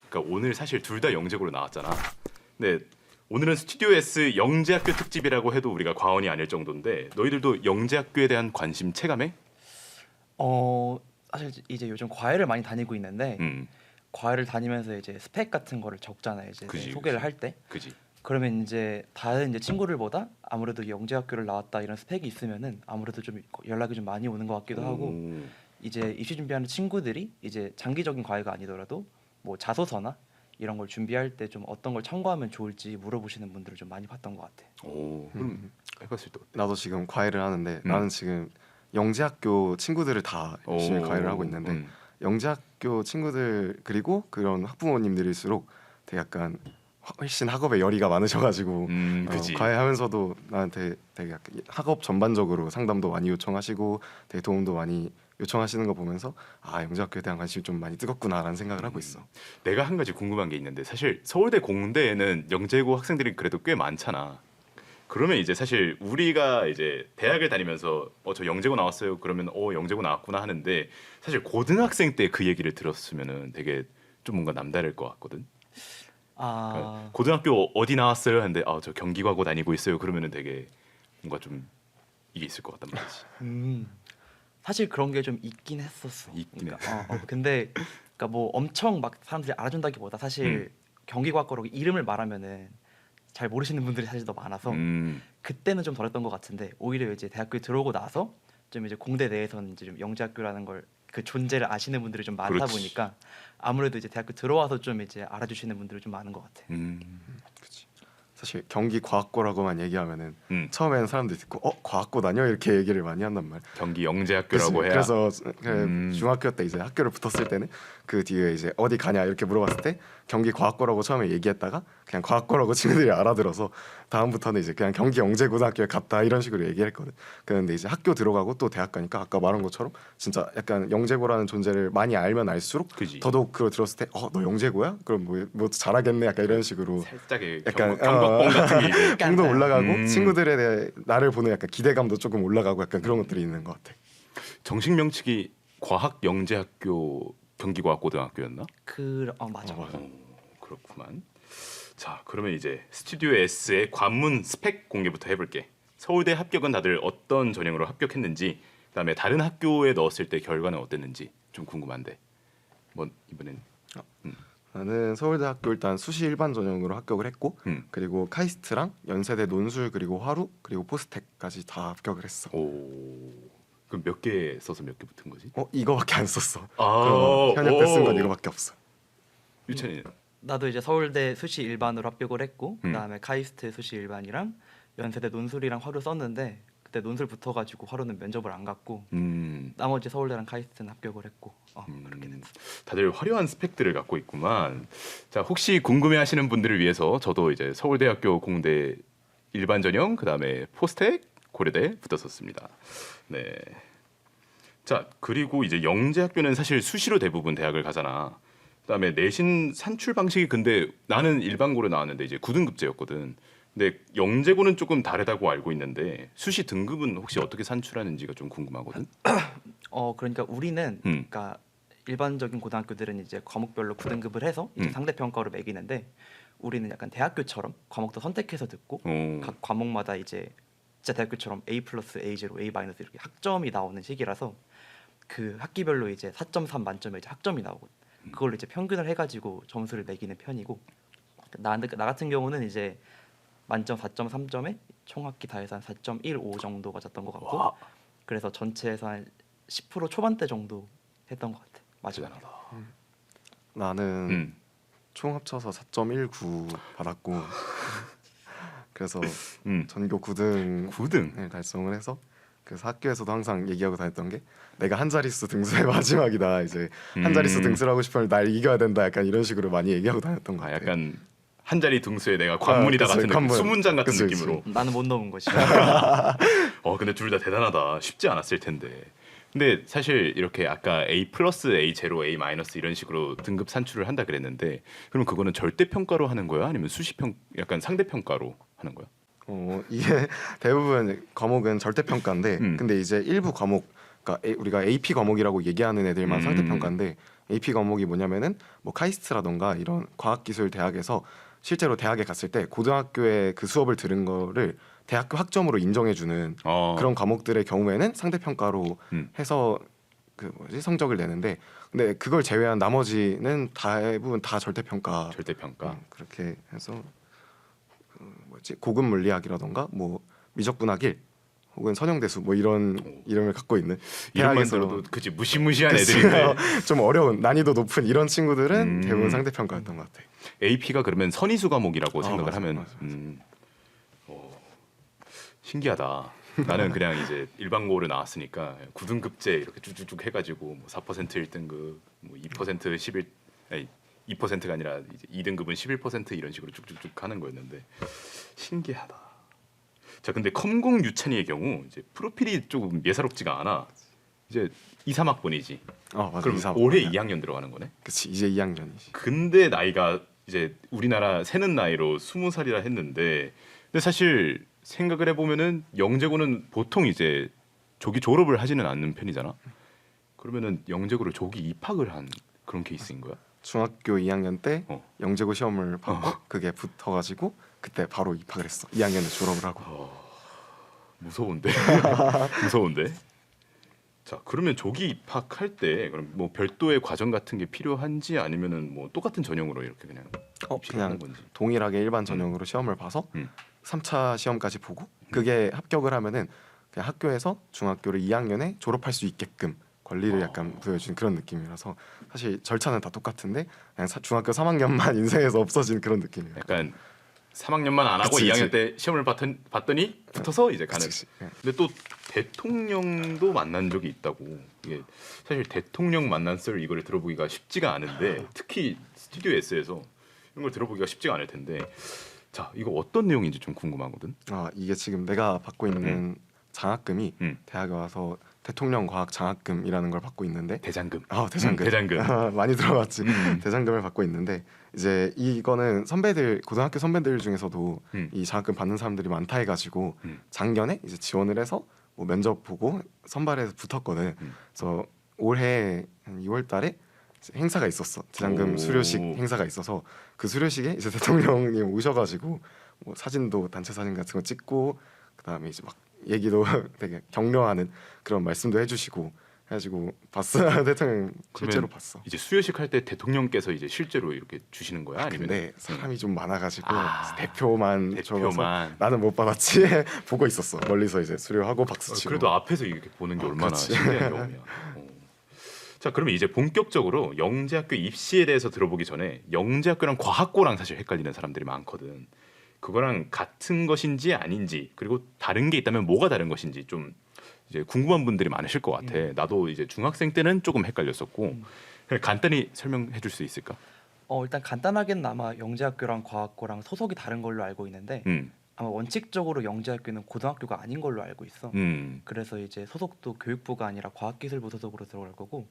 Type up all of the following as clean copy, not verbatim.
그러니까 오늘 사실 둘 다 영재고로 나왔잖아. 근데 오늘은 스튜디오 S 영재학교 특집이라고 해도 우리가 과언이 아닐 정도인데 너희들도 영재학교에 대한 관심 체감해? 사실 이제 요즘 과외를 많이 다니고 있는데 음, 과외를 다니면서 이제 스펙 같은 거를 적잖아요. 이제 그지, 소개를 그지. 할 때. 그지. 그러면 이제 다른 이제 친구들보다 아무래도 영재학교를 나왔다 이런 스펙이 있으면은 아무래도 좀 연락이 좀 많이 오는 것 같기도 하고 오, 이제 입시 준비하는 친구들이 이제 장기적인 과외가 아니더라도 뭐 자소서나 이런 걸 준비할 때 좀 어떤 걸 참고하면 좋을지 물어보시는 분들을 좀 많이 봤던 것 같아. 오, 그럼 해봤을 때 어때? 나도 지금 과외를 하는데 나는 지금 영재학교 친구들을 다 열심히 오, 과외를 하고 있는데 영재학교 친구들 그리고 그런 학부모님들일수록 되게 약간 훨씬 학업에 열의가 많으셔가지고 그지. 과외하면서도 나한테 되게 약간 학업 전반적으로 상담도 많이 요청하시고 되게 도움도 많이 요청하시는 거 보면서 아 영재학교에 대한 관심이 좀 많이 뜨겁구나라는 생각을 하고 있어. 내가 한 가지 궁금한 게 있는데 사실 서울대 공대에는 영재고 학생들이 그래도 꽤 많잖아. 그러면 이제 사실 우리가 이제 대학을 다니면서 저 영재고 나왔어요. 그러면 영재고 나왔구나 하는데 사실 고등학생 때 그 얘기를 들었으면은 되게 좀 뭔가 남다를 것 같거든. 그러니까 아, 고등학교 어디 나왔어요? 하는데 저 경기과고 다니고 있어요. 그러면은 되게 뭔가 좀 이게 있을 것 같단 말이지. 사실 그런 게 좀 있긴 했었어. 있긴 그러니까, 근데 그러니까 뭐 엄청 막 사람들이 알아준다기보다 사실 경기과학과로 이름을 말하면은 잘 모르시는 분들이 사실 더 많아서 그때는 좀 덜했던 것 같은데 오히려 이제 대학교에 들어오고 나서 좀 이제 공대 내에서는 이제 좀 영재학교라는 걸 그 존재를 아시는 분들이 좀 많다 그렇지. 보니까 아무래도 이제 대학교 들어와서 좀 이제 알아주시는 분들이 좀 많은 것 같아. 그치. 사실 경기과학고라고만 얘기하면은 음. 처음에는 사람들이 듣고 과학고 다녀 이렇게 얘기를 많이 한단 말. 경기 영재학교라고 그치. 해야. 그래서 중학교 때 이제 학교를 붙었을 때는 그 뒤에 이제 어디 가냐 이렇게 물어봤을 때 경기과학고라고 처음에 얘기했다가 그냥 과학고라고 친구들이 알아들어서 다음부터는 이제 그냥 경기 영재고등학교에 갔다 이런 식으로 얘기를 했거든. 그런데 이제 학교 들어가고 또 대학 가니까 아까 말한 것처럼 진짜 약간 영재고라는 존재를 많이 알면 알수록 그지. 더더욱 그걸 들었을 때 너 영재고야? 그럼 뭐 잘하겠네 약간 이런 식으로 살짝의 약간 경복궁 같은 게 이제 평도 올라가고 음. 친구들에 대해 나를 보는 약간 기대감도 조금 올라가고 약간 그런 것들이 있는 것 같아. 정식 명칭이 과학영재학교 경기과학고등학교였나? 맞아. 그렇구만. 자, 그러면 이제 스튜디오 S의 관문 스펙 공개부터 해볼게. 서울대 합격은 다들 어떤 전형으로 합격했는지, 그다음에 다른 학교에 넣었을 때 결과는 어땠는지 좀 궁금한데. 뭐 이번엔 나는 서울대학교 일단 수시 일반 전형으로 합격을 했고 그리고 카이스트랑 연세대 논술 그리고 화루 그리고 포스텍까지 다 합격을 했어. 그럼 몇 개 써서 몇 개 붙은 거지? 이거밖에 안 썼어. 아, 현역 때 쓴 건 오. 이거밖에 없어. 유찬이. 나도 이제 서울대 수시 일반으로 합격을 했고 그다음에 카이스트 수시 일반이랑 연세대 논술이랑 화루 썼는데 그때 논술 붙어가지고 화루는 면접을 안 갔고 나머지 서울대랑 카이스트는 합격을 했고 그렇게 됐어. 다들 화려한 스펙들을 갖고 있구만. 자, 혹시 궁금해하시는 분들을 위해서 저도 이제 서울대학교 공대 일반 전형 그다음에 포스텍 고려대 붙었었습니다. 네. 자, 그리고 이제 영재학교는 사실 수시로 대부분 대학을 가잖아. 그다음에 내신 산출 방식이 근데 나는 일반고로 나왔는데 이제 9등급제였거든. 근데 영재고는 조금 다르다고 알고 있는데 수시 등급은 혹시 어떻게 산출하는지가 좀 궁금하거든. 그러니까 우리는 그러니까 일반적인 고등학교들은 이제 과목별로 9등급을 해서 이제 상대 평가로 매기는데 우리는 약간 대학교처럼 과목도 선택해서 듣고 각 과목마다 이제 진짜 대학교처럼 A 플러스 A 제로 A 마이너스 이렇게 학점이 나오는 식이라서 그 학기별로 이제 4.3 만점에 이제 학점이 나오고 그걸로 이제 평균을 해가지고 점수를 매기는 편이고 나 같은 경우는 이제 만점 4.3점에 총 학기 다 해서 한 4.15 정도 맞았던 것 같고 와. 그래서 전체에서 한 10% 초반대 정도 했던 것 같아. 마지막에. 나는 총 합쳐서 4.19 받았고 그래서 전교 9등을 달성을 해서 그래서 학교에서도 항상 얘기하고 다녔던 게 내가 한 자릿수 등수의 마지막이다. 이제 한 자릿수 등수를 하고 싶으면 날 이겨야 된다. 약간 이런 식으로 많이 얘기하고 다녔던 것 같아. 약간 한 자리 등수에 내가 관문이다 그치, 같은 느낌, 관문. 수문장 같은 그치, 느낌으로. 나는 못 넣은 거지. 근데 둘 다 대단하다. 쉽지 않았을 텐데. 근데 사실 이렇게 아까 A 플러스, A 제로, A 마이너스 이런 식으로 등급 산출을 한다 그랬는데 그럼 그거는 절대 평가로 하는 거야? 아니면 약간 상대 평가로 하는 거야? 이게 대부분 과목은 절대 평가인데 근데 이제 일부 과목 그러니까 우리가 AP 과목이라고 얘기하는 애들만 상대 평가인데 AP 과목이 뭐냐면은 뭐 카이스트라던가 이런 과학기술 대학에서 실제로 대학에 갔을 때 고등학교에 그 수업을 들은 거를 대학교 학점으로 인정해주는 그런 과목들의 경우에는 상대평가로 해서 그 뭐지 성적을 내는데, 근데 그걸 제외한 나머지는 대부분 다 절대평가. 그렇게 해서 그 뭐지 고급 물리학이라던가 뭐 미적분학 1 혹은 선형대수 뭐 이런 이름을 갖고 있는 이름만 들어도 그치 무시무시한 애들인데 좀 어려운 난이도 높은 이런 친구들은 대부분 상대평가였던 것 같아. AP가 그러면 선의수 과목이라고 생각을 맞아, 하면 맞아. 신기하다. 나는 그냥 이제 일반고를 나왔으니까 9등급제 이렇게 쭉쭉쭉 해가지고 뭐 4% 1등급, 뭐 2% 11, 아니 2%가 아니라 이제 2등급은 11% 이런 식으로 쭉쭉쭉 가는 거였는데 신기하다. 자, 근데 컴공 유찬이의 경우 이제 프로필이 조금 예사롭지가 않아. 이제 2, 3학번이지. 맞아. 그럼 2, 3 올해 학번이야. 2학년 들어가는 거네. 그치, 이제 2학년이지. 근데 나이가 이제 우리나라 세는 나이로 20살이라 했는데, 근데 사실 생각을 해보면은 영재고는 보통 이제 조기 졸업을 하지는 않는 편이잖아. 그러면은 영재고를 조기 입학을 한 그런 케이스인 거야? 중학교 2학년 때 어. 영재고 시험을 받고 그게 붙어가지고 그때 바로 입학을 했어. 2학년에 졸업을 하고. 무서운데. 무서운데. 자, 그러면 조기 입학할 때 그럼 뭐 별도의 과정 같은 게 필요한지 아니면은 뭐 똑같은 전형으로 이렇게 그냥 입시를 하는 그냥 건지. 동일하게 일반 전형으로 시험을 봐서 3차 시험까지 보고 그게 합격을 하면은 그냥 학교에서 중학교를 2학년에 졸업할 수 있게끔 권리를 약간 부여준 그런 느낌이라서 사실 절차는 다 똑같은데 그냥 중학교 3학년만 인생에서 없어진 그런 느낌이에요. 약간 3학년만 안 하고 그치, 2학년 그치. 때 시험을 봤더니 붙어서 이제 가는. 그치. 근데 또 대통령도 만난 적이 있다고. 이게 사실 대통령 만난 썰 이거를 들어보기가 쉽지가 않은데 특히 스튜디오 S에서 이런 걸 들어보기가 쉽지가 않을 텐데. 자, 이거 어떤 내용인지 좀 궁금하거든. 이게 지금 내가 받고 있는 장학금이 대학에 와서 대통령 과학 장학금이라는 걸 받고 있는데 대장금. 대장금. 대장금. 많이 들어봤지. 대장금을 받고 있는데 이제 이거는 선배들 고등학교 선배들 중에서도 이 장학금 받는 사람들이 많다 해가지고 작년에 이제 지원을 해서 뭐 면접 보고 선발해서 붙었거든. 그래서 올해 한 2월달에 행사가 있었어. 대장금 수료식 행사가 있어서 그 수료식에 이제 대통령님 오셔가지고 뭐 사진도 단체 사진 같은 거 찍고 그다음에 이제 막 얘기도 되게 격려하는 그런 말씀도 해주시고 해가지고 봤어. 대통령 실제로 봤어. 이제 수여식 할 때 대통령께서 이제 실제로 이렇게 주시는 거야? 아니면 근데 사람이 좀 많아가지고 대표만 대표만. 적어서 나는 못 받았지. 보고 있었어. 멀리서 이제 수료하고 박수 치고. 그래도 앞에서 이렇게 보는 게 얼마나 그치. 신기한 경험이야. 자, 그러면 이제 본격적으로 영재학교 입시에 대해서 들어보기 전에 영재학교랑 과학고랑 사실 헷갈리는 사람들이 많거든. 그거랑 같은 것인지 아닌지, 그리고 다른 게 있다면 뭐가 다른 것인지 좀 이제 궁금한 분들이 많으실 것 같아. 나도 이제 중학생 때는 조금 헷갈렸었고. 그냥 간단히 설명해 줄 수 있을까? 일단 간단하게는 아마 영재학교랑 과학고랑 소속이 다른 걸로 알고 있는데 아마 원칙적으로 영재학교는 고등학교가 아닌 걸로 알고 있어. 그래서 이제 소속도 교육부가 아니라 과학기술부 소속으로 들어갈 거고,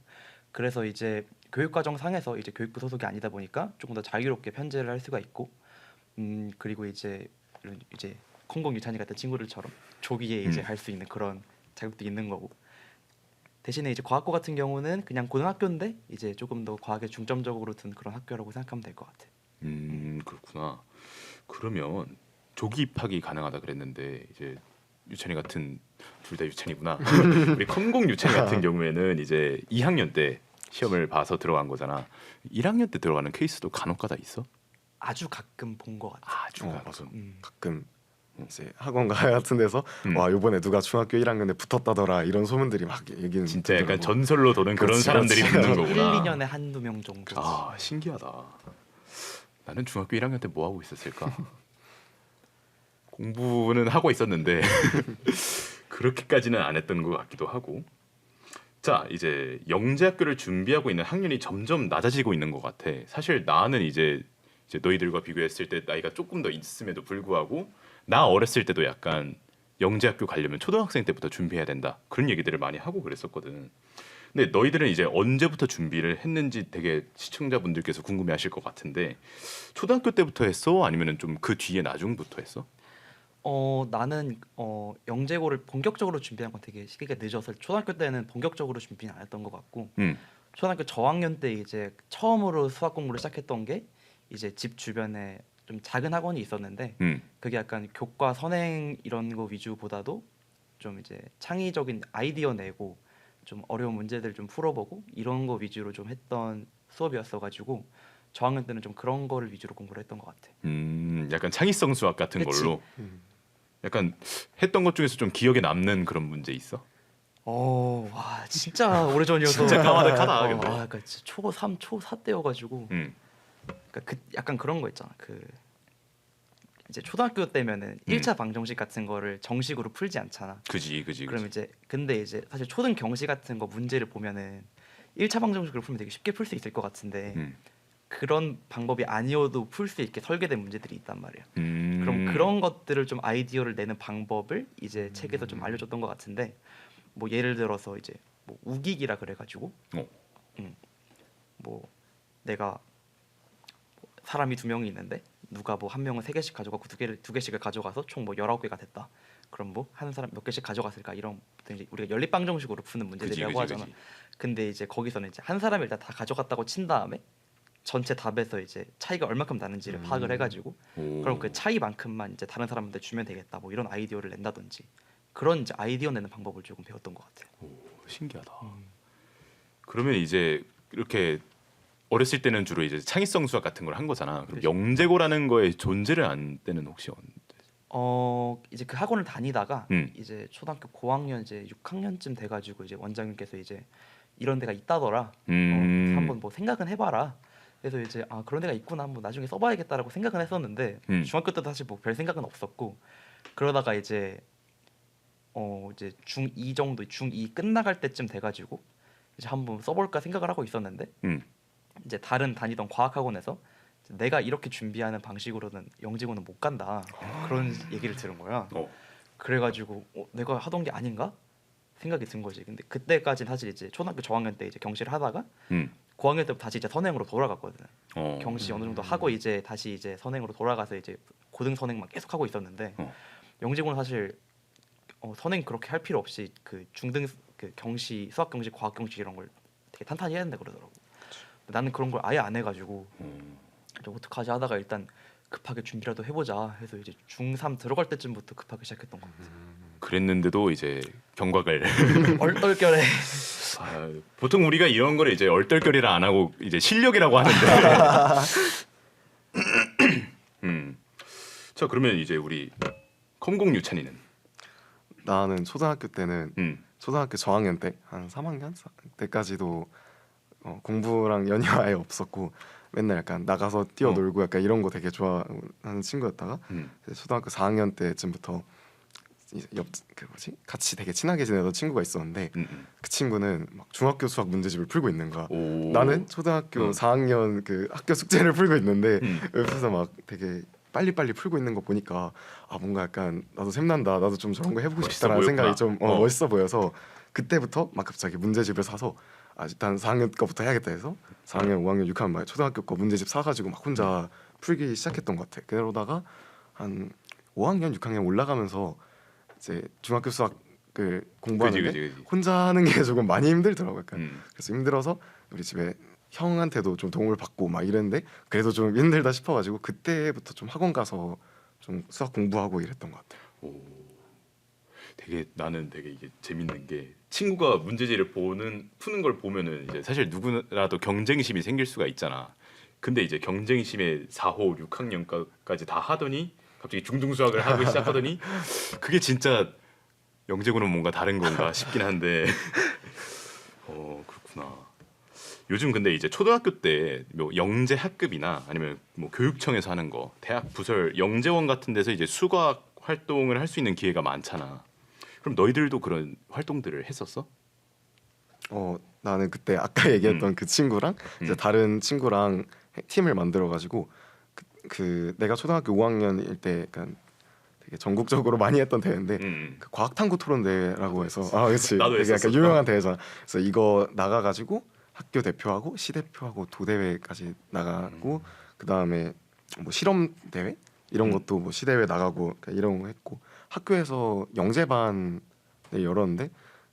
그래서 이제 교육과정 상에서 이제 교육부 소속이 아니다 보니까 조금 더 자유롭게 편제를 할 수가 있고, 그리고 이제 이런 이제 컴공 유찬이 같은 친구들처럼 조기에 이제 할 수 있는 그런 자격도 있는 거고, 대신에 이제 과학고 같은 경우는 그냥 고등학교인데 이제 조금 더 과학에 중점적으로 둔 그런 학교라고 생각하면 될 것 같아. 그렇구나. 그러면 조기 입학이 가능하다 그랬는데 이제 유찬이 같은 둘 다 유찬이구나. 우리 컴공 유찬이 같은 경우에는 이제 2학년 때 시험을 봐서 들어간 거잖아. 1학년 때 들어가는 케이스도 간혹가다 있어? 아주 가끔 본 것 같아. 아주 가끔. 가끔 이제 학원 같은 데서 와 이번에 누가 중학교 1학년에 붙었다더라 이런 소문들이 막 얘기는 진짜 약간 들더라고. 전설로 도는 그런 그렇지, 사람들이 그렇지. 붙는 1, 거구나. 2년에 한두 명 정도. 신기하다. 나는 중학교 1학년 때 뭐 하고 있었을까? 공부는 하고 있었는데 그렇게까지는 안 했던 것 같기도 하고. 자, 이제 영재학교를 준비하고 있는 학년이 점점 낮아지고 있는 것 같아. 사실 나는 이제 너희들과 비교했을 때 나이가 조금 더 있음에도 불구하고 나 어렸을 때도 약간 영재학교 가려면 초등학생 때부터 준비해야 된다 그런 얘기들을 많이 하고 그랬었거든. 근데 너희들은 이제 언제부터 준비를 했는지 되게 시청자분들께서 궁금해하실 것 같은데 초등학교 때부터 했어? 아니면은 좀 그 뒤에 나중부터 했어? 나는 영재고를 본격적으로 준비한 건 되게 시기가 늦어서 초등학교 때는 본격적으로 준비는 안 했던 것 같고 초등학교 저학년 때 이제 처음으로 수학 공부를 시작했던 게 이제 집 주변에 좀 작은 학원이 있었는데 그게 약간 교과 선행 이런 거 위주보다도 좀 이제 창의적인 아이디어 내고 좀 어려운 문제들 좀 풀어보고 이런 거 위주로 좀 했던 수업이었어가지고 저학년 때는 좀 그런 거를 위주로 공부를 했던 것 같아. 약간 창의성 수학 같은 그치. 걸로. 약간 했던 것 중에서 좀 기억에 남는 그런 문제 있어? 와 진짜 오래전이어서 진짜 까마득하다, 근데. 그러니까 진짜 초3, 초4 때여가지고 그러니까 약간 그런 거 있잖아. 그 이제 초등학교 때면은 1차 방정식 같은 거를 정식으로 풀지 않잖아. 그지. 그럼 이제 근데 이제 사실 초등 경시 같은 거 문제를 보면은 1차 방정식으로 풀면 되게 쉽게 풀 수 있을 것 같은데 그런 방법이 아니어도 풀 수 있게 설계된 문제들이 있단 말이야. 그럼 그런 것들을 좀 아이디어를 내는 방법을 이제 책에서 좀 알려줬던 것 같은데 뭐 예를 들어서 이제 뭐 우기기라 그래가지고 뭐 내가 사람이 2명이 있는데 누가 뭐 한 명은 3개씩 가져가고 두 개씩을 가져가서 총 뭐 19개가 됐다. 그럼 뭐 한 사람 몇 개씩 가져갔을까 이런 이제 우리가 연립방정식으로 푸는 문제들이라고 하잖아. 근데 이제 거기서는 이제 한 사람이 일단 다 가져갔다고 친 다음에 전체 답에서 이제 차이가 얼마큼 나는지를 파악을 해가지고 그럼 그 차이만큼만 이제 다른 사람한테 주면 되겠다. 뭐 이런 아이디어를 낸다든지 그런 이제 아이디어 내는 방법을 조금 배웠던 것 같아. 신기하다. 그러면 이제 이렇게 어렸을 때는 주로 이제 창의성 수학 같은 걸 한 거잖아. 그럼 그렇죠. 영재고라는 거에 존재를 안 때는 혹시 언제? 이제 그 학원을 다니다가 이제 초등학교 고학년 이제 6학년쯤 돼가지고 이제 원장님께서 이제 이런 데가 있다더라. 한번 뭐 생각은 해봐라. 그래서 이제 아 그런 데가 있구나. 뭐 나중에 써봐야겠다라고 생각은 했었는데 중학교 때도 사실 뭐 별 생각은 없었고 그러다가 이제 이제 중2 정도 중2 끝나갈 때쯤 돼가지고 이제 한번 써볼까 생각을 하고 있었는데 이제 다른 다니던 과학학원에서 내가 이렇게 준비하는 방식으로는 영재고는 못 간다 그런 얘기를 들은 거야. 그래가지고 내가 하던 게 아닌가 생각이 든 거지. 근데 그때까지는 사실 이제 초등학교 저학년 때 이제 경시를 하다가 고학년 때부터 다시 이제 선행으로 돌아갔거든. 경시 어느 정도 하고 이제 다시 이제 선행으로 돌아가서 이제 고등 선행만 계속 하고 있었는데 영재고는 사실 선행 그렇게 할 필요 없이 그 중등 그 경시 수학 경시 과학 경시 이런 걸 되게 탄탄히 해야 된다 그러더라고. 나는 그런 걸 아예 안 해가지고 어떡하지 하다가 일단 급하게 준비라도 해보자 해서 이제 중3 들어갈 때쯤부터 급하게 시작했던 것 같아. 그랬는데도 이제 경각을 얼떨결에 보통 우리가 이런 거를 이제 얼떨결이라 안 하고 이제 실력이라고 하는데 자 그러면 이제 우리 컴공 유찬이는 나는 초등학교 때는 초등학교 저학년 때 한 3학년 때까지도 공부랑 연이 아예 없었고 맨날 약간 나가서 뛰어놀고 약간 이런 거 되게 좋아하는 친구였다가 초등학교 4학년 때쯤부터 그 뭐지 같이 되게 친하게 지내던 친구가 있었는데 그 친구는 막 중학교 수학 문제집을 풀고 있는 거야. 나는 초등학교 4학년 그 학교 숙제를 풀고 있는데 옆에서 막 되게 빨리빨리 풀고 있는 거 보니까 아 뭔가 약간 나도 샘난다. 나도 좀 저런 거 해보고 싶다라는 생각이 좀 멋있어 보여서 그때부터 막 갑자기 문제집을 사서 아 일단 4학년 거부터 해야겠다 해서 4학년, 5학년, 6학년 막 초등학교 거 문제집 사가지고 막 혼자 풀기 시작했던 것 같아. 그러다가 한 5학년, 6학년 올라가면서 이제 중학교 수학을 공부하는데 그치. 혼자 하는 게 조금 많이 힘들더라고 약간. 그래서 힘들어서 우리 집에 형한테도 좀 도움을 받고 막 이랬는데 그래도 좀 힘들다 싶어가지고 그때부터 좀 학원 가서 좀 수학 공부하고 이랬던 것 같아요. 나는 되게 이게 재밌는 게 친구가 문제지를 푸는 걸 보면은 이제 사실 누구라도 경쟁심이 생길 수가 있잖아. 근데 이제 경쟁심에 4호 6학년까지 다 하더니 갑자기 중등 수학을 하기 시작하더니 그게 진짜 영재고는 뭔가 다른 건가 싶긴 한데 그렇구나. 요즘 근데 이제 초등학교 때 뭐 영재 학급이나 아니면 뭐 교육청에서 하는 거 대학 부설 영재원 같은 데서 이제 수학 활동을 할 수 있는 기회가 많잖아. 그럼 너희들도 그런 활동들을 했었어? 나는 그때 아까 얘기했던 그 친구랑 이제 다른 친구랑 팀을 만들어 가지고 그 내가 초등학교 5학년일 때 약간 되게 전국적으로 많이 했던 대회인데 그 과학탐구 토론 대회라고 해서 그렇지 나도 되게 했었어. 약간 유명한 대회잖아. 그래서 이거 나가 가지고 학교 대표하고 시 대표하고 도대회까지 나가고 그 다음에 뭐 실험 대회 이런 것도 뭐 시대회 나가고 이런 거 했고 학교에서 영재반을 열었는데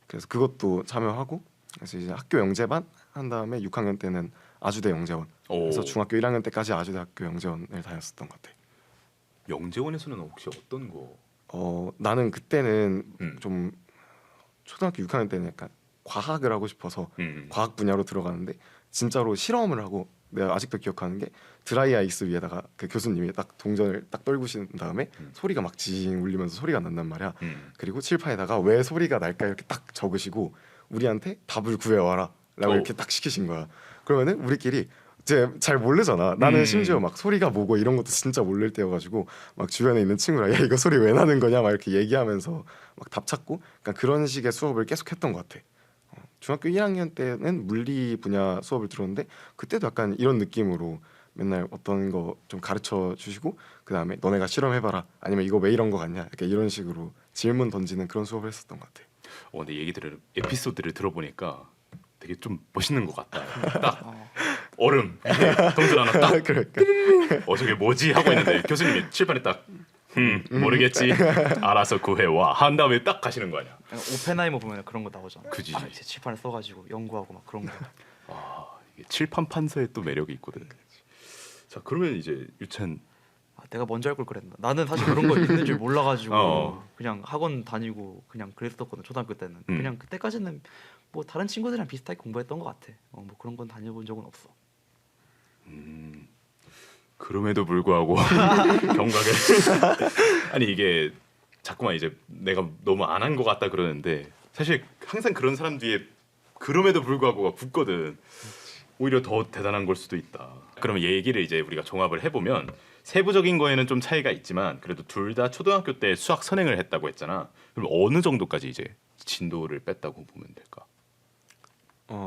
그래서 그것도 참여하고 그래서 이제 학교 영재반 한 다음에 6학년 때는 아주대 영재원. 그래서 중학교 1학년 때까지 아주대학교 영재원을 다녔었던 것 같아. 영재원에서는 혹시 어떤 거? 나는 그때는 좀 초등학교 6학년 때는 약간 과학을 하고 싶어서 과학 분야로 들어가는데 진짜로 실험을 하고 내가 아직도 기억하는 게 드라이 아이스 위에다가 그 교수님이 딱 동전을 딱 떨구신 다음에 소리가 막 징 울리면서 소리가 난단 말이야. 그리고 칠판에다가 왜 소리가 날까 이렇게 딱 적으시고 우리한테 답을 구해와라 라고 이렇게 딱 시키신 거야. 그러면은 우리끼리 이제 잘 모르잖아. 나는 심지어 막 소리가 뭐고 이런 것도 진짜 모를 때여가지고 막 주변에 있는 친구랑 야 이거 소리 왜 나는 거냐 막 이렇게 얘기하면서 막 답 찾고 그러니까 그런 식의 수업을 계속 했던 것 같아. 중학교 1학년 때는 물리 분야 수업을 들었는데 그때도 약간 이런 느낌으로 맨날 어떤 거 좀 가르쳐 주시고 그 다음에 너네가 실험해봐라 아니면 이거 왜 이런 거 같냐 약간 이런 식으로 질문 던지는 그런 수업을 했었던 것 같아. 근데 에피소드를 들어보니까 되게 좀 멋있는 것 같다. 딱 얼음 동전 하나 딱 그러니까 저게 뭐지 하고 있는데 교수님이 칠판에 딱 모르겠지 알아서 구해와 한 다음에 딱 가시는 거 아니야. 오펜하이머 보면 그런 거 나오잖아. 그지. 제 칠판을 써가지고 연구하고 막 그런 거. 이게 칠판 판서에 또 매력이 있거든. 자 그러면 이제 유찬 내가 먼저 할 걸 그랬나. 나는 사실 그런 거 있는 줄 몰라가지고 그냥 학원 다니고 그냥 그랬었거든. 초등학교 때는 그냥 그때까지는 뭐 다른 친구들이랑 비슷하게 공부했던 것 같아. 뭐 그런 건 다녀본 적은 없어. 그럼에도 불구하고 경각을 아니 이게 자꾸만 이제 내가 너무 안 한 것 같다 그러는데 사실 항상 그런 사람 뒤에 그럼에도 불구하고가 붙거든. 오히려 더 대단한 걸 수도 있다. 그러면 얘기를 이제 우리가 종합을 해보면 세부적인 거에는 좀 차이가 있지만 그래도 둘 다 초등학교 때 수학 선행을 했다고 했잖아. 그럼 어느 정도까지 이제 진도를 뺐다고 보면 될까?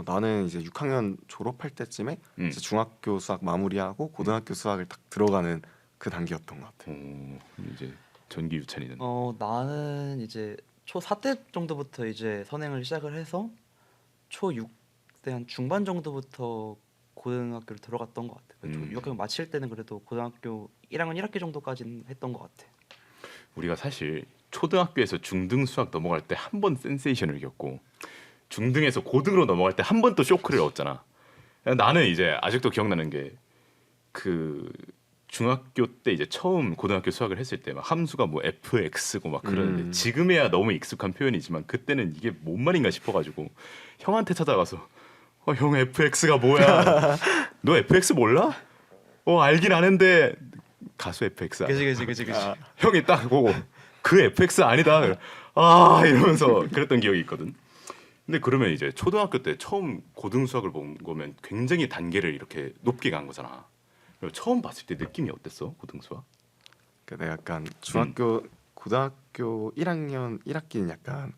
나는 이제 6학년 졸업할 때쯤에 이제 중학교 수학 마무리하고 고등학교 수학을 딱 들어가는 그 단계였던 것 같아. 그럼 이제 전기 유찬이는 나는 이제 초4 때 정도부터 이제 선행을 시작을 해서 초6 때 한 중반 정도부터 고등학교를 들어갔던 것 같아. 6학년 마칠 때는 그래도 고등학교 1학년 1학기 정도까지는 했던 것 같아. 우리가 사실 초등학교에서 중등 수학 넘어갈 때 한 번 센세이션을 겪고 중등에서 고등으로 넘어갈 때 한 번 또 쇼크를 얻잖아. 나는 이제 아직도 기억나는 게 그 중학교 때 이제 처음 고등학교 수학을 했을 때 막 함수가 뭐 fx고 막 그러는데 지금에야 너무 익숙한 표현이지만 그때는 이게 뭔 말인가 싶어가지고 형한테 찾아가서 형 fx가 뭐야? 너 fx 몰라? 알긴 아는데 가수 fx 알아. 그지. 형이 딱 보고 그 fx 아니다. 이러면서 그랬던 기억이 있거든. 근데 그러면 이제 초등학교 때 처음 고등 수학을 본 거면 굉장히 단계를 이렇게 높게 간 거잖아. 처음 봤을 때 느낌이 어땠어? 고등 수학? 내가 약간 고등학교 1학년 1학기는 약간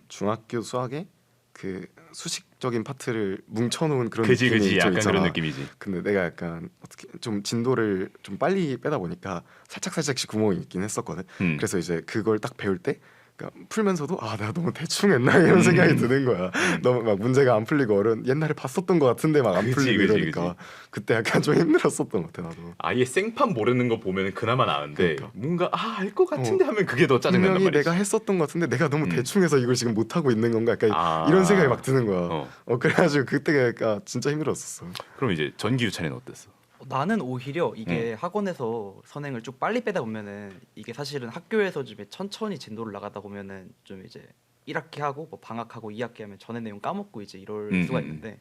중학교 수학에 그 수식적인 파트를 뭉쳐놓은 그런 느낌이 좀 약간 있잖아. 그런 느낌이지. 근데 내가 약간 어떻게 좀 진도를 좀 빨리 빼다 보니까 살짝씩 구멍이 있긴 했었거든. 그래서 이제 그걸 딱 배울 때 그러니까 풀면서도 내가 너무 대충 했나 이런 생각이 드는 거야. 너무 막 문제가 안 풀리고 옛날에 봤었던 것 같은데 막 안 풀리고 이러니까 그때 약간 좀 힘들었었던 것 같아 나도. 아예 생판 모르는 거 보면 그나마 나은데 그러니까. 뭔가 알 것 같은데 하면 그게 더 짜증난단 분명히 말이지. 내가 했었던 것 같은데 내가 너무 대충해서 이걸 지금 못 하고 있는 건가? 약간 이런 생각이 막 드는 거야. 그래가지고 그때가 진짜 힘들었었어. 그럼 이제 전기 유찬이는 어땠어? 나는 오히려 이게 학원에서 선행을 쭉 빨리 빼다 보면은 이게 사실은 학교에서 좀 천천히 진도를 나가다 보면은 좀 이제 1학기 하고 뭐 방학하고 2학기 하면 전에 내용 까먹고 이제 이럴 수가 있는데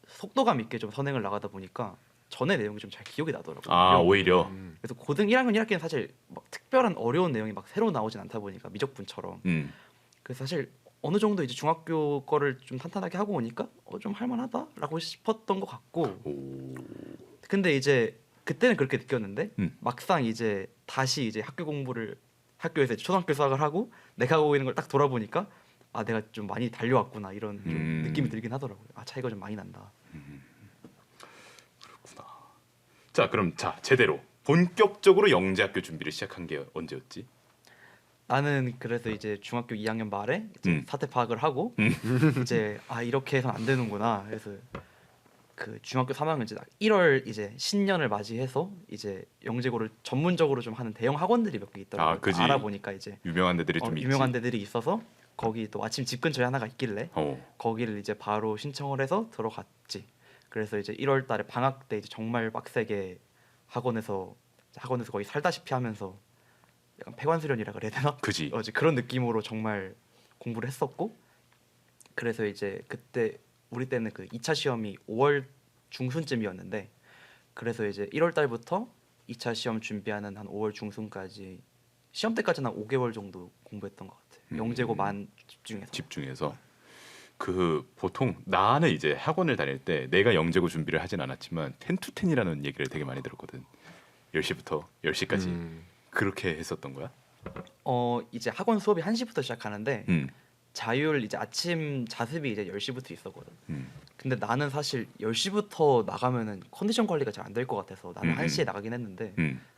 속도감 있게 좀 선행을 나가다 보니까 전에 내용이 좀 잘 기억이 나더라고요. 오히려. 그래서 고등 1학년 1학기는 사실 막 특별한 어려운 내용이 막 새로 나오진 않다 보니까 미적분처럼. 그래서 사실 어느 정도 이제 중학교 거를 좀 탄탄하게 하고 오니까 좀 할만하다라고 싶었던 것 같고. 근데 이제 그때는 그렇게 느꼈는데 막상 이제 다시 이제 학교에서 이제 초등학교 수학을 하고 내가 하고 있는 걸 딱 돌아보니까 내가 좀 많이 달려왔구나 이런 좀 느낌이 들긴 하더라고요. 차이가 좀 많이 난다. 그렇구나. 자 그럼 제대로 본격적으로 영재학교 준비를 시작한 게 언제였지? 나는 그래서 이제 중학교 2학년 말에 이제 사태 파악을 하고 이제 이렇게 해서는 안 되는구나. 그래서 그 중학교 3학년 이제 1월 이제 신년을 맞이해서 이제 영재고를 전문적으로 좀 하는 대형 학원들이 몇 개 있더라고요. 그지. 알아보니까 이제 유명한 데들이 좀 있지. 유명한 데들이 있어서 거기 또 아침 집 근처에 하나가 있길래 거기를 이제 바로 신청을 해서 들어갔지. 그래서 이제 1월달에 방학 때 이제 정말 빡세게 학원에서 거의 살다시피 하면서 약간 폐관수련이라 그래야 되나? 그지. 그런 느낌으로 정말 공부를 했었고, 그래서 이제 그때 우리 때는 그 2차 시험이 5월 중순쯤이었는데, 그래서 이제 1월 달부터 2차 시험 준비하는 한 5월 중순까지 시험 때까지는 한 5개월 정도 공부했던 것 같아. 영재고만 집중해서. 그 보통 나는 이제 학원을 다닐 때 내가 영재고 준비를 하진 않았지만 10to10이라는 얘기를 되게 많이 들었거든. 10시부터 10시까지 그렇게 했었던 거야? 이제 학원 수업이 1시부터 시작하는데 자율 이제 아침 자습이 이제 10시부터 있었거든. 근데 나는 사실 10시부터 나가면은 컨디션 관리가 잘 안 될 것 같아서 나는 1시에 나가긴 했는데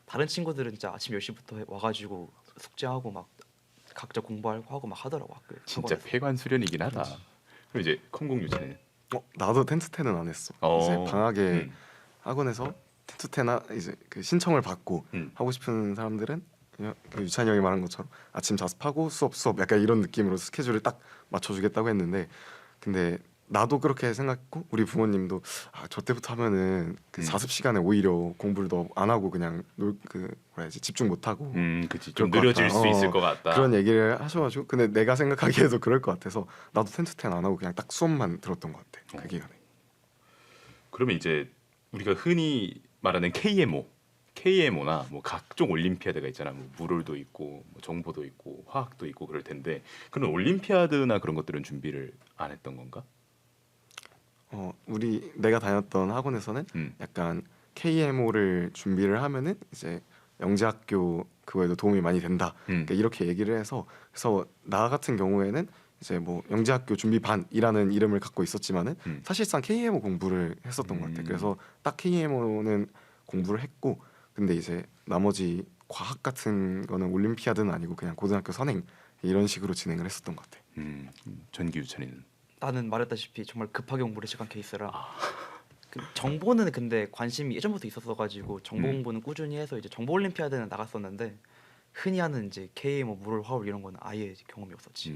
다른 친구들은 진짜 아침 10시부터 와가지고 숙제하고 막 각자 공부하고 하고 막 하더라고. 진짜 폐관 수련이긴 하다. 그럼 이제 컴공 유치는? 나도 10to10은 안 했어. 이제 방학에 학원에서 10to10 이제 그 신청을 받고 하고 싶은 사람들은 그냥 그 유찬이 형이 말한 것처럼 아침 자습하고 수업 약간 이런 느낌으로 스케줄을 딱 맞춰주겠다고 했는데, 근데 나도 그렇게 생각했고 우리 부모님도 저 때부터 하면은 그 자습 시간에 오히려 공부를 더 안 하고 그냥 뭐라 해야지 집중 못 하고 그치 좀 느려질 수 있을 것 같다. 그런 얘기를 하셔가지고, 근데 내가 생각하기에도 그럴 것 같아서 나도 10to10 안 하고 그냥 딱 수업만 들었던 것 같아. 그 기간에. 그러면 이제 우리가 흔히 말하는 KMO나 뭐 각종 올림피아드가 있잖아. 뭐 물울도 있고 뭐 정보도 있고 화학도 있고 그럴 텐데, 그런 올림피아드나 그런 것들은 준비를 안 했던 건가? 내가 다녔던 학원에서는 약간 KMO를 준비를 하면은 이제 영재학교 그거에도 도움이 많이 된다. 그러니까 이렇게 얘기를 해서, 그래서 나 같은 경우에는 이제 뭐 영재학교 준비반이라는 이름을 갖고 있었지만은 사실상 KMO 공부를 했었던 것 같아. 그래서 딱 KMO는 공부를 했고, 근데 이제 나머지 과학 같은 거는 올림피아드는 아니고 그냥 고등학교 선행 이런 식으로 진행을 했었던 것 같아. 전기 유찬이는? 나는 말했다시피 정말 급하게 공부를 시작한 케이스라 그 정보는 근데 관심이 예전부터 있었어가지고 정보 공부는 꾸준히 해서 이제 정보 올림피아드는 나갔었는데, 흔히 하는 이제 K 뭐 물을 화울 이런 거는 아예 경험이 없었지.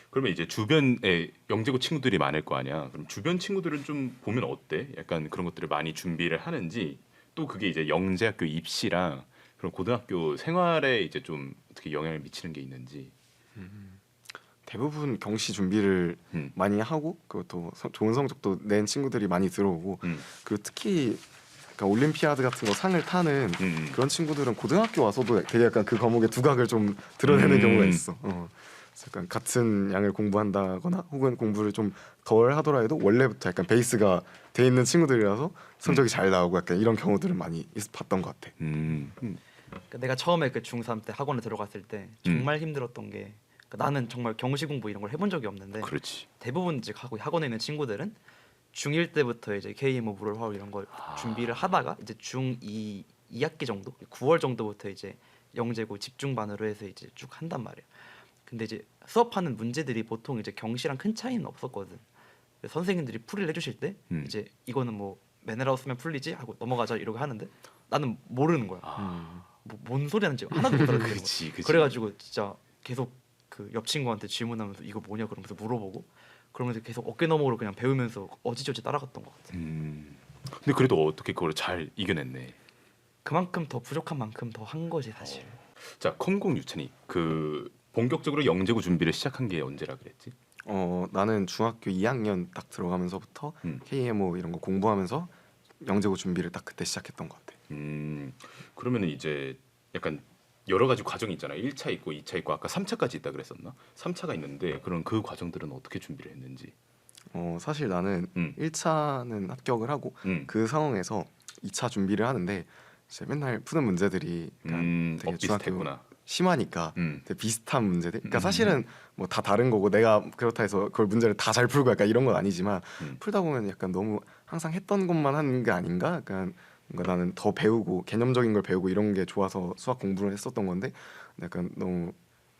그러면 이제 주변에 영재고 친구들이 많을 거 아니야. 그럼 주변 친구들은 좀 보면 어때? 약간 그런 것들을 많이 준비를 하는지, 또 그게 이제 영재학교 입시랑 그런 고등학교 생활에 이제 좀 어떻게 영향을 미치는 게 있는지. 대부분 경시 준비를 많이 하고, 그것도 좋은 성적도 낸 친구들이 많이 들어오고, 그리고 특히 약간 올림피아드 같은 거 상을 타는 그런 친구들은 고등학교 와서도 되게 약간 그 과목의 두각을 좀 드러내는 경우가 있어. 약간 같은 양을 공부한다거나 혹은 공부를 좀 덜 하더라도 원래부터 약간 베이스가 돼 있는 친구들이라서 성적이 잘 나오고 약간 이런 경우들은 많이 봤던 것 같아. 그러니까 내가 처음에 그 중3 때 학원에 들어갔을 때 정말 힘들었던 게, 그러니까 나는 정말 경시 공부 이런 걸 해본 적이 없는데, 그렇지. 대부분 이제 학원에 있는 친구들은 중1 때부터 이제 KMO 물을 화울 이런 걸 준비를 하다가 이제 중2 2학기 정도 9월 정도부터 이제 영재고 집중반으로 해서 이제 쭉 한단 말이야. 근데 이제 수업하는 문제들이 보통 이제 경시랑 큰 차이는 없었거든. 선생님들이 풀이를 해주실 때 이제 이거는 뭐 메네라우스면 풀리지 하고 넘어가자 이러고 하는데 나는 모르는 거야. 뭔 소리 하는지 하나도 못 알아듣는 거야. 그래가지고 진짜 계속 그 옆 친구한테 질문하면서 이거 뭐냐 그러면서 물어보고, 그러면서 계속 어깨 너머로 그냥 배우면서 어지저지 따라갔던 것 같아. 근데 그래도 어떻게 그걸 잘 이겨냈네. 그만큼 더 부족한 만큼 더 한 거지 사실. 자, 컴공 유찬이 그 본격적으로 영재고 준비를 시작한 게 언제라 그랬지? 나는 중학교 2학년 딱 들어가면서부터 KMO 이런 거 공부하면서 영재고 준비를 딱 그때 시작했던 것 같아. 그러면은 이제 약간 여러 가지 과정이 있잖아. 1차 있고 2차 있고 아까 3차까지 있다 그랬었나? 3차가 있는데 그런 그 과정들은 어떻게 준비를 했는지. 사실 나는 1차는 합격을 하고 그 상황에서 2차 준비를 하는데 이제 맨날 푸는 문제들이 되게 중학교 심하니까 되게 비슷한 문제들. 그러니까 사실은 뭐 다 다른 거고 내가 그렇다 해서 그걸 문제를 다 잘 풀고 약간 이런 건 아니지만 풀다 보면 약간 너무 항상 했던 것만 하는 게 아닌가? 약간 뭔가 나는 더 배우고 개념적인 걸 배우고 이런 게 좋아서 수학 공부를 했었던 건데 약간 너무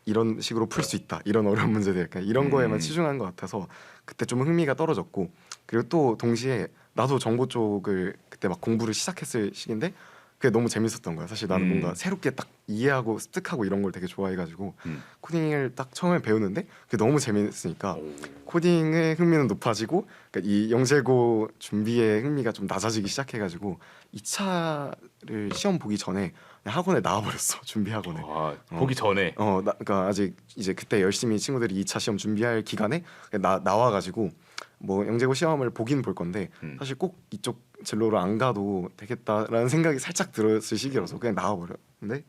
이런 식으로 풀 수 있다 이런 어려운 문제들 약간 이런 거에만 치중한 것 같아서 그때 좀 흥미가 떨어졌고, 그리고 또 동시에 나도 정보 쪽을 그때 막 공부를 시작했을 시기인데 그게 너무 재밌었던 거야. 사실 나는 음. 뭔가 새롭게 딱 이해하고 습득하고 이런 걸 되게 좋아해가지고 코딩을 딱 처음에 배우는데 그게 너무 재밌으니까 오. 코딩의 흥미는 높아지고 그러니까 이 영재고 준비의 흥미가 좀 낮아지기 시작해가지고 2차를 시험 보기 전에 그냥 학원에 나와버렸어. 준비 학원에. 아, 보기 전에. 그러니까 아직 이제 그때 열심히 친구들이 2차 시험 준비할 기간에 나와가지고 뭐 영재고 시험을 보긴 볼 건데 사실 꼭 이쪽 진로로 안 가도 되겠다라는 생각이 살짝 들었을 시기라서 그냥 나와버렸는데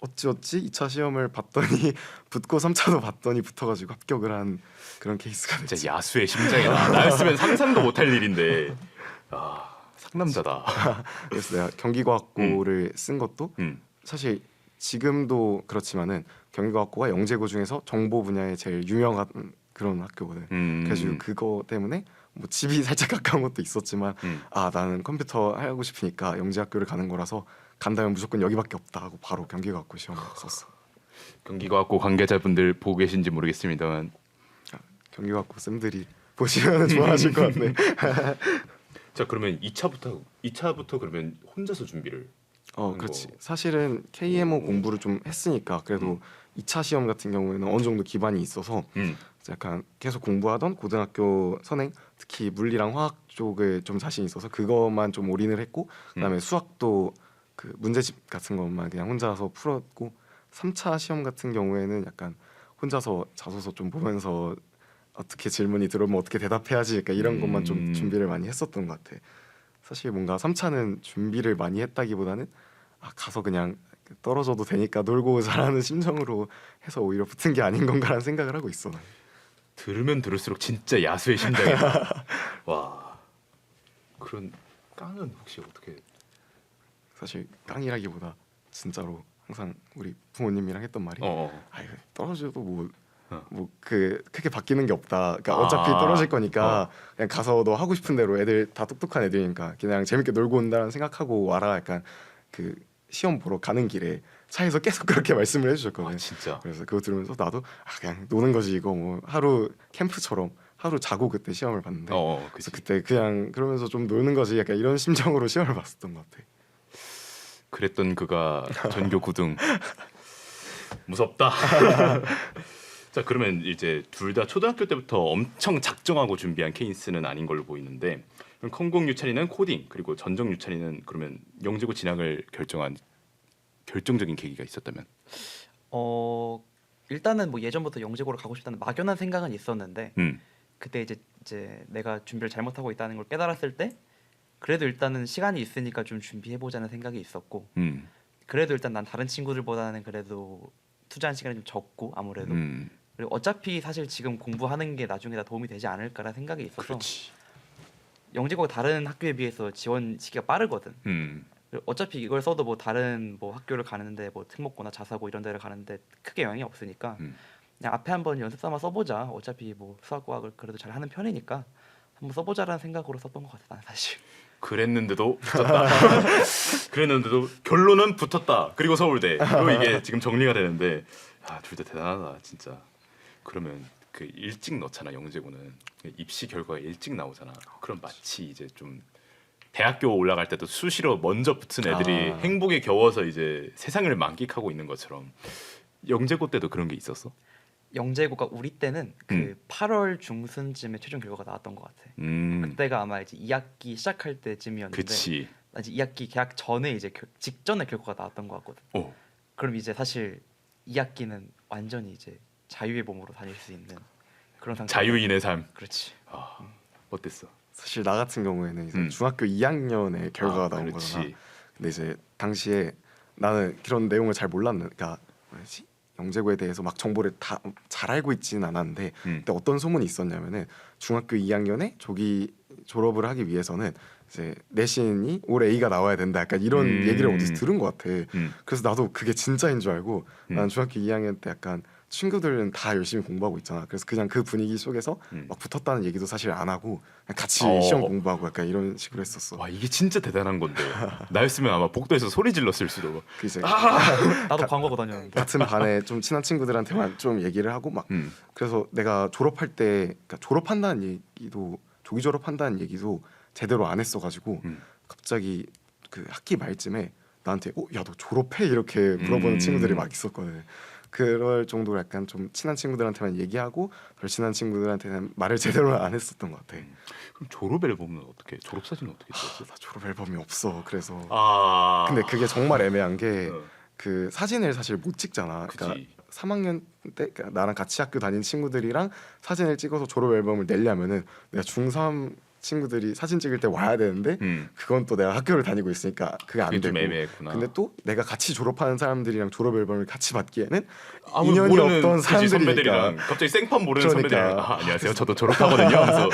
어찌 2차 시험을 봤더니 붙고 3차도 봤더니 붙어가지고 합격을 한 그런 케이스가 됐지. 진짜 야수의 심장이야. 나였으면 상상도 못할 일인데. 아, 상남자다. 그래서 내가 경기과학고를 쓴 것도 사실 지금도 그렇지만은 경기과학고가 영재고 중에서 정보 분야에 제일 유명한 그런 학교거든. 그래서 그거 때문에 뭐 집이 살짝 가까운 것도 있었지만 아 나는 컴퓨터 하고 싶으니까 영재학교를 가는 거라서 간다면 무조건 여기밖에 없다 하고 바로 경기과학고 시험을 썼어. 경기과학고 관계자분들 보고 계신지 모르겠습니다만 경기과학고 쌤들이 보시면 좋아하실 것 같네. 자 그러면 2차부터 그러면 혼자서 준비를 그렇지. 사실은 KMO 공부를 좀 했으니까 그래도 2차 시험 같은 경우에는 어느 정도 기반이 있어서 약간 계속 공부하던 고등학교 선행 특히 물리랑 화학 쪽을 좀 자신 있어서 그것만 좀 올인을 했고 그다음에 수학도 그 문제집 같은 것만 그냥 혼자서 풀었고 3차 시험 같은 경우에는 약간 혼자서 자소서 좀 보면서 어떻게 질문이 들어오면 어떻게 대답해야지 그러니까 이런 것만 좀 준비를 많이 했었던 것 같아. 사실 뭔가 3차는 준비를 많이 했다기보다는 가서 그냥 떨어져도 되니까 놀고 잘하는 심정으로 해서 오히려 붙은 게 아닌 건가라는 생각을 하고 있어. 들으면 들을수록 진짜 야수의 심장이다. 와 그런 깡은 혹시 어떻게? 사실 깡이라기보다 진짜로 항상 우리 부모님이랑 했던 말이 이거 떨어져도 뭐 그 크게 바뀌는 게 없다. 그러니까 어차피 떨어질 거니까 그냥 가서 너 하고 싶은 대로 애들 다 똑똑한 애들이니까 그냥 재밌게 놀고 온다는 생각하고 와라. 약간 그 시험 보러 가는 길에 차에서 계속 그렇게 말씀을 해주셨거든. 진짜. 그래서 그거 들으면서 나도 그냥 노는 거지 이거 뭐 하루 캠프처럼 하루 자고 그때 시험을 봤는데 그래서 그때 그냥 그러면서 좀 노는 거지 약간 이런 심정으로 시험을 봤었던 것 같아. 그랬던 그가 전교 9등. 무섭다. 자 그러면 이제 둘 다 초등학교 때부터 엄청 작정하고 준비한 케이스는 아닌 걸로 보이는데 그럼 컴공 유찬이는 코딩 그리고 전정 유찬이는 그러면 영재고 진학을 결정한 결정적인 계기가 있었다면? 일단은 뭐 예전부터 영재고를 가고 싶다는 막연한 생각은 있었는데 그때 이제 내가 준비를 잘못하고 있다는 걸 깨달았을 때 그래도 일단은 시간이 있으니까 좀 준비해보자는 생각이 있었고 그래도 일단 난 다른 친구들보다는 그래도 투자한 시간이 좀 적고 아무래도 그리고 어차피 사실 지금 공부하는 게 나중에 다 도움이 되지 않을까라는 생각이 있어서 그렇지. 영재고가 다른 학교에 비해서 지원 시기가 빠르거든. 그리고 어차피 이걸 써도 뭐 다른 뭐 학교를 가는데 뭐 특목고나 자사고 이런 데를 가는데 크게 영향이 없으니까 그냥 앞에 한번 연습 삼아 써보자. 어차피 뭐 수학과학을 그래도 잘 하는 편이니까 한번 써보자라는 생각으로 썼던 것 같아. 난 사실. 그랬는데도 붙었다. 그랬는데도 결론은 붙었다. 그리고 서울대로 이게 지금 정리가 되는데 둘 다 대단하다 진짜. 그러면 그 일찍 넣잖아 영재고는 입시 결과가 일찍 나오잖아. 그럼 마치 이제 좀 대학교 올라갈 때도 수시로 먼저 붙은 애들이 행복에 겨워서 이제 세상을 만끽하고 있는 것처럼 영재고 때도 그런 게 있었어? 영재고가 우리 때는 그 8월 중순쯤에 최종 결과가 나왔던 것 같아. 그때가 아마 이제 2학기 시작할 때쯤이었는데 그치. 아직 2학기 개학 전에 이제 직전에 결과가 나왔던 것 같거든. 그럼 이제 사실 2학기는 완전히 이제 자유의 몸으로 다닐 수 있는 그런 상태. 자유인의 삶. 그렇지. 어땠어? 사실 나 같은 경우에는 이제 중학교 2학년에 결과가 나온 그렇지. 거잖아. 근데 이제 당시에 나는 그런 내용을 잘 몰랐는. 그러니까 뭐지? 영재고에 대해서 막 정보를 다 잘 알고 있지는 않았는데 근데 어떤 소문이 있었냐면은 중학교 2학년에 조기 졸업을 하기 위해서는 이제 내신이 올 A가 나와야 된다. 약간 이런 얘기를 어디서 들은 것 같아. 그래서 나도 그게 진짜인 줄 알고 난 중학교 2학년 때 약간 친구들은 다 열심히 공부하고 있잖아. 그래서 그냥 그 분위기 속에서 막 붙었다는 얘기도 사실 안 하고 그냥 같이 시험 공부하고 약간 이런 식으로 했었어. 와 이게 진짜 대단한 건데 나였으면 아마 복도에서 소리 질렀을 수도. 이제 나도 광고고 다녔는데 같은 반에 좀 친한 친구들한테만 좀 얘기를 하고 막 그래서 내가 졸업할 때 그러니까 졸업한다는 얘기도 조기 졸업한다는 얘기도 제대로 안 했어가지고 갑자기 그 학기 말쯤에 나한테 야 너 졸업해 이렇게 물어보는 친구들이 막 있었거든. 그럴 정도로 약간 좀 친한 친구들한테만 얘기하고 덜 친한 친구들한테는 말을 제대로 안 했었던 것 같아. 그럼 졸업 앨범은 어떻게? 졸업 사진은 어떻게 찍었어? 나 졸업 앨범이 없어. 그래서 아. 근데 그게 정말 애매한 게 어. 그 사진을 사실 못 찍잖아. 그러니까 그치. 3학년 때 그러니까 나랑 같이 학교 다닌 친구들이랑 사진을 찍어서 졸업 앨범을 내려면은 내가 중3 친구들이 사진 찍을 때 와야 되는데 그건 또 내가 학교를 다니고 있으니까 그게 안 그게 되고. 좀 애매했구나. 근데 또 내가 같이 졸업하는 사람들이랑 졸업 앨범을 같이 받기에는 아무리 인연이 모르는 없던 그치, 사람들이니까. 선배들이랑 갑자기 생판 모르는 그러니까. 선배들이랑 안녕하세요. 저도 졸업하거든요. 하면서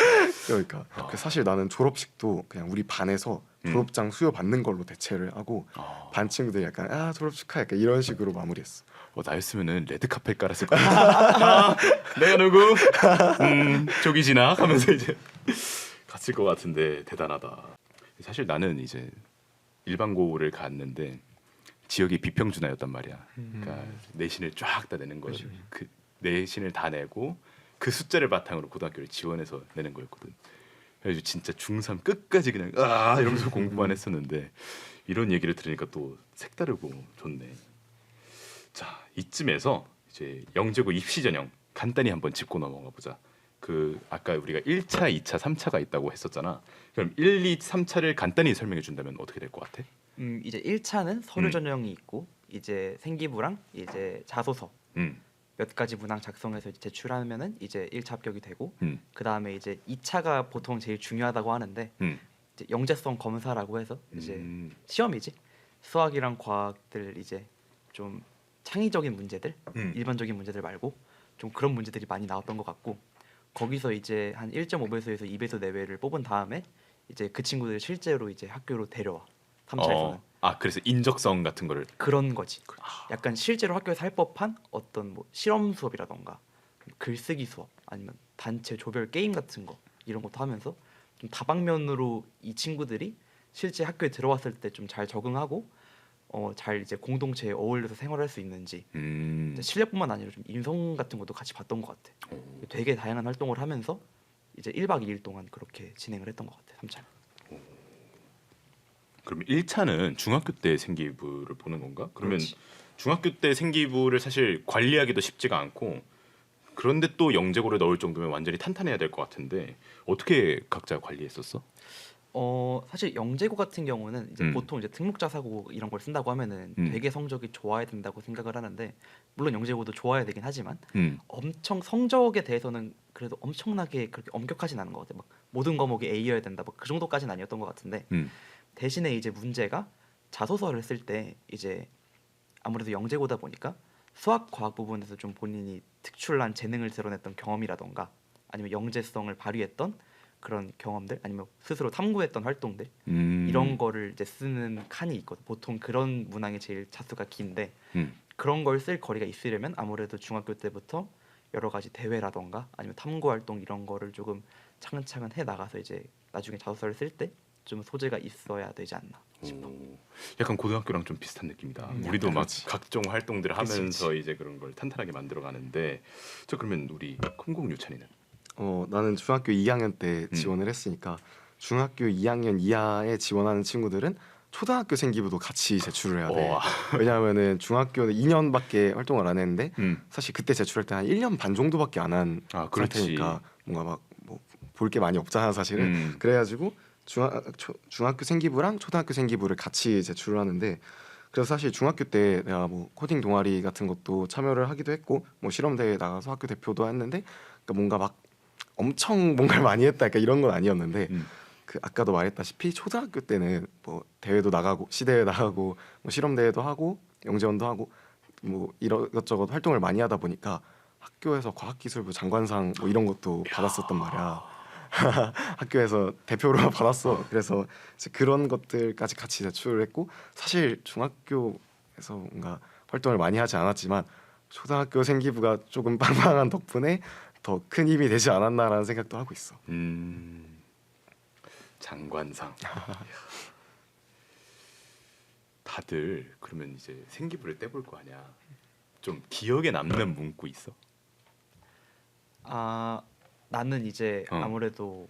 그러니까 그 사실 나는 졸업식도 그냥 우리 반에서 졸업장 수여 받는 걸로 대체를 하고 반 친구들이 약간 졸업 축하 약간 이런 식으로 마무리했어. 나였으면은 레드카펫 깔았을 거야. 아, 내가 누구? 저기 지나 하면서 이제 갔을 것 같은데 대단하다. 사실 나는 이제 일반고를 갔는데 지역이 비평준화였단 말이야. 그러니까 내신을 쫙 다 내는 거지. 그 내신을 다 내고 그 숫자를 바탕으로 고등학교를 지원해서 내는 거였거든. 그래서 진짜 중3 끝까지 그냥 이러면서 공부만 했었는데 이런 얘기를 들으니까 또 색다르고 좋네. 자, 이쯤에서 이제 영재고 입시 전형 간단히 한번 짚고 넘어가 보자. 그 아까 우리가 1차, 2차, 3차가 있다고 했었잖아. 그럼 1, 2, 3차를 간단히 설명해 준다면 어떻게 될 것 같아? 이제 1차는 서류 전형이 있고 이제 생기부랑 이제 자소서 음. 몇 가지 문항 작성해서 이제 제출하면은 이제 1차 합격이 되고 그 음. 다음에 이제 2차가 보통 제일 중요하다고 하는데 음. 이제 영재성 검사라고 해서 이제 음. 시험이지. 수학이랑 과학들 이제 좀 창의적인 문제들, 일반적인 문제들 말고 좀 그런 문제들이 많이 나왔던 것 같고 거기서 이제 한 1.5배수에서 2배수 내외를 뽑은 다음에 이제 그 친구들 실제로 이제 학교로 데려와 3차에서는 그래서 인적성 같은 거를 그런 거지. 약간 실제로 학교에서 할 법한 어떤 뭐 실험 수업이라던가 글쓰기 수업 아니면 단체 조별 게임 같은 거 이런 것도 하면서 좀 다방면으로 이 친구들이 실제 학교에 들어왔을 때 좀 잘 적응하고 잘 이제 공동체에 어울려서 생활할 수 있는지 이제 실력뿐만 아니라 좀 인성 같은 것도 같이 봤던 것 같아. 되게 다양한 활동을 하면서 이제 1박 2일 동안 그렇게 진행을 했던 것 같아. 3차. 그럼 1차는 중학교 때 생기부를 보는 건가? 그러면 그렇지. 중학교 때 생기부를 사실 관리하기도 쉽지가 않고 그런데 또 영재고를 넣을 정도면 완전히 탄탄해야 될 것 같은데 어떻게 각자 관리했었어? 사실 영재고 같은 경우는 이제 보통 이제 특목자사고 이런 걸 쓴다고 하면은 되게 성적이 좋아야 된다고 생각을 하는데 물론 영재고도 좋아야 되긴 하지만 엄청 성적에 대해서는 그래도 엄청나게 그렇게 엄격하진 않은 것 같아요. 막 모든 과목이 A여야 된다, 뭐 그 정도까지는 아니었던 것 같은데 대신에 이제 문제가 자소서를 쓸 때 이제 아무래도 영재고다 보니까 수학 과학 부분에서 좀 본인이 특출난 재능을 드러냈던 경험이라던가 아니면 영재성을 발휘했던 그런 경험들 아니면 스스로 탐구했던 활동들 이런 거를 이제 쓰는 칸이 있거든. 보통 그런 문항이 제일 자수가 긴데 그런 걸 쓸 거리가 있으려면 아무래도 중학교 때부터 여러 가지 대회라던가 아니면 탐구 활동 이런 거를 조금 차근차근 해 나가서 이제 나중에 자소서를 쓸 때 좀 소재가 있어야 되지 않나 싶어. 약간 고등학교랑 좀 비슷한 느낌이다. 우리도 막 그렇지. 각종 활동들을 하면서 이제 그런 걸 탄탄하게 만들어 가는데 저 그러면 우리 콩공 유찬이는 나는 중학교 2학년 때 지원을 했으니까 중학교 2학년 이하에 지원하는 친구들은 초등학교 생기부도 같이 제출을 해야 돼. 왜냐하면은 중학교는 2년밖에 활동을 안 했는데 사실 그때 제출할 때 한 1년 반 정도밖에 안 한 상태니까 뭔가 막 뭐 볼 게 많이 없잖아 사실은. 그래가지고 중학교 생기부랑 초등학교 생기부를 같이 제출을 하는데 그래서 사실 중학교 때 내가 뭐 코딩 동아리 같은 것도 참여를 하기도 했고 뭐 실험 대회 나가서 학교 대표도 했는데 그러니까 뭔가 막 엄청 뭔가를 많이 했다 그러니까 이런 건 아니었는데 그 아까도 말했다시피 초등학교 때는 뭐 대회도 나가고 시대회 나가고 뭐 실험 대회도 하고 영재원도 하고 뭐 이것저것 활동을 많이 하다 보니까 학교에서 과학기술부 장관상 뭐 이런 것도 받았었단 말이야. 학교에서 대표로 받았어. 그래서 이제 그런 것들까지 같이 제출을 했고 사실 중학교에서 뭔가 활동을 많이 하지 않았지만 초등학교 생기부가 조금 빵빵한 덕분에 더 큰 힘이 되지 않았나라는 생각도 하고 있어. 장관상. 다들 그러면 이제 생기부를 떼볼 거 아니야. 좀 기억에 남는 문구 있어? 나는 이제 아무래도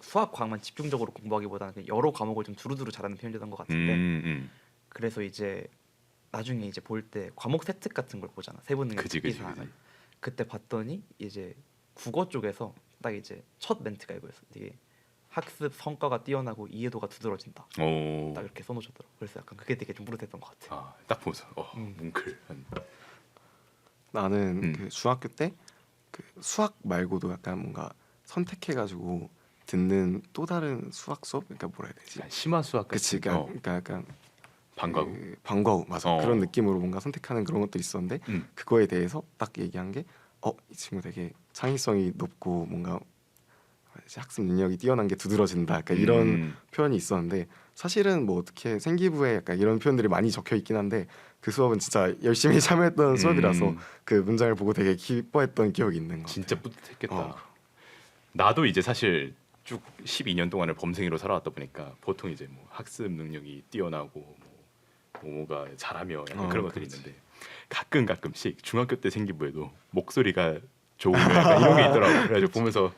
수학 과목만 집중적으로 공부하기보다는 그냥 여러 과목을 좀 두루두루 잘하는 편이었던 것 같은데 그래서 이제 나중에 이제 볼 때 과목 세특 같은 걸 보잖아. 세분능의 그지. 그때 봤더니 이제 국어 쪽에서 딱 이제 첫 멘트가 이거였어. 되게 학습 성과가 뛰어나고 이해도가 두드러진다. 딱 이렇게 써놓으셨더라고. 그래서 약간 그게 되게 좀 뿌듯했던 것 같아. 딱 보면서 뭉클. 나는 그 중학교 때 그 수학 말고도 약간 뭔가 선택해가지고 듣는 또 다른 수학 수업, 그러니까 뭐라 해야 되지? 심화 수학 같은. 그치, 그러니까 약간 방과후. 방과후 맞아. 그런 느낌으로 뭔가 선택하는 그런 것도 있었는데 그거에 대해서 딱 얘기한 게 이 친구 되게 창의성이 높고 뭔가 학습 능력이 뛰어난 게 두드러진다. 약간 이런 표현이 있었는데 사실은 뭐 어떻게 생기부에 약간 이런 표현들이 많이 적혀 있긴 한데 그 수업은 진짜 열심히 참여했던 수업이라서 그 문장을 보고 되게 기뻐했던 기억이 있는 것 같아요. 진짜 뿌듯했겠다. 나도 이제 사실 쭉 12년 동안을 범생이로 살아왔다 보니까 보통 이제 뭐 학습 능력이 뛰어나고 뭐가 잘하며 약간 그런 것들이 있는데 가끔씩 중학교 때 생기부에도 목소리가 좋으면 약간 이런 게 있더라고. 그래가지고 보면서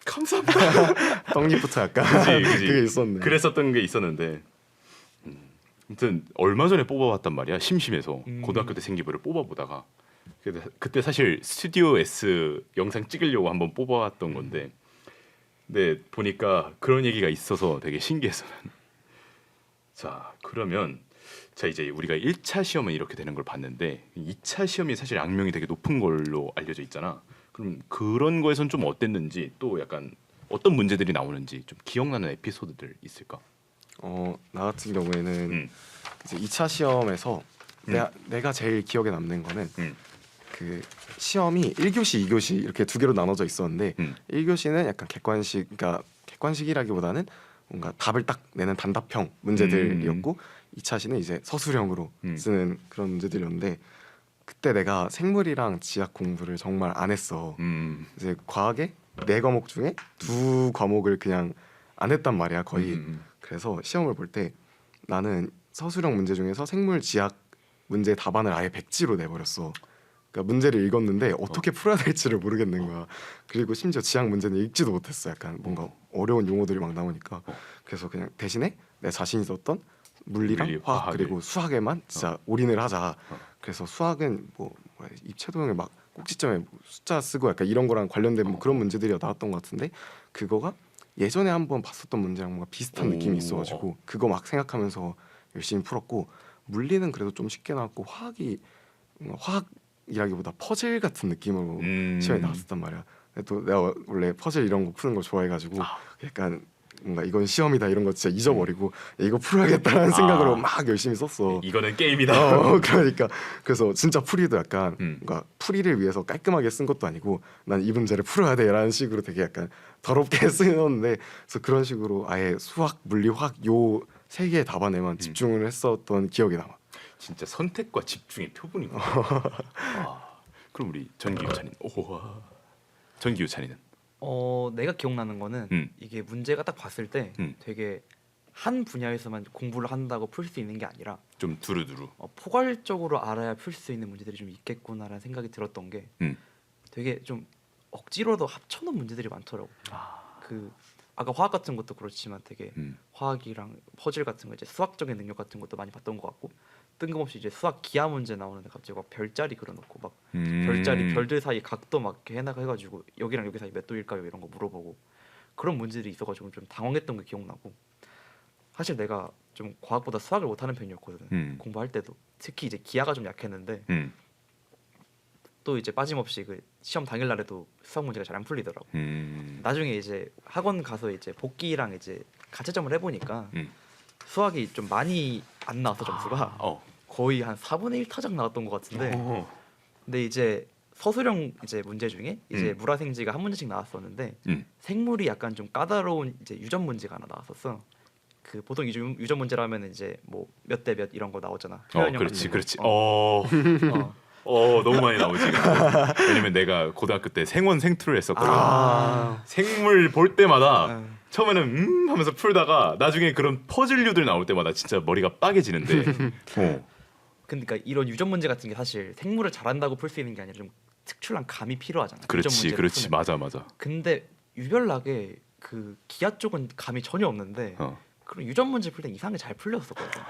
감사합니다. 떡잎부터 약간 그지. 그게 있었네. 그랬었던 게 있었는데 아무튼 얼마 전에 뽑아봤단 말이야. 심심해서 고등학교 때 생기부를 뽑아보다가 그때 사실 스튜디오 S 영상 찍으려고 한번 뽑아왔던 건데 근데 보니까 그런 얘기가 있어서 되게 신기해서 자 그러면 자 이제 우리가 1차 시험은 이렇게 되는 걸 봤는데 2차 시험이 사실 악명이 되게 높은 걸로 알려져 있잖아. 그럼 그런 거에선 좀 어땠는지 또 약간 어떤 문제들이 나오는지 좀 기억나는 에피소드들 있을까? 나 같은 경우에는 이제 2차 시험에서 내가 제일 기억에 남는 거는 그 시험이 1교시, 2교시 이렇게 두 개로 나눠져 있었는데 1교시는 약간 객관식, 그러니까 객관식이라기보다는 뭔가 답을 딱 내는 단답형 문제들이었고 2차시는 이제 서술형으로 쓰는 그런 문제들이었는데 그때 내가 생물이랑 지학 공부를 정말 안 했어. 이제 과학의 4과목 중에 2과목을 그냥 안 했단 말이야 거의. 그래서 시험을 볼 때 나는 서술형 문제 중에서 생물 지학 문제 답안을 아예 백지로 내버렸어. 그러니까 문제를 읽었는데 어떻게 풀어야 될지를 모르겠는 거야. 그리고 심지어 지학 문제는 읽지도 못했어. 약간 뭔가 어려운 용어들이 막 나오니까. 그래서 그냥 대신에 내 자신이 썼던 물리랑 화학 그리고 수학에만 진짜 올인을 하자. 그래서 수학은 뭐 입체도형에 막 꼭지점에 뭐 숫자 쓰고 약간 이런 거랑 관련된 뭐 그런 문제들이 나왔던 것 같은데 그거가 예전에 한번 봤었던 문제랑 뭔가 비슷한 느낌이 있어가지고 그거 막 생각하면서 열심히 풀었고 물리는 그래도 좀 쉽게 나왔고 화학이 뭔가 화학이라기보다 퍼즐 같은 느낌으로 시험에 나왔었단 말이야. 근데 또 내가 원래 퍼즐 이런 거 푸는 거 좋아해가지고 약간 뭔가 이건 시험이다 이런 거 진짜 잊어버리고 이거 풀어야겠다라는 생각으로 막 열심히 썼어. 이거는 게임이다. 그러니까 그래서 진짜 풀이도 약간 뭔가 풀이를 위해서 깔끔하게 쓴 것도 아니고 난 이 문제를 풀어야 돼라는 식으로 되게 약간 더럽게 쓰였는데 그래서 그런 식으로 아예 수학, 물리, 화학 요 3개의 답안에만 집중을 했었던 기억이 남아. 진짜 선택과 집중의 표본이구나. 그럼 우리 전기유찬이는 전기유찬이는 내가 기억나는 거는 이게 문제가 딱 봤을 때 되게 한 분야에서만 공부를 한다고 풀 수 있는 게 아니라 좀 두루두루 포괄적으로 알아야 풀 수 있는 문제들이 좀 있겠구나라는 생각이 들었던 게 되게 좀 억지로도 합쳐놓은 문제들이 많더라고. 그 아까 화학 같은 것도 그렇지만 되게 화학이랑 퍼즐 같은 거 이제 수학적인 능력 같은 것도 많이 봤던 것 같고 뜬금없이 이제 수학 기하 문제 나오는데 갑자기 막 별자리 그려놓고 막 별자리 별들 사이 각도 막 이렇게 해나가 해가지고 여기랑 여기 사이 몇 도일까요 이런 거 물어보고 그런 문제들이 있어가지고 좀 당황했던 게 기억나고 사실 내가 좀 과학보다 수학을 못하는 편이었거든. 공부할 때도 특히 이제 기하가 좀 약했는데 또 이제 빠짐없이 그 시험 당일 날에도 수학 문제가 잘 안 풀리더라고. 나중에 이제 학원 가서 이제 복기랑 이제 가채점을 해보니까 수학이 좀 많이 안 나왔어 점수가. 거의 한 4분의 1 타작 나왔던 것 같은데. 근데 이제 서술형 이제 문제 중에 이제 물화생지가 한 문제씩 나왔었는데 생물이 약간 좀 까다로운 이제 유전 문제가 하나 나왔었어. 그 보통 유전 문제라면 이제 뭐 몇 대 몇 이런 거 나오잖아. 표현형 그렇지. 어. 너무 많이 나오지. 왜냐면 내가 고등학교 때 생원 생투를 했었거든. 생물 볼 때마다 처음에는 하면서 풀다가 나중에 그런 퍼즐류들 나올 때마다 진짜 머리가 빠개지는데. 그러니까 이런 유전 문제 같은 게 사실 생물을 잘한다고 풀 수 있는 게 아니라 좀 특출난 감이 필요하잖아. 그렇지. 맞아. 근데 유별나게 그 기아 쪽은 감이 전혀 없는데 그런 유전 문제 풀 때 이상하게 잘 풀렸었거든.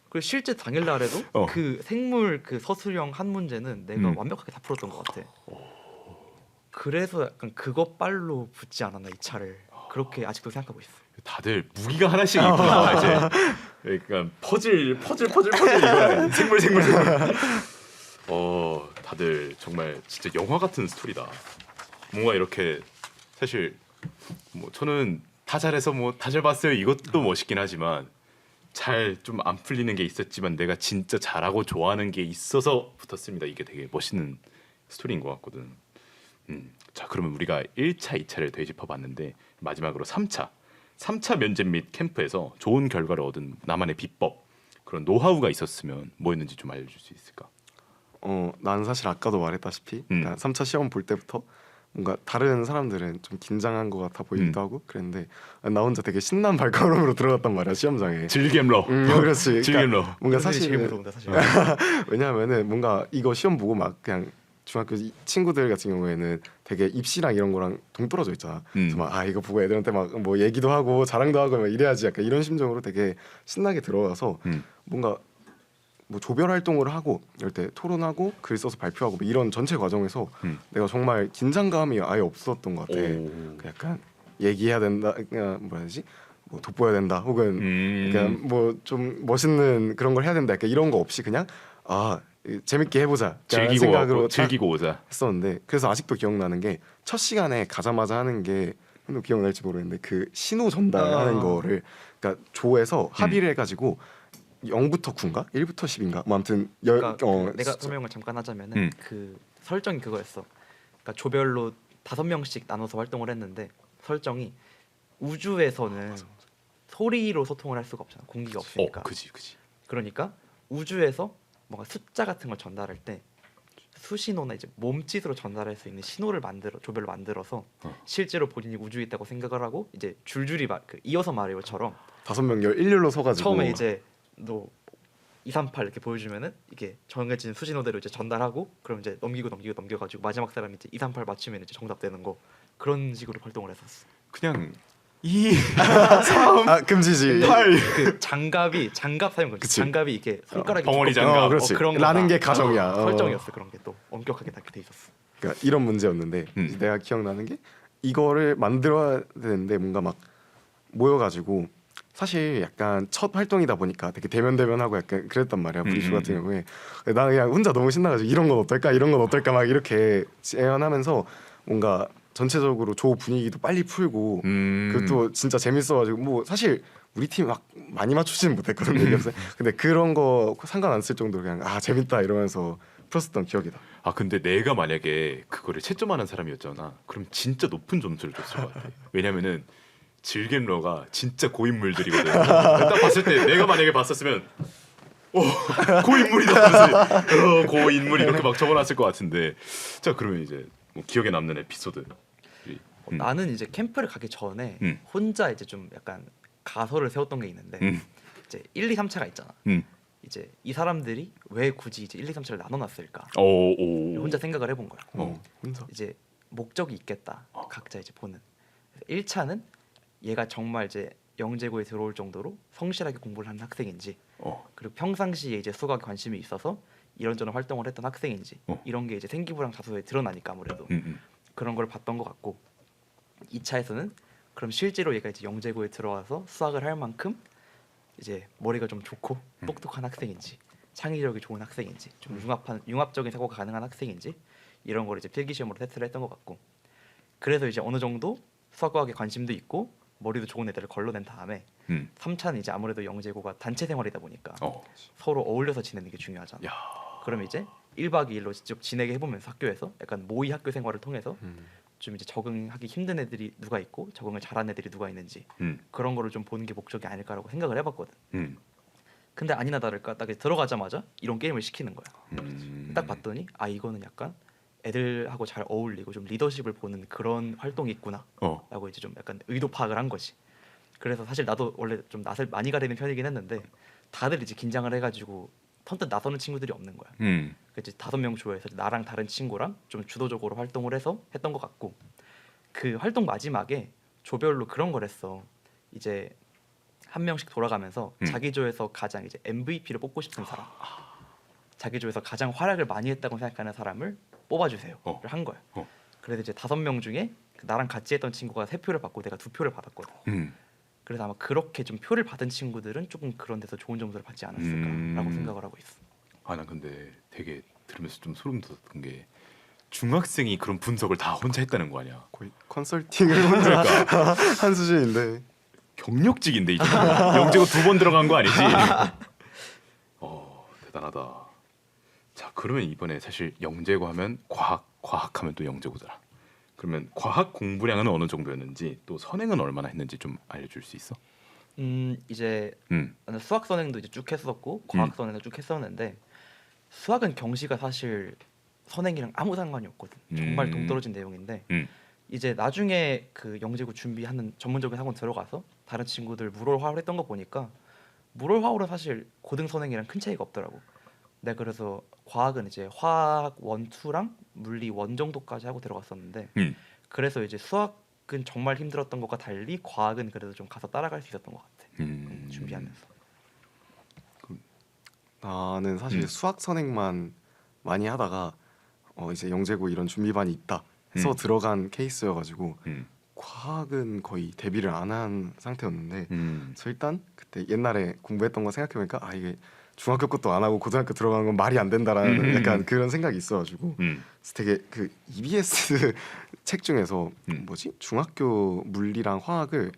그리고 실제 당일날에도 그 생물 그 서술형 한 문제는 내가 완벽하게 다 풀었던 것 같아. 그래서 약간 그것 빨로 붙지 않았나 이 차를 그렇게 아직도 생각하고 있어. 다들 무기가 하나씩 있구나 이제. 그러니까 퍼즐 이거 생물. 다들 정말 진짜 영화 같은 스토리다. 뭔가 이렇게 사실 뭐 저는 다 잘해서 뭐 다 잘 봤어요 이것도 멋있긴 하지만 잘 좀 안 풀리는 게 있었지만 내가 진짜 잘하고 좋아하는 게 있어서 붙었습니다. 이게 되게 멋있는 스토리인 것 같거든. 자 그러면 우리가 1차, 2차를 되짚어봤는데 마지막으로 3차 면접 및 캠프에서 좋은 결과를 얻은 나만의 비법 그런 노하우가 있었으면 뭐였는지 좀 알려줄 수 있을까? 난 사실 아까도 말했다시피 3차 시험 볼 때부터 뭔가 다른 사람들은 좀 긴장한 것 같아 보이기도 하고 그랬는데 나 혼자 되게 신난 발걸음으로 들어갔단 말이야 시험장에. 즐겜러. 그렇지. 즐겜러. 뭔가 사실 제일 무서운데 사실. 왜냐하면은 뭔가 이거 시험 보고 막 그냥 중학교 친구들 같은 경우에는 되게 입시랑 이런 거랑 동떨어져 있잖아. 그래서 막 이거 보고 애들한테 막 뭐 얘기도 하고 자랑도 하고 막 이래야지 약간 이런 심정으로 되게 신나게 들어가서 뭔가 뭐 조별 활동을 하고 이럴 때 토론하고 글 써서 발표하고 뭐 이런 전체 과정에서 내가 정말 긴장감이 아예 없었던 것 같아. 그 약간 얘기해야 된다, 그냥 뭐라 해야지, 뭐 돋보여야 된다, 혹은 그냥 뭐 좀 멋있는 그런 걸 해야 된다, 약간 이런 거 없이 그냥 재밌게 해보자 생각으로 즐기고 오자 했었는데 그래서 아직도 기억나는 게 첫 시간에 가자마자 하는 게 기억날지 모르겠는데 그 신호 전달하는 거를 그러니까 조에서 합의를 해가지고 0부터 9인가 1부터 10인가 뭐 아무튼 그러니까 내가 설명을 잠깐 하자면은 그 설정이 그거였어. 그러니까 조별로 5명씩 나눠서 활동을 했는데 설정이 우주에서는 소리로 소통을 할 수가 없잖아. 공기가 없으니까. 그지. 그러니까 우주에서 뭔가 숫자 같은 걸 전달할 때 수신호나 이제 몸짓으로 전달할 수 있는 신호를 조별로 만들어서 실제로 본인이 우주에 있다고 생각을 하고 이제 줄줄이 이어서 말해요처럼 5명 일렬로 서가지고 처음에 이제 너 238 이렇게 보여주면은 이게 정해진 수신호대로 이제 전달하고 그럼 이제 넘겨가지고 마지막 사람이 이제 238 맞추면 이제 정답 되는 거 그런 식으로 활동을 했었어. 그냥 2, 3, 금지지 8 그 장갑 사용 금지. 장갑이 이게 손가락이 벙어리 두껍고 장갑. 그렇지. 그런 라는 거다. 게 가정이야. 설정이었어. 그런 게 또 엄격하게 딱 돼 있었어. 그러니까 이런 문제였는데 이제 내가 기억나는 게 이거를 만들어야 되는데 뭔가 막 모여가지고 사실 약간 첫 활동이다 보니까 되게 대면하고 약간 그랬단 말이야. 브리슈 같은 경우에 나는 그냥 혼자 너무 신나가지고 이런 건 어떨까 막 이렇게 제안하면서 뭔가 전체적으로 조 분위기도 빨리 풀고 그것도 진짜 재밌어가지고 뭐 사실 우리 팀 막 많이 맞추지는 못했거든 얘기했어요. 근데 그런 거 상관 안 쓸 정도로 그냥 재밌다 이러면서 풀었었던 기억이다. 근데 내가 만약에 그거를 채점하는 사람이었잖아. 그럼 진짜 높은 점수를 줬을 것 같아. 왜냐면은 질겜러가 진짜 고인물들이거든. 딱 봤을 때 내가 만약에 봤었으면 고인물이다 무슨 고인물 이렇게 막 적어놨을 것 같은데. 자 그러면 이제 뭐 기억에 남는 에피소드. 나는 이제 캠프를 가기 전에 혼자 이제 좀 약간 가설을 세웠던 게 있는데 이제 1, 2, 3차가 있잖아. 이제 이 사람들이 왜 굳이 이제 1, 2, 3차를 나눠놨을까? 혼자 생각을 해본 거야. 혼자. 이제 목적이 있겠다. 각자 이제 보는. 1차는 얘가 정말 이제 영재고에 들어올 정도로 성실하게 공부를 하는 학생인지, 그리고 평상시에 이제 수학에 관심이 있어서 이런저런 활동을 했던 학생인지, 이런 게 이제 생기부랑자소에 드러나니까 아무래도 그런 걸 봤던 것 같고, 2차에서는 그럼 실제로 얘가 이제 영재고에 들어와서 수학을 할 만큼 이제 머리가 좀 좋고 똑똑한 학생인지, 창의력이 좋은 학생인지, 좀 융합적인 사고가 가능한 학생인지 이런 걸 이제 필기시험으로 테스트를 했던 것 같고, 그래서 이제 어느 정도 수학과학에 관심도 있고 머리도 좋은 애들을 걸러낸 다음에 3차는 이제 아무래도 영재고가 단체 생활이다 보니까 서로 어울려서 지내는 게 중요하잖아. 그럼 이제 1박 2일로 직접 지내게 해보면서 학교에서 약간 모의 학교 생활을 통해서 좀 이제 적응하기 힘든 애들이 누가 있고 적응을 잘하는 애들이 누가 있는지 그런 거를 좀 보는 게 목적이 아닐까라고 생각을 해봤거든. 근데 아니나 다를까 딱 들어가자마자 이런 게임을 시키는 거야. 딱 봤더니 이거는 약간 애들하고 잘 어울리고 좀 리더십을 보는 그런 활동이 있구나 라고 이제 좀 약간 의도 파악을 한 거지. 그래서 사실 나도 원래 좀 낯을 많이 가리는 편이긴 했는데 다들 이제 긴장을 해가지고 선뜻 나서는 친구들이 없는 거야. 그래서 5명 조에서 나랑 다른 친구랑 좀 주도적으로 활동을 해서 했던 것 같고, 그 활동 마지막에 조별로 그런 걸 했어. 이제 한 명씩 돌아가면서 자기 조에서 가장 이제 MVP를 뽑고 싶은 사람, 자기 조에서 가장 활약을 많이 했다고 생각하는 사람을 뽑아주세요를 한 거야. 그래서 이제 5명 중에 나랑 같이 했던 친구가 3표를 받고 내가 2표를 받았거든. 그래서 아마 그렇게 좀 표를 받은 친구들은 조금 그런 데서 좋은 점수를 받지 않았을까라고 생각을 하고 있어. 아, 나 근데 되게 들으면서 좀 소름 돋았던 게 중학생이 그런 분석을 다 혼자 했다는 거 아니야? 거의 컨설팅을 혼자 한 수준인데. 경력직인데 이제 영재고 2번 들어간 거 아니지? 대단하다. 자, 그러면 이번에 사실 영재고 하면 과학하면 또 영재고잖아. 그러면 과학 공부량은 어느 정도였는지 또 선행은 얼마나 했는지 좀 알려줄 수 있어? 이제 나는 수학 선행도 이제 쭉 했었고 과학 선행도 쭉 했었는데 수학은 경시가 사실 선행이랑 아무 상관이 없거든. 정말 동떨어진 내용인데 이제 나중에 그 영재고 준비하는 전문적인 학원 들어가서 다른 친구들 물홀화를 했던 거 보니까 물홀화홀은 사실 고등 선행이랑 큰 차이가 없더라고. 내가 그래서 과학은 이제 화학 1, 2랑 물리 1 정도까지 하고 들어갔었는데 그래서 이제 수학은 정말 힘들었던 것과 달리 과학은 그래도 좀 가서 따라갈 수 있었던 것 같아. 준비하면서. 나는 사실 수학 선행만 많이 하다가 이제 영재고 이런 준비반이 있다 해서 들어간 케이스여가지고 과학은 거의 대비를 안 한 상태였는데 그래서 일단 그때 옛날에 공부했던 거 생각해보니까 아 이게 중학교 것도 안 하고 고등학교 들어가는 건 말이 안 된다라는 약간 그런 생각이 있어가지고 그래서 되게 그 EBS 책 중에서 뭐지 중학교 물리랑 화학을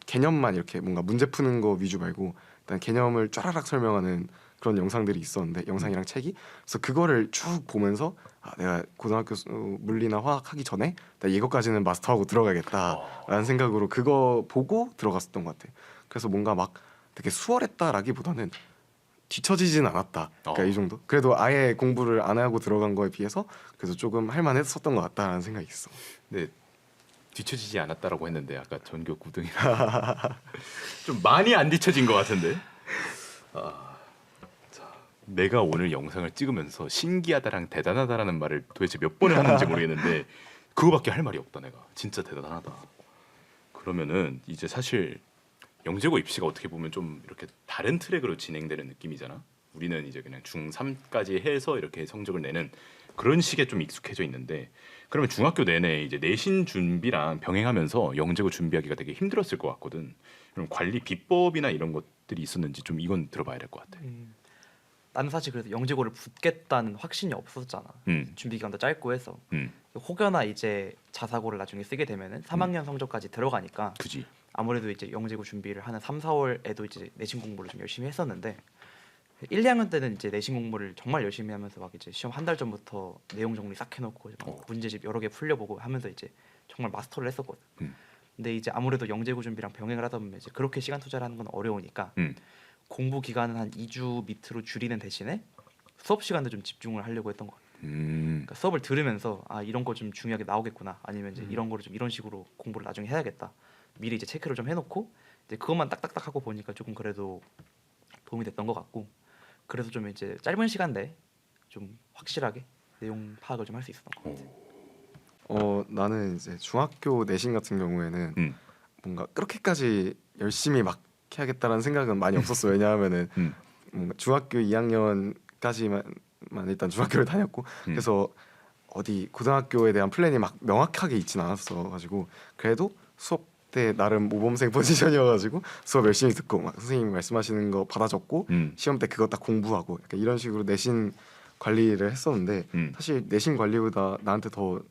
개념만 이렇게 뭔가 문제 푸는 거 위주 말고 일단 개념을 쫘라락 설명하는 그런 영상들이 있었는데 영상이랑 책이 그래서 그거를 쭉 보면서 아, 내가 고등학교 물리나 화학 하기 전에 나 이거까지는 마스터하고 들어가겠다라는 생각으로 그거 보고 들어갔었던 것 같아. 그래서 뭔가 막 되게 수월했다라기보다는 뒤처지진 않았다. 그러니까 이 정도. 그래도 아예 공부를 안 하고 들어간 거에 비해서 그래서 조금 할만했었던 것 같다라는 생각이 있어. 네, 뒤처지지 않았다라고 했는데 아까 전교 9등이라 좀 많이 안 뒤처진 것 같은데. 자, 내가 오늘 영상을 찍으면서 신기하다랑 대단하다라는 말을 도대체 몇 번을 하는지 모르겠는데 그거밖에 할 말이 없다. 내가 진짜 대단하다. 그러면은 이제 사실 영재고 입시가 어떻게 보면 좀 이렇게 다른 트랙으로 진행되는 느낌이잖아. 우리는 이제 그냥 중3까지 해서 이렇게 성적을 내는 그런 식에 좀 익숙해져 있는데 그러면 중학교 내내 이제 내신 준비랑 병행하면서 영재고 준비하기가 되게 힘들었을 것 같거든. 그럼 관리 비법이나 이런 것들이 있었는지 좀 이건 들어봐야 될 것 같아. 나는 사실 그래서 영재고를 붙겠다는 확신이 없었잖아. 준비 기간도 짧고 해서 혹여나 이제 자사고를 나중에 쓰게 되면은 3학년 성적까지 들어가니까 그지. 아무래도 이제 영재고 준비를 하는 3, 4월에도 이제 내신 공부를 좀 열심히 했었는데 1, 2학년 때는 이제 내신 공부를 정말 열심히 하면서 막 이제 시험 한 달 전부터 내용 정리 싹 해놓고 문제집 여러 개 풀려보고 하면서 이제 정말 마스터를 했었거든. 근데 이제 아무래도 영재고 준비랑 병행을 하다 보면 이제 그렇게 시간 투자를 하는 건 어려우니까 공부 기간은 한 2주 밑으로 줄이는 대신에 수업 시간에 좀 집중을 하려고 했던 것 같아요. 그러니까 수업을 들으면서 아 이런 거 좀 중요하게 나오겠구나 아니면 이제 이런 거를 좀 이런 식으로 공부를 나중에 해야겠다. 미리 이제 체크를 좀 해놓고 이제 그것만 딱딱딱 하고 보니까 조금 그래도 도움이 됐던 것 같고 그래서 좀 이제 짧은 시간 내에 좀 확실하게 내용 파악을 좀 할 수 있었던 것 같아요. 나는 이제 중학교 내신 같은 경우에는 뭔가 그렇게까지 열심히 막 해야겠다라는 생각은 많이 없었어. 왜냐하면은 뭔가 중학교 2학년까지만 일단 중학교를 다녔고 그래서 어디 고등학교에 대한 플랜이 막 명확하게 있진 않았어 가지고 그래도 수업 때 나름 모범생 포지션이어가지고 수업 열심히 듣고 막 선생님 말씀하시는 거 받아 적고 시험 때 그거 딱 공부하고 약간 이런 식으로 내신 관리를 했었는데 사실 내신 관리보다 나한테 더 뭐라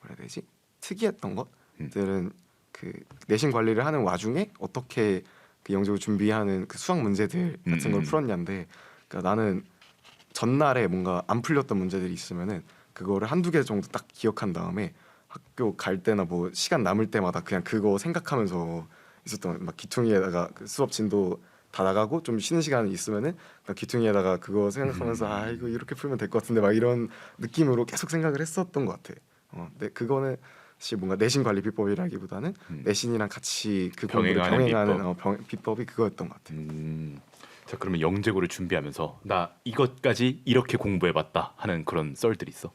해야 되지 특이했던 것들은 그 내신 관리를 하는 와중에 어떻게 그 영재고 준비하는 그 수학 문제들 같은 걸 풀었냐인데 그러니까 나는 전날에 뭔가 안 풀렸던 문제들이 있으면은 그거를 한두 개 정도 딱 기억한 다음에 학교 갈 때나 뭐 시간 남을 때마다 그냥 그거 생각하면서 있었던 막 귀퉁이에다가 그 수업 진도 다 나가고 좀 쉬는 시간이 있으면은 막 귀퉁이에다가 그거 생각하면서 아 이거 이렇게 풀면 될 것 같은데 막 이런 느낌으로 계속 생각을 했었던 것 같아. 근데 그거는 사실 뭔가 내신 관리 비법이라기보다는 내신이랑 같이 그 공부를 병행하는 비법이 그거였던 것 같아. 자 그러면 영재고를 준비하면서 나 이것까지 이렇게 공부해봤다 하는 그런 썰들이 있어?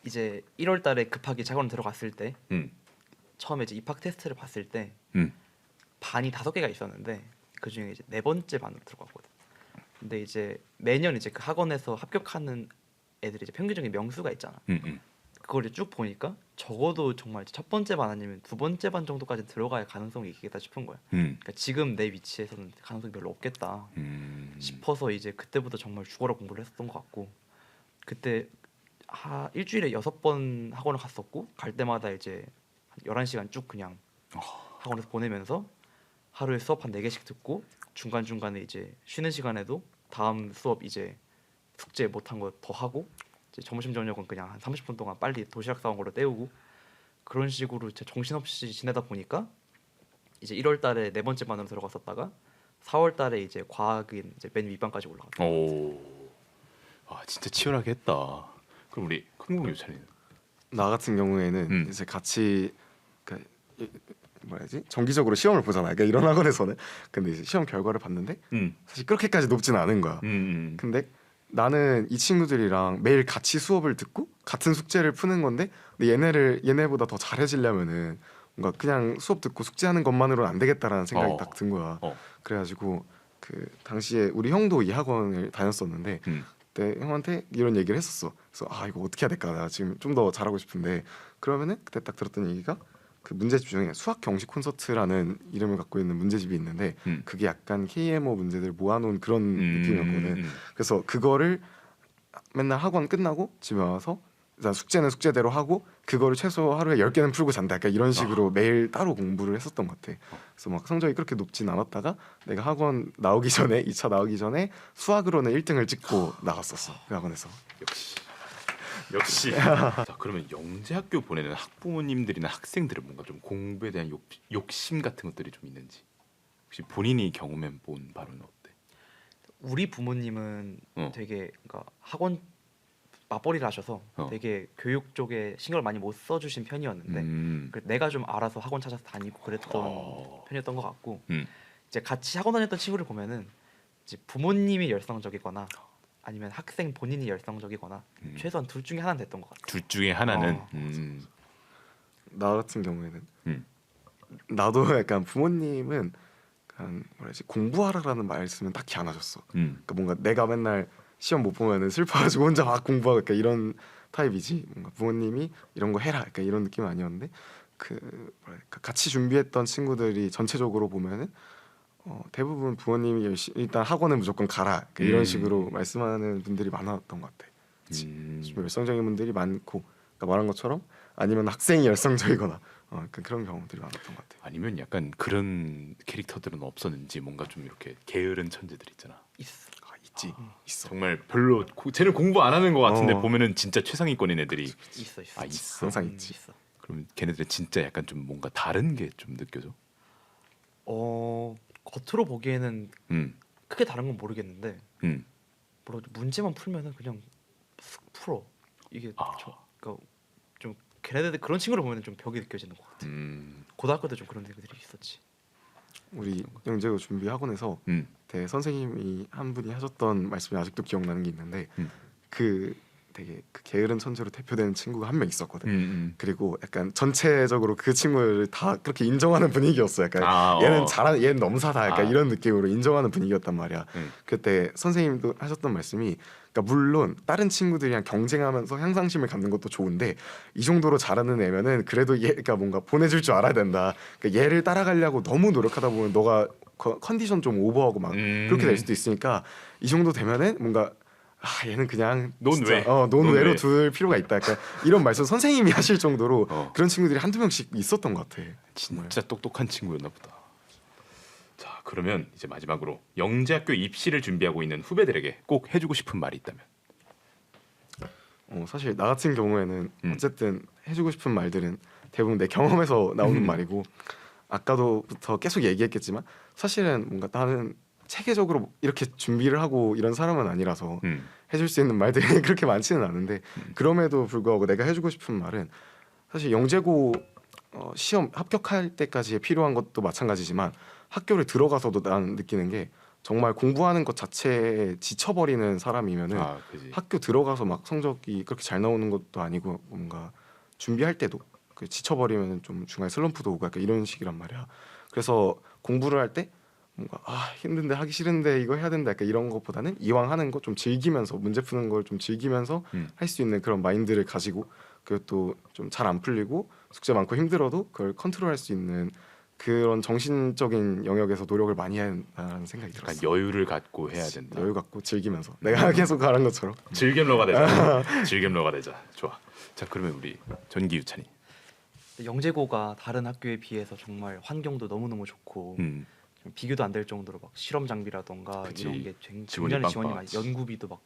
이제 1월달에 급하게 작원 들어갔을 때 음. 처음에 이제 입학 테스트를 봤을 때 음. 반이 5개가 있었는데 그 중에 이제 4번째 반으로 들어갔거든. 근데 이제 매년 이제 그 학원에서 합격하는 애들이 이제 평균적인 명수가 있잖아. 그걸 이제 쭉 보니까 적어도 정말 첫 번째 반 아니면 두 번째 반 정도까지 들어가야 가능성이 있겠다 싶은 거야. 그러니까 지금 내 위치에서는 가능성이 별로 없겠다 싶어서 이제 그때부터 정말 죽어라 공부를 했었던 것 같고, 그때 일주일에 6번 학원을 갔었고 갈 때마다 이제 한 11시간 쭉 그냥 학원에서 보내면서 하루에 수업 한 4개씩 듣고 중간중간에 이제 쉬는 시간에도 다음 수업 이제 숙제 못한 거 더 하고 이제 점심 저녁은 그냥 한 30분 동안 빨리 도시락 싸온 걸로 때우고 그런 식으로 진짜 정신없이 지내다 보니까 이제 1월 달에 4번째 반으로 들어갔었다가 4월 달에 이제 과학은 이제 맨 윗반까지 올라갔다. 오. 아, 진짜 치열하게 했다. 그럼 우리 큰공 교차리는? 나 같은 경우에는 이제 같이 그 뭐라지 정기적으로 시험을 보잖아. 그러니까 이런 학원에서는. 근데 이제 시험 결과를 봤는데 사실 그렇게까지 높지는 않은 거야. 근데 나는 이 친구들이랑 매일 같이 수업을 듣고 같은 숙제를 푸는 건데, 근데 얘네보다 더 잘해지려면은 뭔가 그냥 수업 듣고 숙제하는 것만으로는 안 되겠다라는 생각이 딱 든 거야. 그래가지고 그 당시에 우리 형도 이 학원을 다녔었는데 그때 형한테 이런 얘기를 했었어. 그래서 이거 어떻게 해야 될까? 나 지금 좀 더 잘하고 싶은데, 그러면은 그때 딱 들었던 얘기가 그 문제집 중에 수학 경식 콘서트라는 이름을 갖고 있는 문제집이 있는데 그게 약간 KMO 문제들 모아놓은 그런 느낌이었거든. 그래서 그거를 맨날 학원 끝나고 집에 와서 일단 숙제는 숙제대로 하고 그거를 최소 하루에 10개는 풀고 잔다. 약간 이런 식으로 매일 따로 공부를 했었던 것 같아. 그래서 막 성적이 그렇게 높진 않았다가 내가 학원 나오기 전에 2차 나오기 전에 수학으로는 1등을 찍고 나갔었어. 그 학원에서. 역시. 자, 그러면 영재학교 보내는 학부모님들이나 학생들은 뭔가 좀 공부에 대한 욕심 같은 것들이 좀 있는지, 혹시 본인이 경험해 본 바로는 어때? 우리 부모님은 되게 그러니까 학원 맞벌이를 하셔서 되게 교육 쪽에 신경을 많이 못 써주신 편이었는데 그래서 내가 좀 알아서 학원 찾아서 다니고 그랬던 편이었던 것 같고, 이제 같이 학원 다녔던 친구를 보면은 이제 부모님이 열성적이거나 아니면 학생 본인이 열성적이거나 최소한 둘 중에 하나는 됐던 것 같아. 둘 중에 하나는. 나 같은 경우에는 나도 약간 부모님은 약간 뭐라지 공부하라라는 말씀은 딱히 안 하셨어. 그러니까 뭔가 내가 맨날 시험 못 보면은 슬퍼가지고 혼자 막 공부하고 그러니까 이런 타입이지, 뭔가 부모님이 이런 거 해라 그러니까 이런 느낌은 아니었는데, 그 뭐랄까 같이 준비했던 친구들이 전체적으로 보면은 대부분 부모님이 일단 학원은 무조건 가라 그러니까 이런 식으로 말씀하는 분들이 많았던 것 같아. 좀 열성적인 분들이 많고, 그러니까 말한 것처럼 아니면 학생이 열성적이거나 그러니까 그런 경우들이 많았던 것 같아. 아니면 약간 그런 캐릭터들은 없었는지, 뭔가 좀 이렇게 게으른 천재들 있잖아. 있어. 있지. 있어. 정말 별로 쟤는 공부 안 하는 것 같은데 보면은 진짜 최상위권인 애들이 있어. 있어. 항상 있지. 있어. 그럼 걔네들은 진짜 약간 좀 뭔가 다른 게 좀 느껴져? 겉으로 보기에는 크게 다른 건 모르겠는데 음. 문제만 풀면은 그냥 쓱 풀어. 이게 그러니까 좀 걔네들 그런 친구를 보면 좀 벽이 느껴지는 것 같아. 고등학교 때 좀 그런 애들이 있었지. 우리 영재고 준비 학원에서 대 선생님이 한 분이 하셨던 말씀이 아직도 기억나는 게 있는데 그 되게 그 게으른 천재로 대표되는 친구가 한 명 있었거든. 그리고 약간 전체적으로 그 친구를 다 그렇게 인정하는 분위기였어. 약간 얘는 넘사다. 약간 이런 느낌으로 인정하는 분위기였단 말이야. 그때 선생님도 하셨던 말씀이, 그러니까 물론 다른 친구들이랑 경쟁하면서 향상심을 갖는 것도 좋은데 이 정도로 잘하는 애면은 그래도 얘가 뭔가 보내줄 줄 알아야 된다. 그러니까 얘를 따라가려고 너무 노력하다 보면 너가 컨디션 좀 오버하고 막 그렇게 될 수도 있으니까 이 정도 되면은 뭔가 얘는 그냥 논외로 둘 필요가 있다. 약간 이런 말씀 선생님이 하실 정도로 그런 친구들이 한두 명씩 있었던 것 같아. 진짜 똑똑한 친구였나 보다. 자, 그러면 이제 마지막으로 영재학교 입시를 준비하고 있는 후배들에게 꼭 해주고 싶은 말이 있다면? 사실 나 같은 경우에는 어쨌든 해주고 싶은 말들은 대부분 내 경험에서 나오는 말이고, 아까도부터 계속 얘기했겠지만 사실은 뭔가 나는 체계적으로 이렇게 준비를 하고 이런 사람은 아니라서 해줄 수 있는 말들이 그렇게 많지는 않은데, 그럼에도 불구하고 내가 해주고 싶은 말은 사실 영재고 시험 합격할 때까지 필요한 것도 마찬가지지만 학교를 들어가서도 난 느끼는 게 정말 공부하는 것 자체에 지쳐버리는 사람이면은 그지. 학교 들어가서 막 성적이 그렇게 잘 나오는 것도 아니고 뭔가 준비할 때도 그 지쳐버리면 좀 중간에 슬럼프도 오고 약간 이런 식이란 말이야. 그래서 공부를 할 때 뭔가 힘든데 하기 싫은데 이거 해야 된다 약간 이런 것보다는 이왕 하는 거 좀 즐기면서 문제 푸는 걸 좀 즐기면서 할 수 있는 그런 마인드를 가지고 그리고 또 좀 잘 안 풀리고 숙제 많고 힘들어도 그걸 컨트롤할 수 있는 그런 정신적인 영역에서 노력을 많이 해야 한다는 생각이 약간 들었어. 여유를 갖고 해야 된다. 여유 갖고 즐기면서 내가 계속 말한 것처럼. 즐겜러가 되자. 즐겜러가 되자. 좋아. 자 그러면 우리 전기유찬이. 영재고가 다른 학교에 비해서 정말 환경도 너무너무 좋고 좀 비교도 안 될 정도로 막 실험 장비라던가 그치. 이런 게 지원이 굉장히 지원이 빵빵. 많이 연구비도 막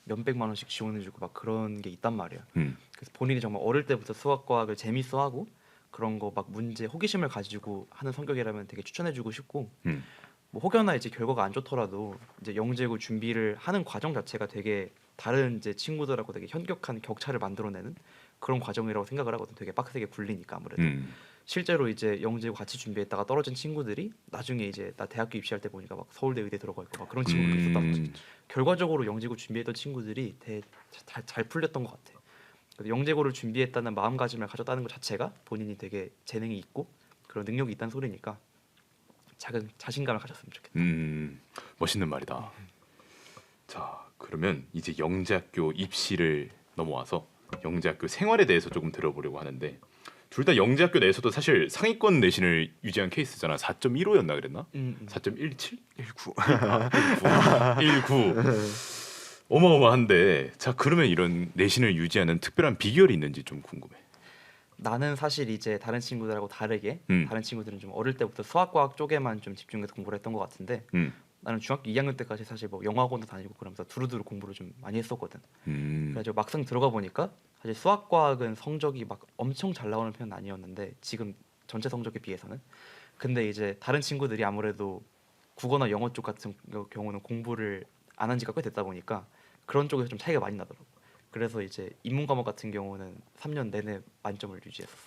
몇백만 원씩 지원해주고 막 그런 게 있단 말이야. 그래서 본인이 정말 어릴 때부터 수학 과학을 재밌어하고 그런 거 막 문제 호기심을 가지고 하는 성격이라면 되게 추천해주고 싶고 뭐 혹여나 이제 결과가 안 좋더라도 이제 영재고 준비를 하는 과정 자체가 되게 다른 이제 친구들하고 되게 현격한 격차를 만들어내는 그런 과정이라고 생각을 하거든. 되게 빡세게 굴리니까 아무래도. 실제로 이제 영재고 같이 준비했다가 떨어진 친구들이 나중에 이제 나 대학교 입시할 때 보니까 막 서울대 의대 들어가 있고 막 그런 친구들도 있었단 말이야. 결과적으로 영재고 준비했던 친구들이 되게 잘 풀렸던 것 같아. 그래서 영재고를 준비했다는 마음가짐을 가졌다는 것 자체가 본인이 되게 재능이 있고 그런 능력이 있다는 소리니까 작은 자신감을 가졌으면 좋겠다. 멋있는 말이다. 자 그러면 이제 영재학교 입시를 넘어와서 영재학교 생활에 대해서 조금 들어보려고 하는데 둘 다 영재학교 내에서도 사실 상위권 내신을 유지한 케이스잖아. 4.15였나 그랬나? 4.17? 19. 19. 어마어마한데 자 그러면 이런 내신을 유지하는 특별한 비결이 있는지 좀 궁금해. 나는 사실 이제 다른 친구들하고 다르게 다른 친구들은 좀 어릴 때부터 수학과학 쪽에만 좀 집중해서 공부를 했던 것 같은데 나는 중학교 2학년 때까지 사실 뭐 영어학원도 다니고 그러면서 두루두루 공부를 좀 많이 했었거든. 그래가지고 막상 들어가 보니까 사실 수학과학은 성적이 막 엄청 잘 나오는 편은 아니었는데 지금 전체 성적에 비해서는. 근데 이제 다른 친구들이 아무래도 국어나 영어 쪽 같은 경우는 공부를 안 한 지가 꽤 됐다 보니까 그런 쪽에서 좀 차이가 많이 나더라고. 그래서 이제 인문 과목 같은 경우는 3년 내내 만점을 유지했었어.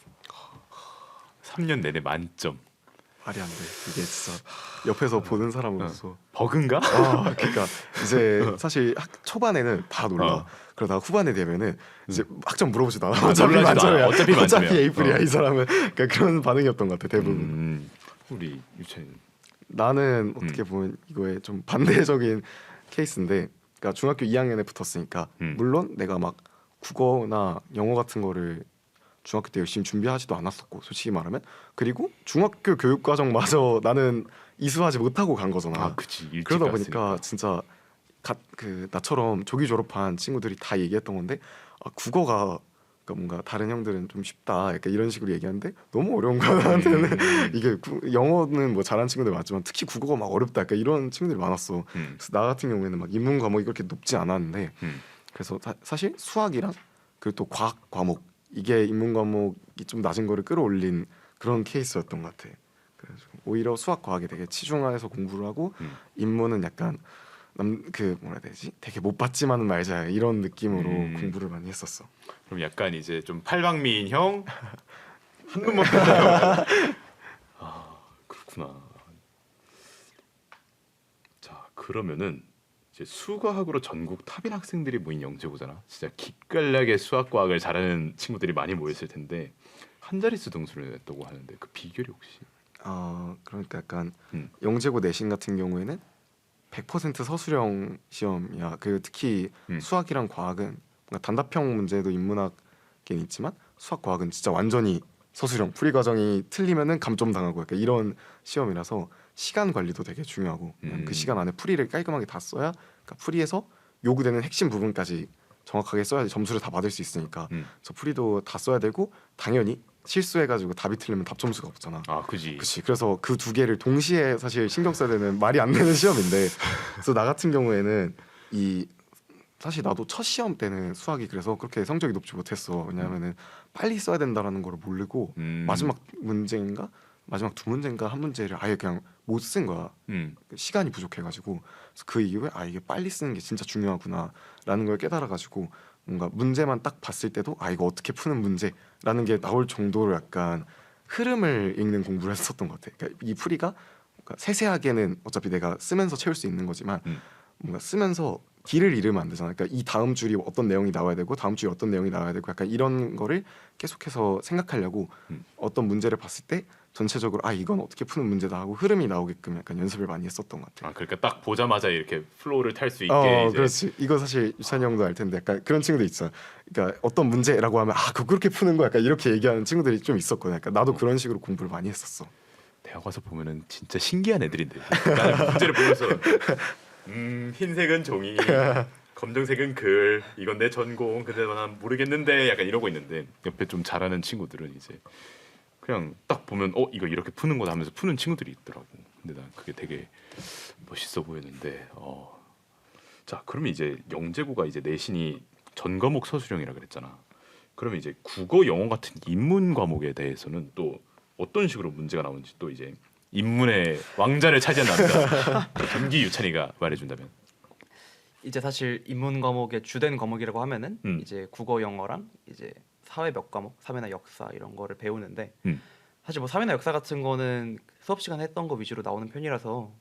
3년 내내 만점. 말이 안 돼. 이게 진짜 옆에서 보는 사람으로서 버그인가? 그러니까 이제 사실 초반에는 다 놀라. 그러다가 후반에 되면은 이제 학점 물어보지도 않아. 어차피 놀라지도 만점이야. 않아. 어차피 만점이야. 어차피 A뿔이야 이 사람은. 그러니까 그런 반응이었던 것 같아 대부분. 우리 유찬이. 나는 어떻게 보면 이거에 좀 반대적인 케이스인데, 그러니까 중학교 2학년에 붙었으니까 물론 내가 막 국어나 영어 같은 거를 중학교 때 열심히 준비하지도 않았었고 솔직히 말하면. 그리고 중학교 교육과정마저 나는 이수하지 못하고 간 거잖아. 그치. 일찍 그러다 갔으니까. 보니까 진짜 그 나처럼 조기 졸업한 친구들이 다 얘기했던 건데 국어가 그러니까 뭔가 다른 형들은 좀 쉽다 약간 이런 식으로 얘기하는데 너무 어려운 거야 나한테는. 이게 영어는 뭐 잘하는 친구들 많지만 특히 국어가 막 어렵다 약간 이런 친구들이 많았어. 그래서 나 같은 경우에는 막 인문 과목이 그렇게 높지 않았는데 그래서 사실 수학이랑 그리고 또 과학 과목 이게 인문 과목이 좀 낮은 거를 끌어올린 그런 케이스였던 것 같아. 그래서 오히려 수학 과학에 되게 치중해서 공부를 하고 인문은 약간 그 뭐라 해야 되지? 되게 못 받지만은 말자 이런 느낌으로 공부를 많이 했었어. 그럼 약간 이제 좀 팔방미인 형 한눈만 뺀다. 그렇구나. 자 그러면은 이제 수과학으로 전국 탑인 학생들이 모인 영재고잖아. 진짜 기깔나게 수학과학을 잘하는 친구들이 많이 모였을 텐데 한 자릿수 등수를 냈다고 하는데 그 비결이 혹시? 그러니까 약간 영재고 내신 같은 경우에는 100% 서술형 시험이야. 그 특히 수학이랑 과학은 뭔가 단답형 문제도 인문학긴 있지만 수학 과학은 진짜 완전히 서술형. 풀이 과정이 틀리면은 감점 당하고 약간 이런 시험이라서 시간 관리도 되게 중요하고 그 시간 안에 풀이를 깔끔하게 다 써야 그러니까 풀이에서 요구되는 핵심 부분까지 정확하게 써야지 점수를 다 받을 수 있으니까 그래서 풀이도 다 써야 되고 당연히 실수해가지고 답이 틀리면 답 점수가 없잖아. 그지. 그치. 그래서 그 두 개를 동시에 사실 신경 써야 되는 말이 안 되는 시험인데 그래서 나 같은 경우에는 사실 나도 첫 시험 때는 수학이 그래서 그렇게 성적이 높지 못했어. 왜냐하면은 빨리 써야 된다라는 걸 모르고 마지막 문제인가 마지막 두 문제인가 한 문제를 아예 그냥 못 쓴 거야. 시간이 부족해가지고. 그래서 그 이후에 이게 빨리 쓰는 게 진짜 중요하구나라는 걸 깨달아가지고 뭔가 문제만 딱 봤을 때도 이거 어떻게 푸는 문제라는 게 나올 정도로 약간 흐름을 읽는 공부를 했었던 것 같아. 그러니까 이 풀이가 그러니까 세세하게는 어차피 내가 쓰면서 채울 수 있는 거지만 음. 뭔가 쓰면서 길을 잃으면 안 되잖아. 그러니까 이 다음 줄이 어떤 내용이 나와야 되고 다음 줄이 어떤 내용이 나와야 되고 약간 이런 거를 계속해서 생각하려고 어떤 문제를 봤을 때 전체적으로 아 이건 어떻게 푸는 문제다 하고 흐름이 나오게끔 약간 연습을 많이 했었던 것 같아. 아 그러니까 딱 보자마자 이렇게 플로우를 탈 수 있게 이제 그렇지. 이거 사실 유찬이 형도 알 텐데 약간 그런 친구들 있잖아. 그러니까 어떤 문제라고 하면 아 그거 그렇게 푸는 거야. 약간 이렇게 얘기하는 친구들이 좀 있었거든. 약간 나도 그런 식으로 공부를 많이 했었어. 대학 와서 보면은 진짜 신기한 애들인데 나는 문제를 보면서 흰색은 종이 검정색은 글 이건 내 전공 근데 난 모르겠는데 약간 이러고 있는데 옆에 좀 잘하는 친구들은 이제 그냥 딱 보면 이거 이렇게 푸는 거다 하면서 푸는 친구들이 있더라고. 근데 난 그게 되게 멋있어 보였는데 자 그러면 이제 영재고가 이제 내신이 전 과목 서술형이라 그랬잖아. 그러면 이제 국어 영어 같은 인문 과목에 대해서는 또 어떤 식으로 문제가 나오는지 또 이제 인문의 왕자를 차지한 남자 김기유찬이가 말해준다면. 이제 사실 인문 과목의 주된 과목이라고 하면은 이제 국어 영어랑 이제 사회 몇 과목, 사회나 역사 이런 거를 배우는데 사실 뭐 사회나 역사 같은 거는 수업 시간에 했던 거 위주로 나오는 편이라서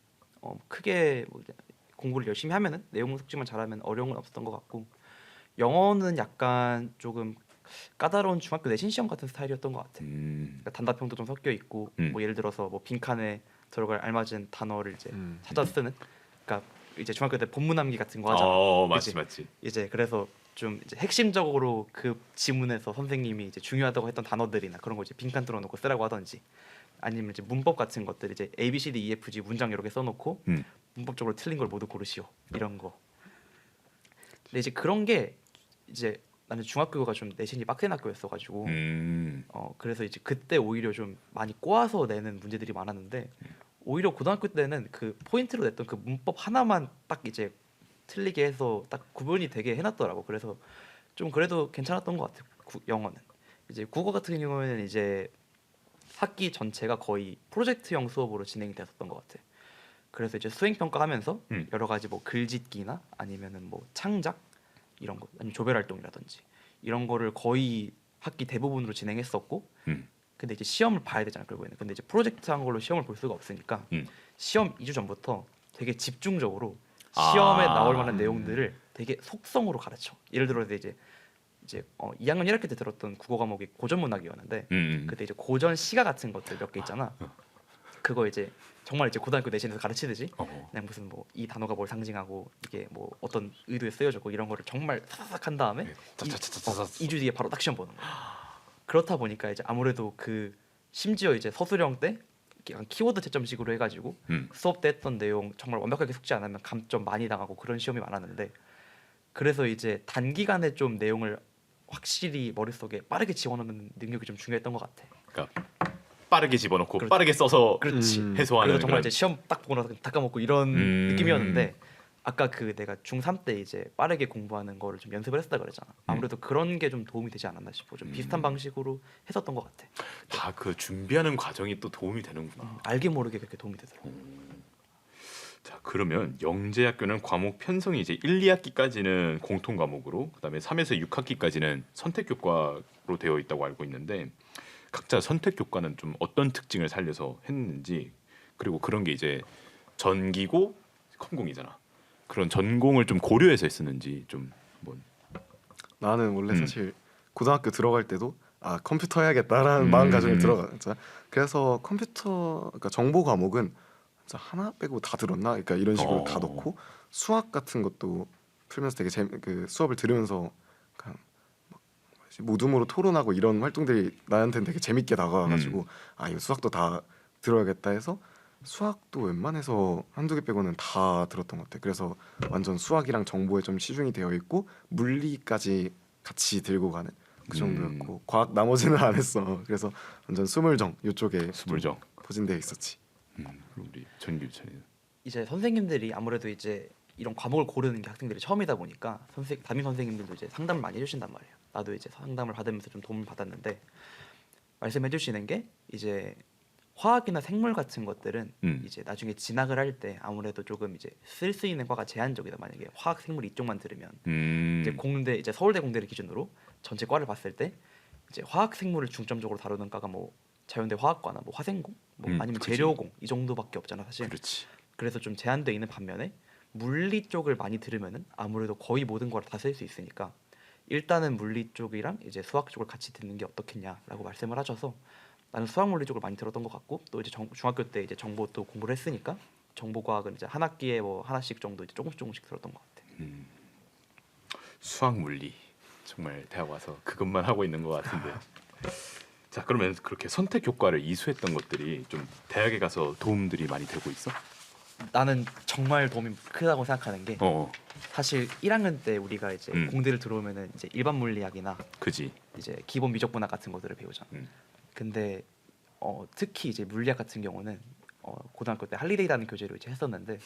크게 뭐 공부를 열심히 하면은 내용 숙지만 잘하면 어려운 건 없었던 것 같고 영어는 약간 조금 까다로운 중학교 내신 시험 같은 스타일이었던 것 같아. 그러니까 단답형도 좀 섞여 있고 뭐 예를 들어서 뭐 빈칸에 들어갈 알맞은 단어를 이제 찾아 쓰는. 그러니까 이제 중학교 때 본문 암기 같은 거 하잖아. 맞지 맞지. 이제 그래서 좀 이제 핵심적으로 그 지문에서 선생님이 이제 중요하다고 했던 단어들이나 그런 거 이제 빈칸 뚫어놓고 쓰라고 하던지 아니면 이제 문법 같은 것들 이제 A, B, C, D, E, F, G 문장 여러 개 써놓고 문법적으로 틀린 걸 모두 고르시오 이런 거. 근데 이제 그런 게 이제 나는 중학교가 좀 내신이 빡센 학교였어가지고 그래서 이제 그때 오히려 좀 많이 꼬아서 내는 문제들이 많았는데 오히려 고등학교 때는 그 포인트로 냈던 그 문법 하나만 딱 이제 틀리게 해서 딱 구분이 되게 해놨더라고. 그래서 좀 그래도 괜찮았던 것 같아. 영어는 이제 국어 같은 경우에는 이제 학기 전체가 거의 프로젝트형 수업으로 진행이 됐었던 것 같아. 그래서 이제 수행 평가하면서 여러 가지 뭐 글짓기나 아니면은 뭐 창작 이런 거 아니면 조별 활동이라든지 이런 거를 거의 학기 대부분으로 진행했었고 근데 이제 시험을 봐야 되잖아 결국에는. 근데 이제 프로젝트 한 걸로 시험을 볼 수가 없으니까 시험 2주 전부터 되게 집중적으로 시험에 나올 만한 내용들을 되게 속성으로 가르쳐. 예를 들어서 이제 2학년 1학기 때 들었던 국어 과목이 고전 문학이었는데 그때 이제 고전 시가 같은 것들 몇 개 있잖아. 그거 이제 정말 이제 고등학교 내신에서 가르치듯이 그냥 무슨 뭐 이 단어가 뭘 상징하고 이게 뭐 어떤 의도에 쓰여졌고 이런 거를 정말 사삭 한 다음에 2주 뒤에 바로 딱 시험 보는 거야. 그렇다 보니까 이제 아무래도 그 심지어 이제 서술형 때 약간 키워드 채점식으로 해가지고 수업 때 했던 내용 정말 완벽하게 숙지 안 하면 감점 많이 당하고 그런 시험이 많았는데 그래서 이제 단기간에 좀 내용을 확실히 머릿속에 빠르게 집어넣는 능력이 좀 중요했던 것 같아. 그러니까 빠르게 집어넣고 그렇지. 빠르게 써서 그렇지. 해소하는 그래서 정말 그런. 이제 시험 딱 보고 나서 다 까먹고 이런 느낌이었는데 아까 그 내가 중3 때 이제 빠르게 공부하는 거를 좀 연습을 했었다 그랬잖아. 아무래도 그런 게 좀 도움이 되지 않았나 싶어. 좀 비슷한 방식으로 했었던 것 같아. 다 그 준비하는 과정이 또 도움이 되는구나. 알게 모르게 그렇게 도움이 되더라고. 자 그러면 영재학교는 과목 편성이 이제 1, 2학기까지는 공통 과목으로 그다음에 3에서 6학기까지는 선택 교과로 되어 있다고 알고 있는데 각자 선택 교과는 좀 어떤 특징을 살려서 했는지 그리고 그런 게 이제 전기고 컴공이잖아. 그런 전공을 좀 고려해서 했었는지 좀 뭐. 나는 원래 사실 고등학교 들어갈 때도 아 컴퓨터 해야겠다라는 마음가짐을 들어갔잖아. 그래서 컴퓨터 그러니까 정보 과목은 진짜 하나 빼고 다 들었나? 그러니까 이런 식으로 다 넣고 수학 같은 것도 풀면서 되게 그 수업을 들으면서 그냥 막 모둠으로 토론하고 이런 활동들이 나한테는 되게 재밌게 다가와가지고 아 이거 수학도 다 들어야겠다 해서 수학도 웬만해서 한두 개 빼고는 다 들었던 것 같아. 그래서 완전 수학이랑 정보에 좀 치중이 되어 있고 물리까지 같이 들고 가는 그 정도였고 과학 나머지는 안 했어. 그래서 완전 스물정 이쪽에 스물정 포진되어 있었지. 우리 전규찬이는 이제 선생님들이 아무래도 이제 이런 과목을 고르는 게 학생들이 처음이다 보니까 담임 선생님들도 이제 상담을 많이 해주신단 말이에요. 나도 이제 상담을 받으면서 좀 도움을 받았는데 말씀해주시는 게 이제 화학이나 생물 같은 것들은 이제 나중에 진학을 할 때 아무래도 조금 이제 쓸 수 있는 과가 제한적이다. 만약에 화학, 생물 이쪽만 들으면 이제 공대 이제 서울대 공대를 기준으로 전체 과를 봤을 때 이제 화학, 생물을 중점적으로 다루는 과가 뭐 자연대 화학과나 뭐 화생공, 뭐 아니면 그치. 재료공 이 정도밖에 없잖아 사실. 그렇지. 그래서 좀 제한돼 있는 반면에 물리 쪽을 많이 들으면은 아무래도 거의 모든 걸 다 쓸 수 있으니까 일단은 물리 쪽이랑 이제 수학 쪽을 같이 듣는 게 어떻겠냐라고 말씀을 하셔서 나는 수학 물리 쪽을 많이 들었던 것 같고 또 이제 중학교 때 이제 정보 또 공부를 했으니까 정보과학은 이제 한 학기에 뭐 하나씩 정도 이제 조금씩 들었던 것 같아. 수학 물리 정말 대학 와서 그것만 하고 있는 것 같은데. 자 그러면 그렇게 선택 교과를 이수했던 것들이 좀 대학에 가서 도움들이 많이 되고 있어? 나는 정말 도움이 크다고 생각하는 게 사실 1학년 때 우리가 이제 공대를 들어오면은 이제 일반 물리학이나 그지. 이제 기본 미적분학 같은 것들을 배우잖아. 근데 특히 이제 물리학 같은 경우는 고등학교 때 할리데이라는 교재로 이제 했었는데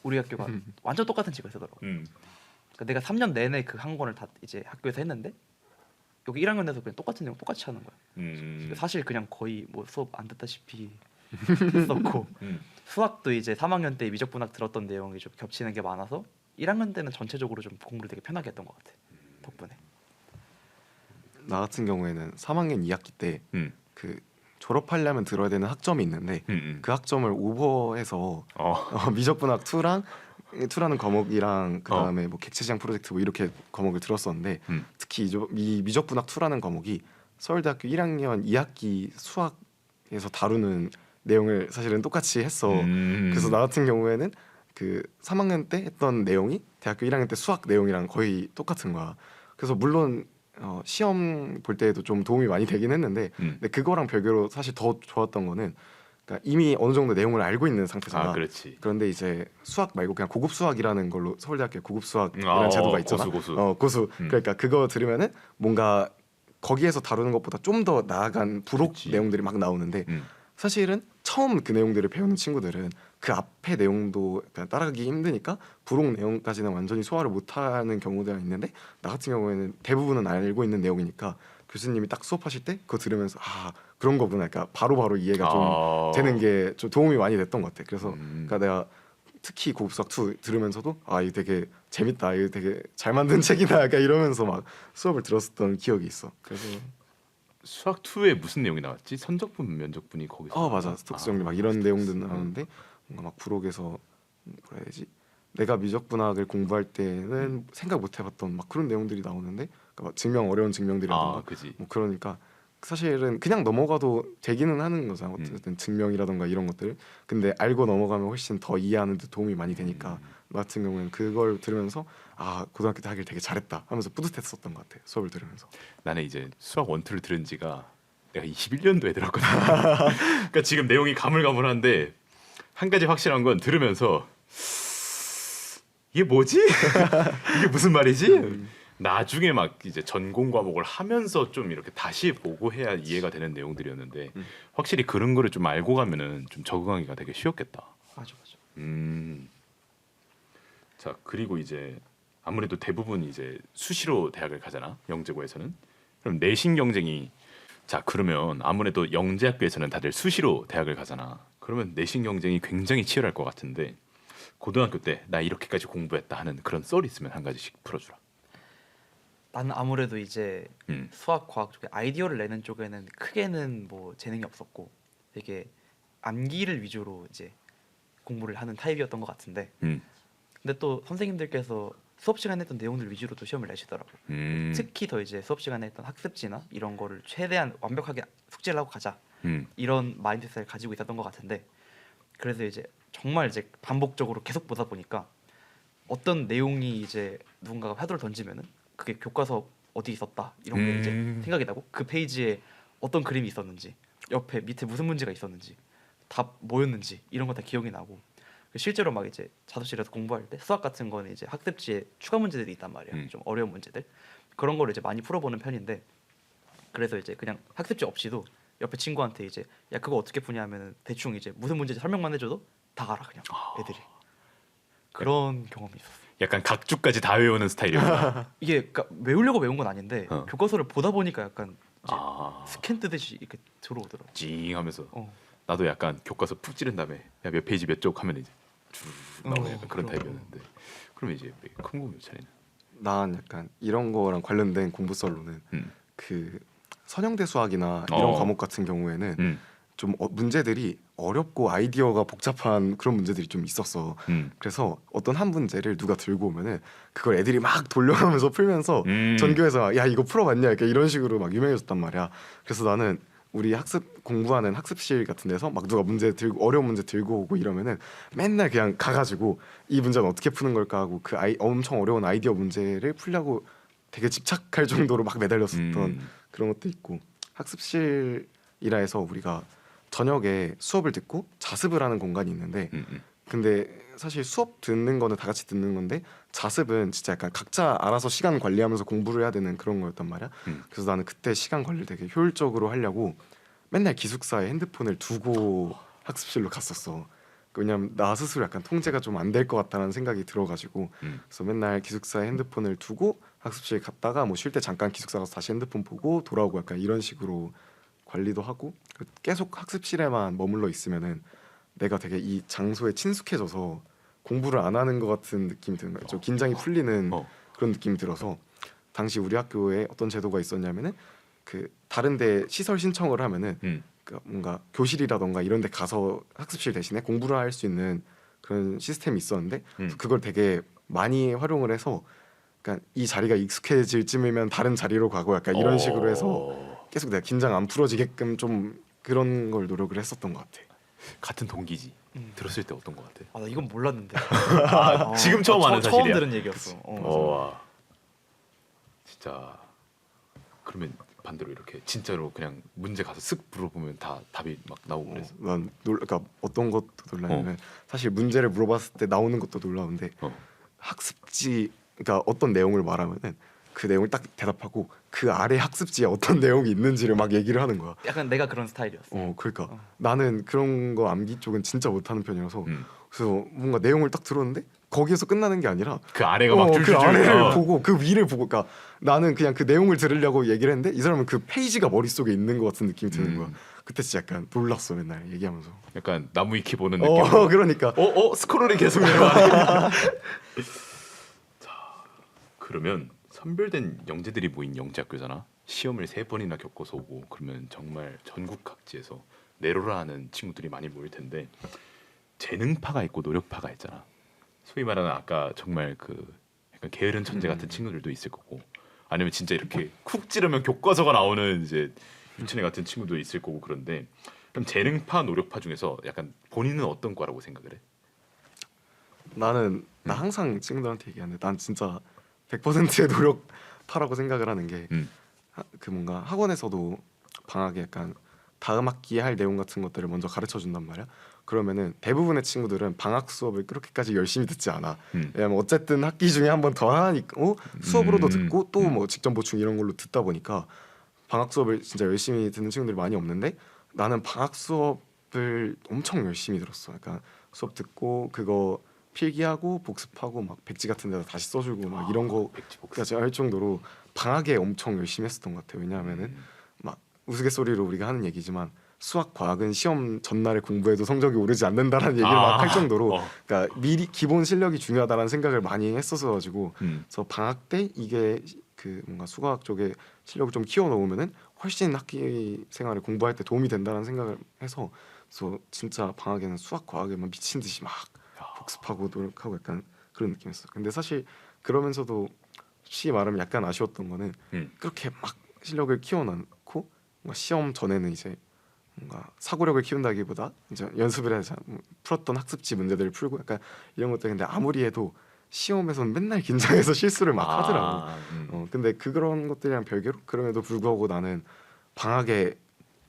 우리 학교가 완전 똑같은 책을 쓰더라고. 그러니까 내가 3년 내내 그 한 권을 다 이제 학교에서 했는데 여기 1학년에서 그냥 똑같은 내용 똑같이 하는 거야. 사실 그냥 거의 뭐 수업 안 듣다시피 했었고 수학도 이제 3학년 때 미적분학 들었던 내용이 좀 겹치는 게 많아서 1학년 때는 전체적으로 좀 공부를 되게 편하게 했던 것 같아. 덕분에. 나 같은 경우에는 3학년 2학기 때 음. 그 졸업하려면 들어야 되는 학점이 있는데 그 학점을 오버해서 미적분학 2라는 과목이랑 그 다음에 뭐 객체시장 프로젝트 뭐 이렇게 과목을 들었었는데 특히 이 미적분학 2라는 과목이 서울대학교 1학년 2학기 수학에서 다루는 내용을 사실은 똑같이 했어. 그래서 나 같은 경우에는 그 3학년 때 했던 내용이 대학교 1학년 때 수학 내용이랑 거의 똑같은 거야. 그래서 물론 시험 볼 때에도 좀 도움이 많이 되긴 했는데 근데 그거랑 별개로 사실 더 좋았던 거는 그러니까 이미 어느 정도 내용을 알고 있는 상태잖아. 그렇지. 그런데 이제 수학 말고 그냥 고급 수학이라는 걸로 서울대학교 고급 수학이라는 제도가 있잖아. 고수. 그러니까 그거 들으면은 뭔가 거기에서 다루는 것보다 좀 더 나아간 부록 그치. 내용들이 막 나오는데 사실은 처음 그 내용들을 배우는 친구들은 그 앞에 내용도 그냥 따라가기 힘드니까 부록 내용까지는 완전히 소화를 못하는 경우가 있는데 나 같은 경우에는 대부분은 알고 있는 내용이니까 교수님이 딱 수업하실 때 그거 들으면서 아 그런 거구나. 그러니까 바로바로 이해가 좀 되는 게 좀 도움이 많이 됐던 것 같아. 그래서 그러니까 내가 특히 고급수학 2 들으면서도 아 이거 되게 재밌다. 이거 되게 잘 만든 책이다. 약간 이러면서 막 수업을 들었었던 기억이 있어. 그래서 수학 2에 무슨 내용이 나왔지? 선적분, 면적분이 거기서. 맞아. 스톡스 정리 막 이런 내용도 나오는데 뭔가 막 부록에서 뭐라 해야 되지? 내가 미적분학을 공부할 때는 생각 못 해봤던 막 그런 내용들이 나오는데 그러니까 막 증명 어려운 증명들이라던가 그지. 뭐 그러니까 사실은 그냥 넘어가도 되기는 하는 거잖아. 어쨌든 증명이라던가 이런 것들. 근데 알고 넘어가면 훨씬 더 이해하는 데 도움이 많이 되니까 나 같은 경우에는 그걸 들으면서 아 고등학교 때 하길 되게 잘했다 하면서 뿌듯했었던 것 같아. 수업을 들으면서. 나는 이제 수학 1, 2를 들은 지가 내가 21년도에 들었거든. 그러니까 지금 내용이 가물가물한데 한 가지 확실한 건 들으면서 이게 뭐지? 이게 무슨 말이지? 나중에 막 이제 전공 과목을 하면서 좀 이렇게 다시 보고 해야 이해가 되는 내용들이었는데 확실히 그런 거를 좀 알고 가면은 좀 적응하기가 되게 쉬웠겠다. 맞아. 자 그리고 이제 아무래도 대부분 이제 수시로 대학을 가잖아. 영재고에서는. 그럼 내신 경쟁이 자 그러면 아무래도 영재학교에서는 다들 수시로 대학을 가잖아. 그러면 내신 경쟁이 굉장히 치열할 것 같은데 고등학교 때 나 이렇게까지 공부했다 하는 그런 썰 있으면 한 가지씩 풀어주라. 나는 아무래도 이제 수학 과학 쪽에 아이디어를 내는 쪽에는 크게는 뭐 재능이 없었고 되게 암기를 위주로 이제 공부를 하는 타입이었던 것 같은데 근데 또 선생님들께서 수업 시간에 했던 내용들 위주로 또 시험을 내시더라고. 특히 더 이제 수업 시간에 했던 학습지나 이런 거를 최대한 완벽하게 숙제를 하고 가자 이런 마인드셋을 가지고 있었던 것 같은데 그래서 이제 정말 이제 반복적으로 계속 보다 보니까 어떤 내용이 이제 누군가가 화두를 던지면은 그게 교과서 어디 있었다 이런 게 이제 생각이 나고 그 페이지에 어떤 그림이 있었는지 옆에 밑에 무슨 문제가 있었는지 답 뭐였는지 이런 거 다 기억이 나고 실제로 막 이제 자습실에서 공부할 때 수학 같은 거는 이제 학습지에 추가 문제들이 있단 말이야. 좀 어려운 문제들 그런 거를 이제 많이 풀어보는 편인데 그래서 이제 그냥 학습지 없이도 옆에 친구한테 이제 야 그거 어떻게 푸냐 하면은 대충 이제 무슨 문제인지 설명만 해줘도 다 알아 그냥 애들이. 그런 경험이 있었어. 약간 각주까지 다 외우는 스타일이구나. 이게 그러니까 외우려고 외운 건 아닌데 교과서를 보다 보니까 약간 이제 아. 스캔 뜨듯이 이렇게 들어오더라고. 찡 하면서 나도 약간 교과서 푹 찌른 다음에 야, 몇 페이지 몇 쪽 하면 이제 쭉 나오는 약간 그런 타입이었는데 그럼 이제 큰 공유 차이는 난 약간 이런 거랑 관련된 공부 썰로는 그 선형대 수학이나 이런 과목 같은 경우에는 좀 문제들이 어렵고 아이디어가 복잡한 그런 문제들이 좀 있었어. 그래서 어떤 한 문제를 누가 들고 오면은 그걸 애들이 막 돌려가면서 풀면서 전교에서 야 이거 풀어봤냐 이렇게 이런 식으로 막 유명해졌단 말이야. 그래서 나는 우리 학습 공부하는 학습실 같은 데서 막 누가 문제 들고 어려운 문제 들고 오고 이러면은 맨날 그냥 가가지고 이 문제는 어떻게 푸는 걸까 하고 그 엄청 어려운 아이디어 문제를 풀려고 되게 집착할 정도로 막 매달렸었던 그런 것도 있고, 학습실이라 해서 우리가 저녁에 수업을 듣고 자습을 하는 공간이 있는데 근데 사실 수업 듣는 거는 다 같이 듣는 건데 자습은 진짜 약간 각자 알아서 시간 관리하면서 공부를 해야 되는 그런 거였단 말이야. 그래서 나는 그때 시간 관리를 되게 효율적으로 하려고 맨날 기숙사에 핸드폰을 두고 학습실로 갔었어. 왜냐면 나 스스로 약간 통제가 좀 안 될 것 같다는 생각이 들어가지고 그래서 맨날 기숙사에 핸드폰을 두고 학습실 갔다가 뭐 쉴 때 잠깐 기숙사 가서 다시 핸드폰 보고 돌아오고 약간 이런 식으로 관리도 하고, 계속 학습실에만 머물러 있으면은 내가 되게 이 장소에 친숙해져서 공부를 안 하는 것 같은 느낌이 드는 거야. 좀 긴장이 풀리는 그런 느낌이 들어서 당시 우리 학교에 어떤 제도가 있었냐면은 그 다른데 시설 신청을 하면은 그 뭔가 교실이라던가 이런 데 가서 학습실 대신에 공부를 할 수 있는 그런 시스템이 있었는데 그걸 되게 많이 활용을 해서 그러니까 이 자리가 익숙해질 쯤이면 다른 자리로 가고 약간 이런 식으로 해서 계속 내가 긴장 안 풀어지게끔 좀 그런 걸 노력을 했었던 것 같아. 같은 동기지. 들었을 때 어떤 것 같아? 아, 나 이건 몰랐는데. 지금 처음 아는 처음 사실이야. 들은 얘기였어. 와, 진짜. 그러면 반대로 이렇게 진짜로 그냥 문제 가서 쓱 물어보면 다 답이 막 나오고 그래서. 난 그러니까 어떤 것도 놀라냐면 사실 문제를 물어봤을 때 나오는 것도 놀라운데 학습지 그러니까 어떤 내용을 말하면은 그 내용을 딱 대답하고 그 아래 학습지에 어떤 내용이 있는지를 막 얘기를 하는 거야. 약간 내가 그런 스타일이었어. 그러니까 나는 그런 거 암기 쪽은 진짜 못하는 편이라서 그래서 뭔가 내용을 딱 들었는데 거기에서 끝나는 게 아니라 그 아래가 막 그 줄줄줄. 아래를 보고 그 위를 보고, 그러니까 나는 그냥 그 내용을 들으려고 얘기를 했는데 이 사람은 그 페이지가 머릿속에 있는 것 같은 느낌이 드는 거야. 그때 진짜 약간 놀랐어 맨날 얘기하면서. 약간 나무 위키 보는 느낌. 그러니까 스크롤이 계속 내려가네. 자, 그러면 선별된 영재들이 모인 영재학교잖아. 시험을 3번이나 겪어서 오고 그러면 정말 전국 각지에서 내로라 하는 친구들이 많이 모일 텐데 재능파가 있고 노력파가 있잖아. 소위 말하는 아까 정말 그 약간 게으른 천재 같은 친구들도 있을 거고, 아니면 진짜 이렇게 쿡 찌르면 교과서가 나오는 이제 윤천이 같은 친구도 있을 거고. 그런데 그럼 재능파 노력파 중에서 약간 본인은 어떤 과라고 생각을 해? 나는 나 항상 친구들한테 얘기하는데 난 진짜 100%의 노력파라고 생각을 하는 게 그 뭔가 학원에서도 방학에 약간 다음 학기에 할 내용 같은 것들을 먼저 가르쳐 준단 말이야. 그러면은 대부분의 친구들은 방학 수업을 그렇게까지 열심히 듣지 않아. 왜냐면 어쨌든 학기 중에 한 번 더 하니까 수업으로도 듣고 또 뭐 직전 보충 이런 걸로 듣다 보니까 방학 수업을 진짜 열심히 듣는 친구들이 많이 없는데 나는 방학 수업을 엄청 열심히 들었어. 약간 수업 듣고 그거 필기하고 복습하고 막 백지 같은 데다 다시 써주고 막 이런 거까지 할 정도로 방학에 엄청 열심히 했었던 것 같아요. 왜냐하면은 막 우스갯소리로 우리가 하는 얘기지만 수학 과학은 시험 전날에 공부해도 성적이 오르지 않는다라는 얘기를 막 할 정도로 그러니까 미리 기본 실력이 중요하다라는 생각을 많이 했었어 가지고 그래서 방학 때 이게 그 뭔가 수학 쪽에 실력을 좀 키워 놓으면은 훨씬 학기 생활에 공부할 때 도움이 된다는 생각을 해서 그래서 진짜 방학에는 수학 과학에만 미친 듯이 막 복습하고 노력하고 약간 그런 느낌이었어. 근데 사실 그러면서도 솔직히 말하면 약간 아쉬웠던 거는 그렇게 막 실력을 키워놓고 뭔가 시험 전에는 이제 뭔가 사고력을 키운다기보다 이제 연습을 해서 풀었던 학습지 문제들을 풀고 약간 이런 것들. 근데 아무리 해도 시험에서는 맨날 긴장해서 실수를 막 하더라고. 근데 그런 것들이랑 별개로 그럼에도 불구하고 나는 방학에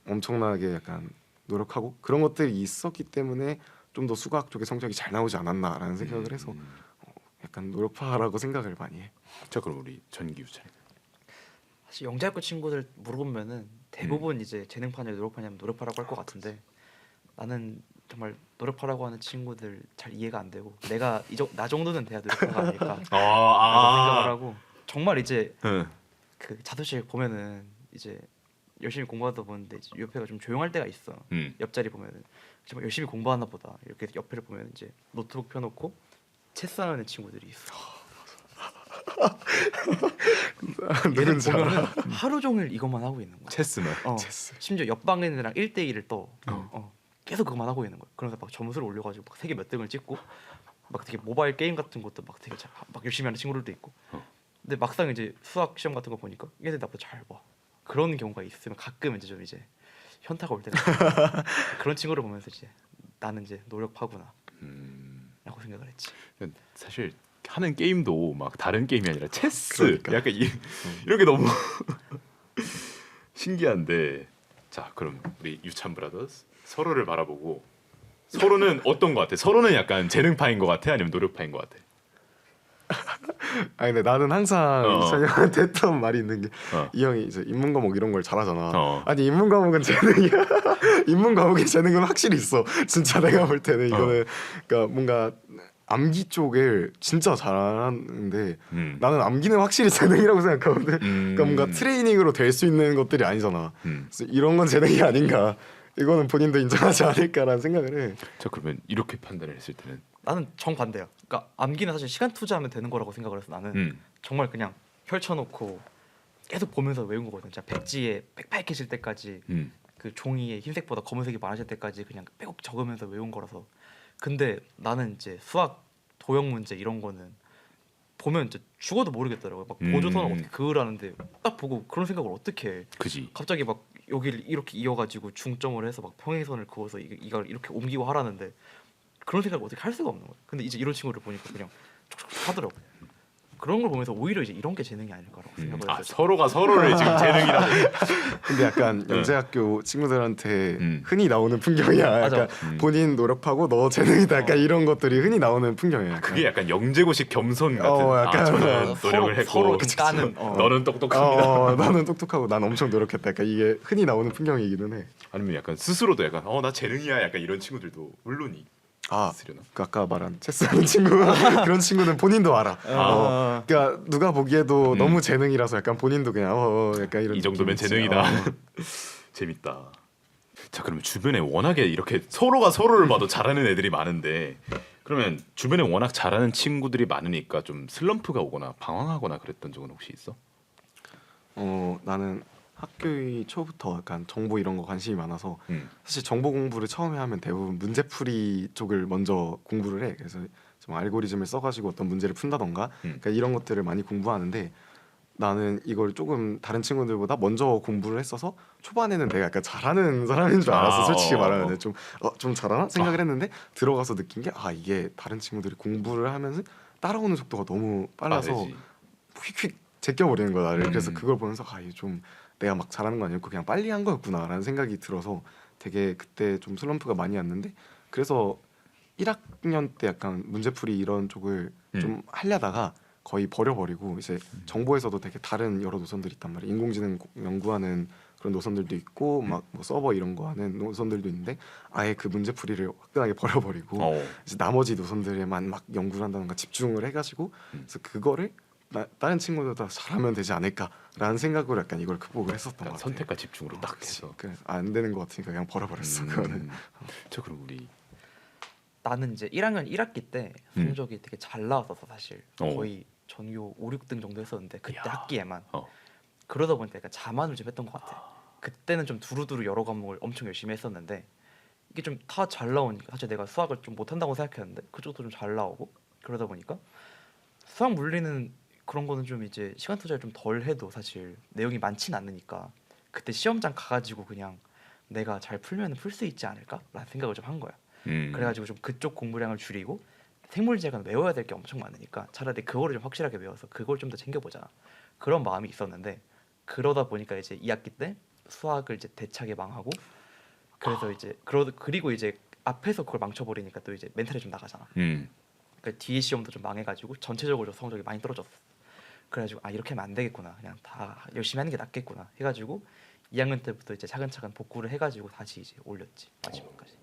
엄청나게 약간 노력하고 그런 것들이 있었기 때문에 좀 더 수학 쪽에 성적이 잘 나오지 않았나라는 생각을 해서 약간 노력파라고 생각을 많이 해. 자, 그럼 우리 전기우 차례. 사실 영재학교 친구들 물어보면은 대부분 이제 재능파냐 노력파냐면 노력파라고 할 것 같은데 나는 정말 노력파라고 하는 친구들 잘 이해가 안 되고 내가 나 정도는 돼야 노력파가 아닐까 라고 생각을 하고, 정말 이제 그 자소실 보면은 이제 열심히 공부하다 보는데 이제 옆에가 좀 조용할 때가 있어. 옆자리 보면은 정말 열심히 공부하나 보다 이렇게 옆에를 보면 이제 노트북 펴놓고 체스하는 친구들이 있어. 얘는 누군지 보면은 알아. 하루 종일 이것만 하고 있는 거야. 체스만. 체스. 심지어 옆방 애들이랑 1대1을 또 계속 그것만 하고 있는 거야. 그래서 막 점수를 올려가지고 막 세계 몇 등을 찍고 막 되게 모바일 게임 같은 것도 막 되게 막 열심히 하는 친구들도 있고. 근데 막상 이제 수학 시험 같은 거 보니까 얘들 나보다 잘 봐. 그런 경우가 있으면 가끔 이제 좀 이제 현타가 올 때가 있어요. 그런 친구를 보면서 이제 나는 이제 노력파구나 라고 생각을 했지. 사실 하는 게임도 막 다른 게임이 아니라 체스. 그러니까. 약간 이런 게 너무 신기한데. 자, 그럼 우리 유찬 브라더스 서로를 바라보고 서로는 어떤 것 같아? 서로는 약간 재능파인 것 같아? 아니면 노력파인 것 같아? 아니 근데 나는 항상 이찬이 형한테 했던 말이 있는 게 이 어. 형이 이제 인문 과목 이런 걸 잘하잖아. 어. 아니 인문 과목은 재능이야. 인문 과목에 재능은 확실히 있어. 진짜 내가 볼 때는 이거는 그러니까 뭔가 암기 쪽을 진짜 잘하는데 나는 암기는 확실히 재능이라고 생각하거든. 그러니까 뭔가 트레이닝으로 될 수 있는 것들이 아니잖아. 그래서 이런 건 재능이 아닌가. 이거는 본인도 인정하지 않을까라는 생각을 해. 자, 그러면 이렇게 판단을 했을 때는 나는 정반대야. 그러니까 암기는 사실 시간 투자하면 되는 거라고 생각을 해서 나는 정말 그냥 펼쳐놓고 계속 보면서 외운 거거든. 진짜 백지에 빽빽해질 때까지 그 종이에 흰색보다 검은색이 많아질 때까지 그냥 빼곡 적으면서 외운 거라서. 근데 나는 이제 수학 도형 문제 이런 거는 보면 이제 죽어도 모르겠더라고요. 막 보조선을 어떻게 그으라는데 딱 보고 그런 생각을 어떻게 해. 그지. 갑자기 막 여기를 이렇게 이어가지고 중점을 해서 막 평행선을 그어서 이걸 이렇게 옮기고 하라는데 그런 생각을 어떻게 할 수가 없는 거야. 근데 이제 이런 친구를 보니까 그냥 촉촉 하더라고. 그런 걸 보면서 오히려 이제 이런 게 재능이 아닐까라고 생각을 아, 했어요. 서로가 서로를 지금 재능이라고. 근데 약간 영재학교 친구들한테 흔히 나오는 풍경이야. 맞아. 약간 본인 노력하고 너 재능이다. 약간 이런 것들이 흔히 나오는 풍경이야. 약간. 그게 약간 영재고식 겸손 같은. 약간 저는 서로- 노력을 했고 서로 까는, 너는 똑똑합니다. 나는 똑똑하고 난 엄청 노력했다. 약간 이게 흔히 나오는 풍경이기는 해. 아니면 약간 스스로도 약간 나 재능이야. 약간 이런 친구들도 물론 있으려나? 그 아까 말한 체스하는 친구 그런 친구는 본인도 알아. 그러니까 누가 보기에도 너무 재능이라서 약간 본인도 그냥 약간 이런 이 정도면 느낌이지. 재능이다. 재밌다. 자, 그러면 주변에 워낙에 이렇게 서로가 서로를 봐도 잘하는 애들이 많은데 그러면 주변에 워낙 잘하는 친구들이 많으니까 좀 슬럼프가 오거나 방황하거나 그랬던 적은 혹시 있어? 나는 학교의 초부터 약간 정보 이런 거 관심이 많아서 사실 정보 공부를 처음에 하면 대부분 문제풀이 쪽을 먼저 공부를 해. 그래서 좀 알고리즘을 써가지고 어떤 문제를 푼다던가 그러니까 이런 것들을 많이 공부하는데 나는 이걸 조금 다른 친구들보다 먼저 공부를 했어서 초반에는 내가 약간 잘하는 사람인 줄 알았어. 솔직히 말하면 좀 잘하나 생각을 했는데 들어가서 느낀 게 이게 다른 친구들이 공부를 하면서 따라오는 속도가 너무 빨라서 빠르지. 휙휙 제껴버리는 거야 나를. 그래서 그걸 보면서 이게 좀 내가 막 잘하는 거 아니었고 그냥 빨리 한 거였구나라는 생각이 들어서 되게 그때 좀 슬럼프가 많이 왔는데 그래서 1학년 때 약간 문제풀이 이런 쪽을 좀 하려다가 거의 버려버리고 이제 정보에서도 되게 다른 여러 노선들이 있단 말이야. 인공지능 연구하는 그런 노선들도 있고 막 뭐 서버 이런 거 하는 노선들도 있는데 아예 그 문제풀이를 화끈하게 버려버리고 이제 나머지 노선들에만 막 연구를 한다던가 집중을 해가지고 그래서 그거를 다른 친구들보다 잘하면 되지 않을까라는 생각으로 약간 이걸 극복을 했었던 것 같아요. 선택과 집중으로 딱 해서. 그래서 안 되는 것 같으니까 그냥 버려버렸어. 그거는. 저 그럼 우리 나는 이제 1학년 1학기 때 성적이 되게 잘 나왔어서 사실 거의 전교 5, 6등 정도 했었는데 그때 야. 학기에만 어. 그러다 보니까 약간 자만을 좀 했던 것 같아. 그때는 좀 두루두루 여러 과목을 엄청 열심히 했었는데 이게 좀 다 잘 나오니까 사실 내가 수학을 좀 못한다고 생각했는데 그쪽도 좀 잘 나오고 그러다 보니까 수학 물리는 그런 거는 좀 이제 시간 투자를 좀 덜 해도 사실 내용이 많진 않으니까 그때 시험장 가가지고 그냥 내가 잘 풀면 풀 수 있지 않을까라는 생각을 좀 한 거야. 그래가지고 좀 그쪽 공부량을 줄이고 생물제가 외워야 될 게 엄청 많으니까 차라리 그거를 좀 확실하게 외워서 그걸 좀 더 챙겨보자 그런 마음이 있었는데 그러다 보니까 이제 2학기 때 수학을 이제 대차게 망하고 그래서 이제 그리고 이제 앞에서 그걸 망쳐버리니까 또 이제 멘탈이 좀 나가잖아. 그러니까 뒤에 시험도 좀 망해가지고 전체적으로 좀 성적이 많이 떨어졌어. 그래가지고 이렇게 하면 안 되겠구나 그냥 다 열심히 하는 게 낫겠구나 해가지고 2학년 때부터 이제 차근차근 복구를 해가지고 다시 이제 올렸지 마지막까지.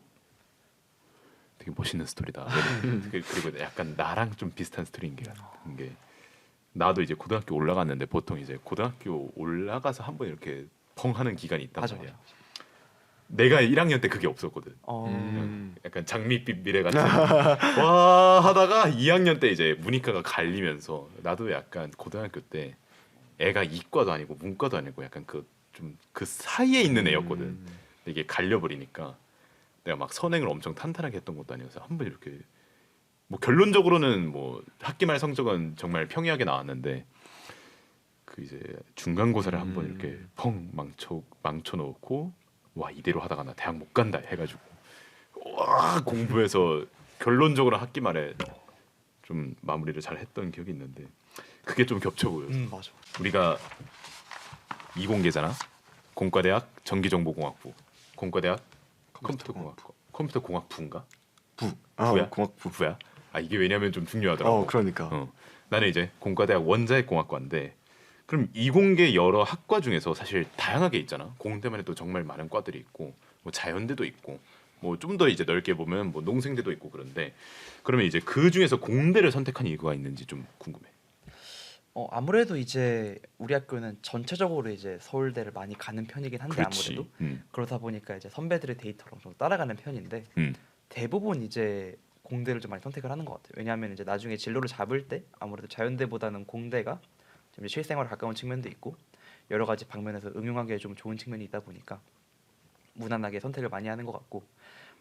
되게 멋있는 스토리다. 그리고 약간 나랑 좀 비슷한 스토리인 게 나도 이제 고등학교 올라갔는데 보통 이제 고등학교 올라가서 한번 이렇게 펑 하는 기간이 있단 맞아, 말이야. 맞아. 내가 1학년 때 그게 없었거든. 어. 약간 장밋빛 미래 같은 와 하다가 2학년 때 이제 문이과가 갈리면서 나도 약간 고등학교 때 애가 이과도 아니고 문과도 아니고 약간 그 좀 그 사이에 있는 애였거든. 근데 이게 갈려버리니까 내가 막 선행을 엄청 탄탄하게 했던 것도 아니어서 한 번 이렇게 뭐 결론적으로는 뭐 학기 말 성적은 정말 평이하게 나왔는데 그 이제 중간고사를 한 번 이렇게 펑 망쳐 놓고 와 이대로 하다가 나 대학 못 간다 해가지고 와 공부해서 결론적으로 학기 말에 좀 마무리를 잘 했던 기억이 있는데 그게 좀 겹쳐 보여서 맞아. 우리가 이공계잖아. 공과대학 전기정보공학부, 공과대학 컴퓨터공학부인가? 부야? 공학부. 부야? 아 이게 왜냐면 좀 중요하더라고. 그러니까. 나는 이제 공과대학 원자핵공학과인데 그럼 이공계 여러 학과 중에서 사실 다양하게 있잖아. 공대만 해도 정말 많은 과들이 있고 뭐 자연대도 있고 뭐 좀 더 이제 넓게 보면 뭐 농생대도 있고 그런데 그러면 이제 그 중에서 공대를 선택한 이유가 있는지 좀 궁금해. 아무래도 이제 우리 학교는 전체적으로 이제 서울대를 많이 가는 편이긴 한데 그렇지. 아무래도 그러다 보니까 이제 선배들의 데이터랑 좀 따라가는 편인데 음. 대부분 이제 공대를 좀 많이 선택을 하는 것 같아요. 왜냐하면 이제 나중에 진로를 잡을 때 아무래도 자연대보다는 공대가 좀 이제 실생활에 가까운 측면도 있고 여러 가지 방면에서 응용하기에 좀 좋은 측면이 있다 보니까 무난하게 선택을 많이 하는 것 같고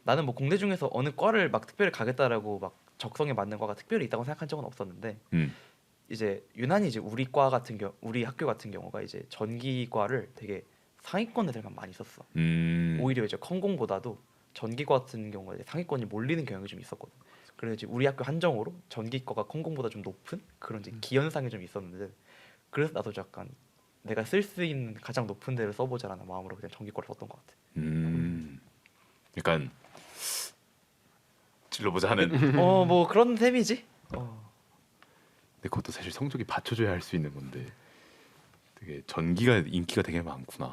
나는 뭐 공대 중에서 어느 과를 막 특별히 가겠다라고 막 적성에 맞는 과가 특별히 있다고 생각한 적은 없었는데 이제 유난히 이제 우리 학교 같은 경우가 이제 전기과를 되게 상위권 애들만 많이 썼어. 오히려 이제 컴공보다도 전기과 같은 경우가 이제 상위권이 몰리는 경향이 좀 있었거든. 그래서 이제 우리 학교 한정으로 전기과가 컴공보다 좀 높은 그런 이제 기현상이 좀 있었는데 그래서 나도 약간 내가 쓸 수 있는 가장 높은 데를 써보자라는 마음으로 그냥 전기과를 썼던 것 같아. 약간 찔러보자 하는. 뭐 그런 셈이지. 근데 그것도 사실 성적이 받쳐줘야 할 수 있는 건데 되게 전기가 인기가 되게 많구나.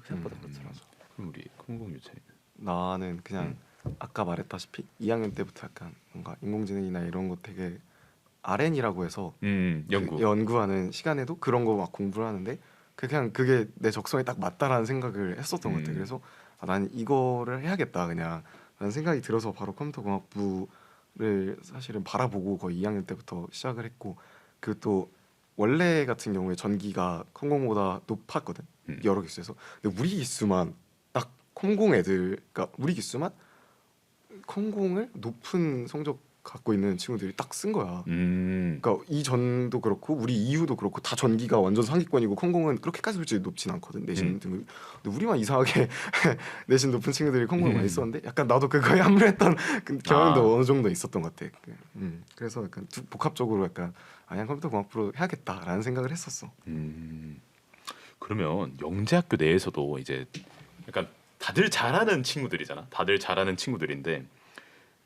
생각보다 그렇더라고. 그럼 우리 콩공유채. 나는 그냥 아까 말했다시피 2학년 때부터 약간 뭔가 인공지능이나 이런 거 되게 RN이라고 해서 연구하는 시간에도 그런 거 막 공부를 하는데 그냥 그게 내 적성에 딱 맞다라는 생각을 했었던 것 같아. 그래서 난 이거를 해야겠다 그냥 라는 생각이 들어서 바로 컴퓨터공학부를 사실은 바라보고 거의 2학년 때부터 시작을 했고 그 또 원래 같은 경우에 전기가 컴공보다 높았거든 여러 기수에서. 근데 우리 기수만 딱 컴공 애들 그러니까 우리 기수만 컴공을 높은 성적 갖고 있는 친구들이 딱 쓴 거야. 그러니까 이전도 그렇고 우리 이후도 그렇고 다 전기가 완전 상위권이고 컴공은 그렇게까지 솔직히 높진 않거든 내신 등급이. 근데 우리만 이상하게 내신 높은 친구들이 컴공을 많이 썼는데 약간 나도 그거에 함몰했던 그 경향도 어느 정도 있었던 것 같아. 그래서 약간 복합적으로 약간 그냥 컴퓨터공학부로 해야겠다라는 생각을 했었어. 그러면 영재학교 내에서도 이제 약간 다들 잘하는 친구들이잖아. 다들 잘하는 친구들인데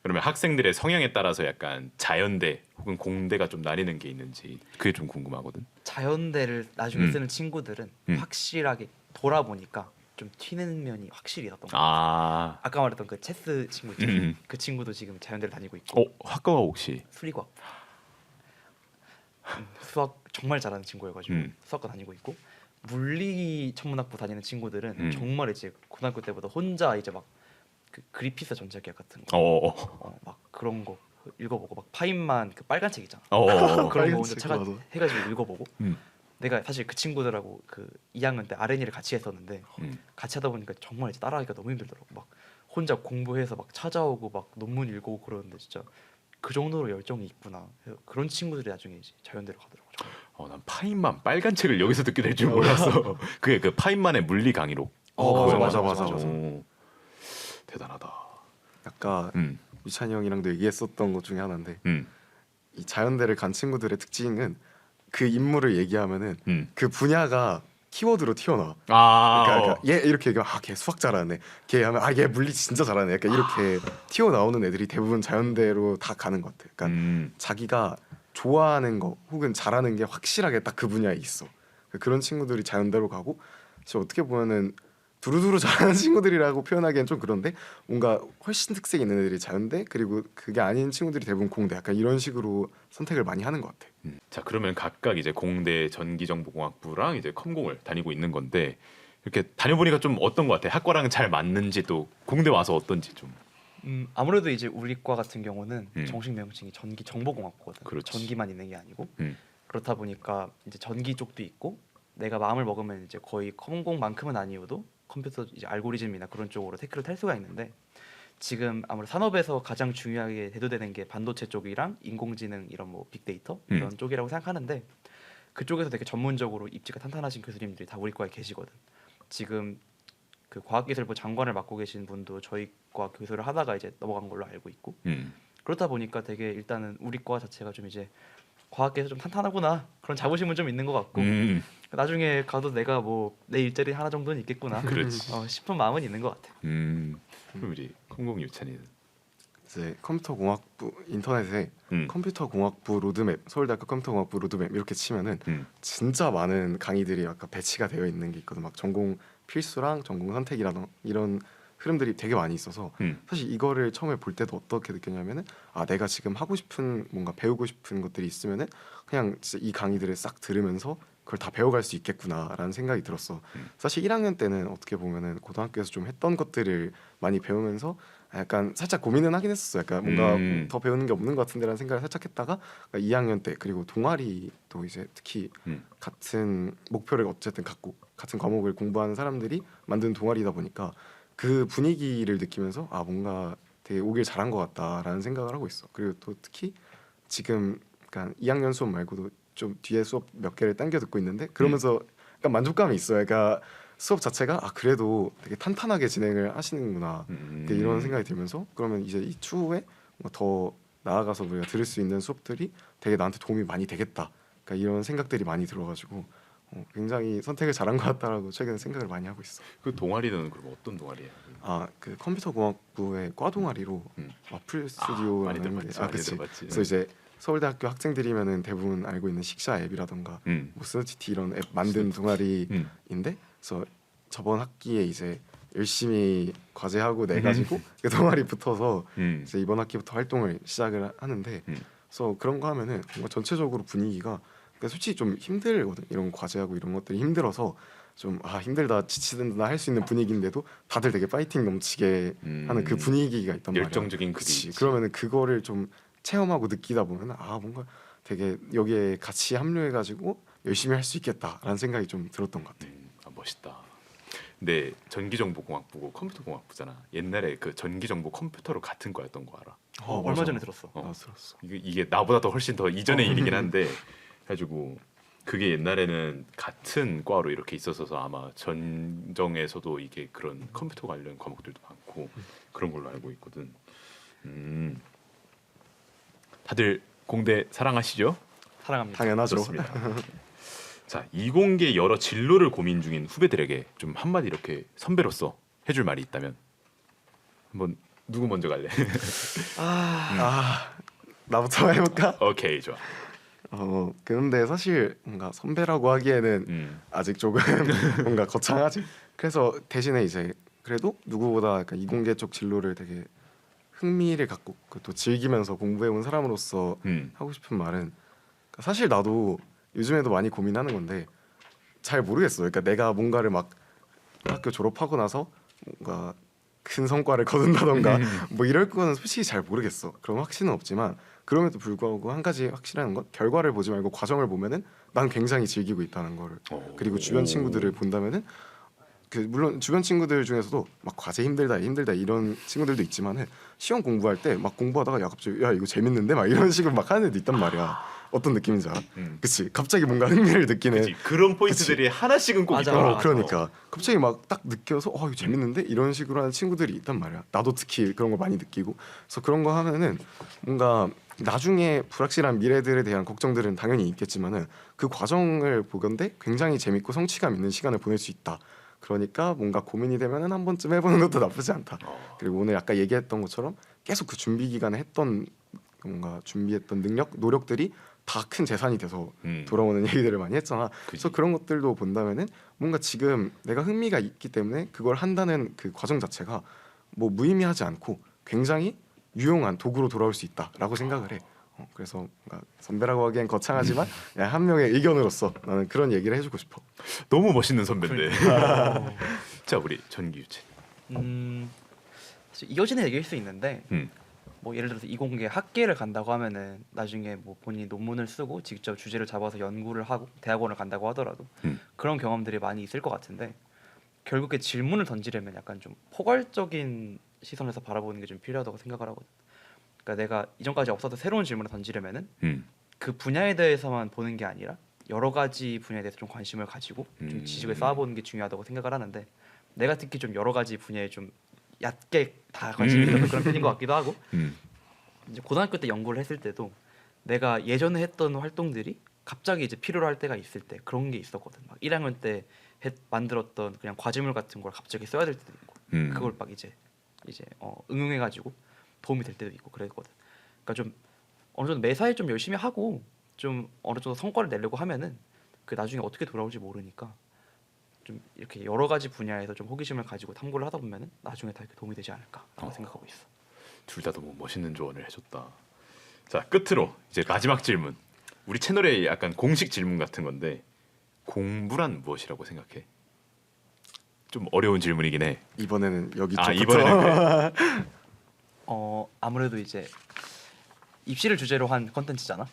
그러면 학생들의 성향에 따라서 약간 자연대 혹은 공대가 좀 나뉘는 게 있는지 그게 좀 궁금하거든. 자연대를 나중에 쓰는 친구들은 확실하게 돌아보니까 좀 튀는 면이 확실히 있었던 것 같아요. 아까 말했던 그 체스 친구 있죠. 그 친구도 지금 자연대를 다니고 있고. 학과가 혹시? 수리과학. 수학 정말 잘하는 친구여가지고 수학과 다니고 있고 물리 천문학부 다니는 친구들은 정말 이제 고등학교 때보다 혼자 이제 막 그 그리피스 전자기학 같은 거, 막 그런 거 읽어보고 막 파인만 그 빨간 책 있잖아. 그런 거 혼자 해가지고 읽어보고. 내가 사실 그 친구들하고 그 2학년 때 R&E를 같이 했었는데 같이 하다 보니까 정말 이제 따라하기가 너무 힘들더라고. 막 혼자 공부해서 막 찾아오고 막 논문 읽고 그러는데 진짜 그 정도로 열정이 있구나. 그런 친구들이 나중에 이제 자연대로 가더라고. 난 파인만 빨간 책을 여기서 듣게 될 줄 몰랐어. 그게 그 파인만의 물리 강의로. 맞아. 대단하다. 아까 유찬이 형이랑도 얘기했었던 것 중에 하나인데 이 자연대를 간 친구들의 특징은 그 인물을 얘기하면은 그 분야가 키워드로 튀어나와. 그러니까 얘 이렇게 얘기하면 걔 수학 잘하네. 걔 하면 얘 물리 진짜 잘하네. 약간 이렇게 튀어나오는 애들이 대부분 자연대로 다 가는 것 같아. 그러니까 자기가 좋아하는 거 혹은 잘하는 게 확실하게 딱 그 분야에 있어. 그런 친구들이 자연대로 가고 진짜 어떻게 보면은 두루두루 잘하는 친구들이라고 표현하기엔 좀 그런데 뭔가 훨씬 특색 있는 애들이 자연대 그리고 그게 아닌 친구들이 대부분 공대 약간 이런 식으로 선택을 많이 하는 것 같아. 자 그러면 각각 이제 공대 전기정보공학부랑 이제 컴공을 다니고 있는 건데 이렇게 다녀보니까 좀 어떤 것 같아? 학과랑 잘 맞는지 또 공대 와서 어떤지 좀. 아무래도 이제 우리 과 같은 경우는 음. 정식 명칭이 전기 정보공학부거든. 그렇지. 전기만 있는 게 아니고 음. 그렇다 보니까 이제 전기 쪽도 있고 내가 마음을 먹으면 이제 거의 컴공만큼은 아니어도 컴퓨터 이제 알고리즘이나 그런 쪽으로 테크를 탈 수가 있는데 지금 아무래도 산업에서 가장 중요하게 대두되는 게 반도체 쪽이랑 인공지능 이런 뭐 빅데이터 이런 쪽이라고 생각하는데 그쪽에서 되게 전문적으로 입지가 탄탄하신 교수님들이 다 우리 과에 계시거든. 지금 그 과학기술부 장관을 맡고 계신 분도 저희 과 교수를 하다가 이제 넘어간 걸로 알고 있고 그렇다 보니까 되게 일단은 우리 과 자체가 좀 이제 과학계에서 좀 탄탄하구나 그런 자부심은 좀 있는 것 같고 나중에 가도 내가 뭐 내 일자리 하나 정도는 있겠구나 그렇지. 싶은 마음은 있는 것 같아. 그럼 우리 콩공 유찬이는. 이제 컴퓨터공학부 인터넷에 음. 컴퓨터공학부 로드맵, 서울대학교 컴퓨터공학부 로드맵 이렇게 치면은 진짜 많은 강의들이 아까 배치가 되어 있는 게 있거든. 막 전공 필수랑 전공 선택이라던 이런 흐름들이 되게 많이 있어서 사실 이거를 처음에 볼 때도 어떻게 느꼈냐면은 아 내가 지금 하고 싶은 뭔가 배우고 싶은 것들이 있으면은 그냥 진짜 이 강의들을 싹 들으면서 그걸 다 배워갈 수 있겠구나라는 생각이 들었어. 사실 1학년 때는 어떻게 보면은 고등학교에서 좀 했던 것들을 많이 배우면서 약간 살짝 고민은 하긴 했었어. 약간 뭔가 더 배우는 게 없는 것 같은데라는 생각을 살짝 했다가 2학년 때 그리고 동아리도 이제 특히 같은 목표를 어쨌든 갖고 같은 과목을 공부하는 사람들이 만든 동아리다 보니까 그 분위기를 느끼면서 아 뭔가 되게 오길 잘한 것 같다라는 생각을 하고 있어. 그리고 또 특히 지금 약간 2학년 수업 말고도 좀 뒤에 수업 몇 개를 당겨 듣고 있는데 그러면서 약간 만족감이 있어요. 그러니까 수업 자체가 아 그래도 되게 탄탄하게 진행을 하시는구나 이런 생각이 들면서 그러면 이제 이 추후에 더 나아가서 우리가 들을 수 있는 수업들이 되게 나한테 도움이 많이 되겠다. 그러니까 이런 생각들이 많이 들어가지고 굉장히 선택을 잘한 것 같다라고 최근에 생각을 많이 하고 있어. 그 동아리는 그럼 어떤 동아리야? 아 그 컴퓨터공학부의 과 동아리로 와플 스튜디오라는 많이 들어봤지. 게 많이 그치. 들어봤지. 그래서 이제 서울대학교 학생들이면은 대부분 알고 있는 식사 앱이라던가 뭐 스너지티 이런 앱 만든 동아리인데 그래서 저번 학기에 이제 열심히 과제하고 내 가지고 그 동아리 붙어서 이제 이번 학기부터 활동을 시작을 하는데 그래서 그런 거 하면은 뭔가 전체적으로 분위기가 그러니까 솔직히 좀 힘들거든. 이런 과제하고 이런 것들이 힘들어서 좀 아 힘들다 지치는다 할 수 있는 분위기인데도 다들 되게 파이팅 넘치게 하는 그 분위기가 있단 말이야. 열정적인 그치. 그게 그러면은 그거를 좀 체험하고 느끼다 보면 아 뭔가 되게 여기에 같이 합류해가지고 열심히 할 수 있겠다라는 생각이 좀 들었던 것 같아. 아, 멋있다. 근데 전기정보공학부고 컴퓨터공학부잖아. 옛날에 그 전기정보 컴퓨터로 같은 거였던 거 알아? 얼마 맞아. 전에 들었어. 나 들었어. 이게 나보다 더 훨씬 더 이전의 일이긴 한데 해가지고 그게 옛날에는 같은 과로 이렇게 있었어서 아마 전정에서도 이게 그런 컴퓨터 관련 과목들도 많고 그런 걸로 알고 있거든. 다들 공대 사랑하시죠? 사랑합니다. 당연하죠. 좋습니다. 자, 이공계 여러 진로를 고민 중인 후배들에게 좀 한마디 이렇게 선배로서 해줄 말이 있다면 한번 누구 먼저 갈래? 나부터 해볼까? 오케이, 좋아. 근데 사실 뭔가 선배라고 하기에는 아직 조금 뭔가 거창하지. 그래서 대신에 이제 그래도 누구보다 약간 이공계 쪽 진로를 되게 흥미를 갖고 또 즐기면서 공부해온 사람으로서 하고 싶은 말은 그러니까 사실 나도 요즘에도 많이 고민하는 건데 잘 모르겠어. 그러니까 내가 뭔가를 막 학교 졸업하고 나서 뭔가 큰 성과를 거둔다던가 뭐 이럴 거는 솔직히 잘 모르겠어. 그런 확신은 없지만 그럼에도 불구하고 한 가지 확실한 건 결과를 보지 말고 과정을 보면은 난 굉장히 즐기고 있다는 거를 그리고 주변 친구들을 본다면은 그 물론 주변 친구들 중에서도 막 과제 힘들다 이런 친구들도 있지만은 시험 공부할 때 막 공부하다가 야 갑자기 야 이거 재밌는데 막 이런 식으로 막 하는 애도 있단 말이야. 어떤 느낌인지 알아? 그치? 갑자기 뭔가 흥미를 느끼는 그치, 그런 포인트들이 하나씩은 꼭 맞아. 있더라고. 그러니까 갑자기 막 딱 느껴서 이거 재밌는데 이런 식으로 하는 친구들이 있단 말이야. 나도 특히 그런 걸 많이 느끼고 그래서 그런 거 하면은 뭔가 나중에 불확실한 미래들에 대한 걱정들은 당연히 있겠지만은 그 과정을 보건대 굉장히 재밌고 성취감 있는 시간을 보낼 수 있다. 그러니까 뭔가 고민이 되면은 한 번쯤 해보는 것도 나쁘지 않다. 그리고 오늘 아까 얘기했던 것처럼 계속 그 준비 기간에 했던 뭔가 준비했던 노력들이 다 큰 재산이 돼서 돌아오는 얘기들을 많이 했잖아. 그래서 그런 것들도 본다면은 뭔가 지금 내가 흥미가 있기 때문에 그걸 한다는 그 과정 자체가 뭐 무의미하지 않고 굉장히 유용한 도구로 돌아올 수 있다라고 생각을 해. 그래서 뭔가 선배라고 하기엔 거창하지만 그냥 한 명의 의견으로서 나는 그런 얘기를 해주고 싶어. 너무 멋있는 선배인데. 자 우리 전기유진. 사실 이어지는 얘기일 수 있는데 음. 뭐 예를 들어서 이공계 학계를 간다고 하면은 나중에 뭐 본인이 논문을 쓰고 직접 주제를 잡아서 연구를 하고 대학원을 간다고 하더라도 그런 경험들이 많이 있을 것 같은데 결국에 질문을 던지려면 약간 좀 포괄적인 시선에서 바라보는 게 좀 필요하다고 생각을 하거든. 그러니까 내가 이전까지 없었던 새로운 질문을 던지려면은 그 분야에 대해서만 보는 게 아니라 여러 가지 분야에 대해서 좀 관심을 가지고 좀 지식을 쌓아보는 게 중요하다고 생각을 하는데 내가 특히 좀 여러 가지 분야에 좀 얕게 다 관심이 있어서 그런 편인 것 같기도 하고 이제 고등학교 때 연구를 했을 때도 내가 예전에 했던 활동들이 갑자기 이제 필요로 할 때가 있을 때 그런 게 있었거든. 막 1학년 때 만들었던 그냥 과제물 같은 걸 갑자기 써야 될 때도 있고 그걸 막 이제 응용해가지고 도움이 될 때도 있고 그랬거든. 그러니까 좀 어느 정도 매사에 좀 열심히 하고 좀 어느 정도 성과를 내려고 하면은 그 나중에 어떻게 돌아올지 모르니까 좀 이렇게 여러 가지 분야에서 좀 호기심을 가지고 탐구를 하다 보면은 나중에 다 이렇게 도움이 되지 않을까라고 생각하고 있어. 둘 다 너무 멋있는 조언을 해줬다. 자 끝으로 이제 마지막 질문. 우리 채널의 약간 공식 질문 같은 건데 공부란 무엇이라고 생각해? 좀 어려운 질문이긴 해. 이번에는 여기 쪽부터. 이번에는 그래. 아무래도 이제 입시를 주제로 한 컨텐츠잖아.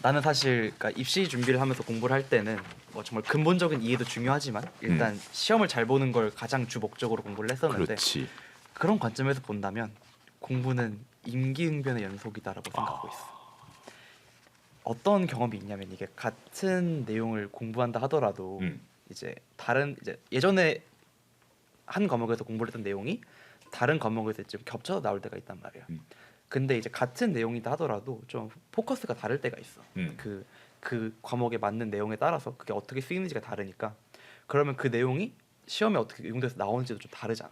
나는 사실 그러니까 입시 준비를 하면서 공부를 할 때는 뭐 정말 근본적인 이해도 중요하지만 일단 시험을 잘 보는 걸 가장 주 목적으로 공부를 했었는데 그렇지. 그런 관점에서 본다면 공부는 임기응변의 연속이다라고 생각하고 있어. 어떤 경험이 있냐면 이게 같은 내용을 공부한다 하더라도 이제 다른 이제 예전에 한 과목에서 공부를 했던 내용이 다른 과목에서 좀 겹쳐서 나올 때가 있단 말이야. 근데 이제 같은 내용이다 하더라도 좀 포커스가 다를 때가 있어. 그 과목에 맞는 내용에 따라서 그게 어떻게 쓰이는지가 다르니까 그러면 그 내용이 시험에 어떻게 응용돼서 나오는지도 좀 다르잖아.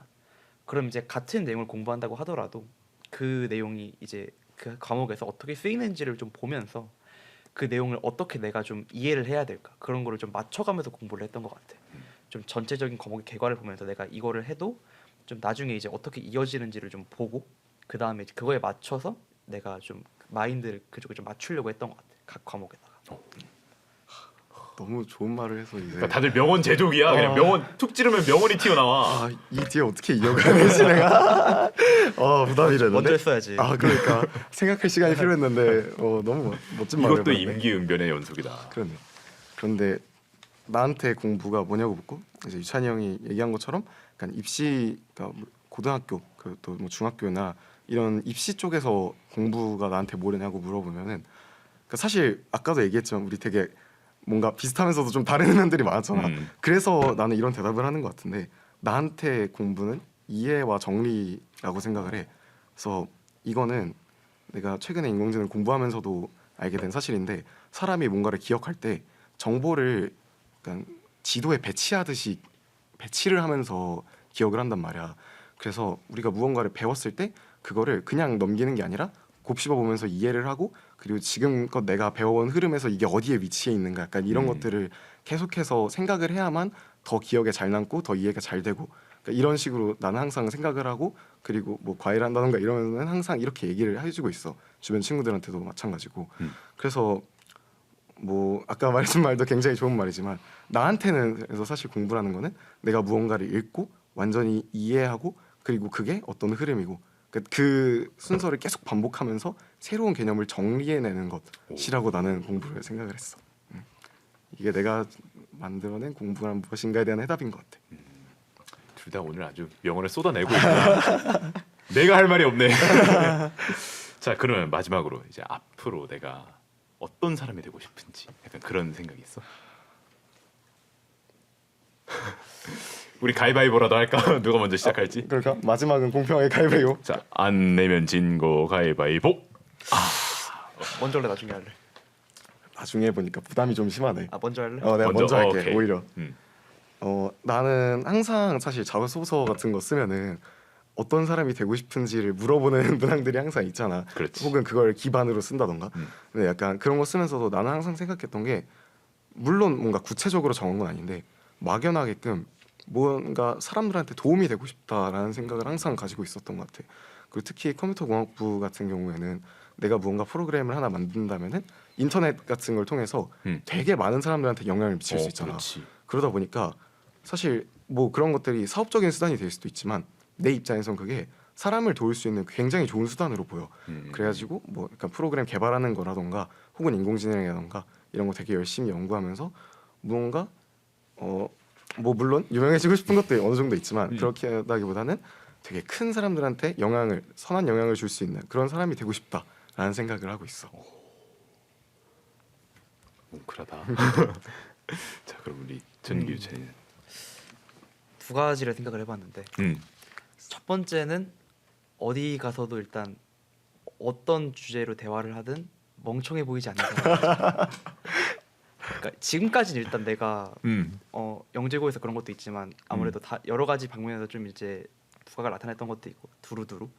그럼 이제 같은 내용을 공부한다고 하더라도 그 내용이 이제 그 과목에서 어떻게 쓰이는지를 좀 보면서 그 내용을 어떻게 내가 좀 이해를 해야 될까 그런 거를 좀 맞춰가면서 공부를 했던 것 같아. 좀 전체적인 과목의 결과를 보면서 내가 이거를 해도 좀 나중에 이제 어떻게 이어지는지를 좀 보고 그 다음에 그거에 맞춰서 내가 좀 마인드를 그쪽에 좀 맞추려고 했던 것 같아. 각 과목에다가. 너무 좋은 말을 해서 이제 그러니까 다들 명언 제조기야. 그냥 명언 툭 찌르면 명언이 튀어나와. 이 뒤에 어떻게 이어가야 되지 내가. 부담이 되는데. 먼저 했어야지. 그러니까 생각할 시간이 필요했는데 너무 멋진 말을 이것도 해버렸네. 임기응변의 연속이다. 그러네. 그런데 나한테 공부가 뭐냐고 묻고 이제 유찬이 형이 얘기한 것처럼 약간 입시 그러니까 고등학교 또 뭐 중학교나 이런 입시 쪽에서 공부가 나한테 뭐냐고 물어보면은 그러니까 사실 아까도 얘기했지만 우리 되게 뭔가 비슷하면서도 좀 다른 면들이 많았잖아. 그래서 나는 이런 대답을 하는 것 같은데 나한테 공부는 이해와 정리라고 생각을 해. 그래서 이거는 내가 최근에 인공지능 공부하면서도 알게 된 사실인데 사람이 뭔가를 기억할 때 정보를 약간 지도에 배치하듯이 배치를 하면서 기억을 한단 말이야. 그래서 우리가 무언가를 배웠을 때 그거를 그냥 넘기는 게 아니라 곱씹어 보면서 이해를 하고 그리고 지금껏 내가 배워온 흐름에서 이게 어디에 위치해 있는가 약간 이런 것들을 계속해서 생각을 해야만 더 기억에 잘 남고 더 이해가 잘 되고 그러니까 이런 식으로 나는 항상 생각을 하고 그리고 뭐 과외를 한다던가 이러면은 항상 이렇게 얘기를 해주고 있어. 주변 친구들한테도 마찬가지고. 그래서 뭐 아까 말해준 말도 굉장히 좋은 말이지만 나한테는 그래서 사실 공부라는 거는 내가 무언가를 읽고 완전히 이해하고 그리고 그게 어떤 흐름이고 그 순서를 계속 반복하면서 새로운 개념을 정리해내는 것이라고 나는 공부를 생각을 했어. 이게 내가 만들어낸 공부란 무엇인가에 대한 해답인 것 같아. 둘 다 오늘 아주 명언을 쏟아내고 있구나. 내가 할 말이 없네. 자 그러면 마지막으로 이제 앞으로 내가 어떤 사람이 되고 싶은지 약간 그런 생각이 있어? 우리 가위바위보라도 할까? 누가 먼저 시작할지? 그럴까? 마지막은 공평하게 가위바위보. 자, 안 내면 진 거 가위바위보. 먼저 할래 나중에 할래? 나중에 해보니까 부담이 좀 심하네. 먼저 할래? 내가 먼저 할게. 오케이. 오히려. 나는 항상 사실 자소서 같은 거 쓰면은 어떤 사람이 되고 싶은지를 물어보는 문항들이 항상 있잖아. 그렇지. 혹은 그걸 기반으로 쓴다던가. 근데 약간 그런 거 쓰면서도 나는 항상 생각했던 게 물론 뭔가 구체적으로 정한 건 아닌데 막연하게끔 뭔가 사람들한테 도움이 되고 싶다라는 생각을 항상 가지고 있었던 것 같아. 그리고 특히 컴퓨터공학부 같은 경우에는 내가 무언가 프로그램을 하나 만든다면은 인터넷 같은 걸 통해서 되게 많은 사람들한테 영향을 미칠 수 있잖아. 그렇지. 그러다 보니까 사실 뭐 그런 것들이 사업적인 수단이 될 수도 있지만 내 입장에선 그게 사람을 도울 수 있는 굉장히 좋은 수단으로 보여. 그래가지고 뭐 약간 프로그램 개발하는 거라던가 혹은 인공지능이라던가 이런 거 되게 열심히 연구하면서 무언가 뭐 물론 유명해지고 싶은 것도 어느 정도 있지만 그렇게 하다기보다는 되게 큰 사람들한테 선한 영향을 줄 수 있는 그런 사람이 되고 싶다라는 생각을 하고 있어. 뭉클하다. 자, 그럼 우리 전기 유채는 두 가지를 생각을 해봤는데 첫 번째는 어디 가서도 일단 어떤 주제로 대화를 하든 멍청해 보이지 않는 사람. 그러니까 지금까지는 일단 내가 영재고에서 그런 것도 있지만 아무래도 다 여러 가지 방면에서 좀 이제 두각을 나타냈던 것도 있고 두루두루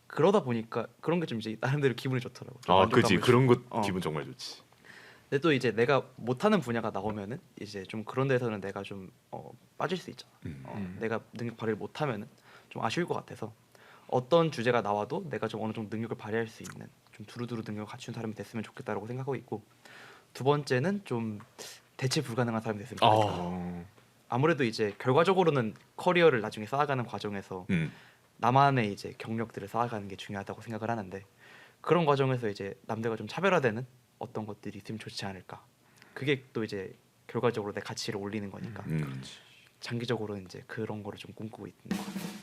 그러다 보니까 그런 게 좀 이제 나름대로 기분이 좋더라고. 좀 아, 그지. 만족감을 그런 것 주고. 기분 정말 좋지. 근데 또 이제 내가 못하는 분야가 나오면은 이제 좀 그런 데서는 내가 좀 빠질 수 있잖아. 내가 능력 발휘를 못하면은 좀 아쉬울 것 같아서 어떤 주제가 나와도 내가 좀 어느 정도 능력을 발휘할 수 있는 좀 두루두루 능력을 갖춘 사람이 됐으면 좋겠다라고 생각하고 있고 두 번째는 좀 대체 불가능한 사람이 됐으면 좋겠다. 아무래도 이제 결과적으로는 커리어를 나중에 쌓아가는 과정에서 나만의 이제 경력들을 쌓아가는 게 중요하다고 생각을 하는데 그런 과정에서 이제 남들과 좀 차별화되는 어떤 것들이 있으면 좋지 않을까. 그게 또 이제 결과적으로 내 가치를 올리는 거니까. 장기적으로는 이제 그런 거를 좀 꿈꾸고 있는 것 같아요.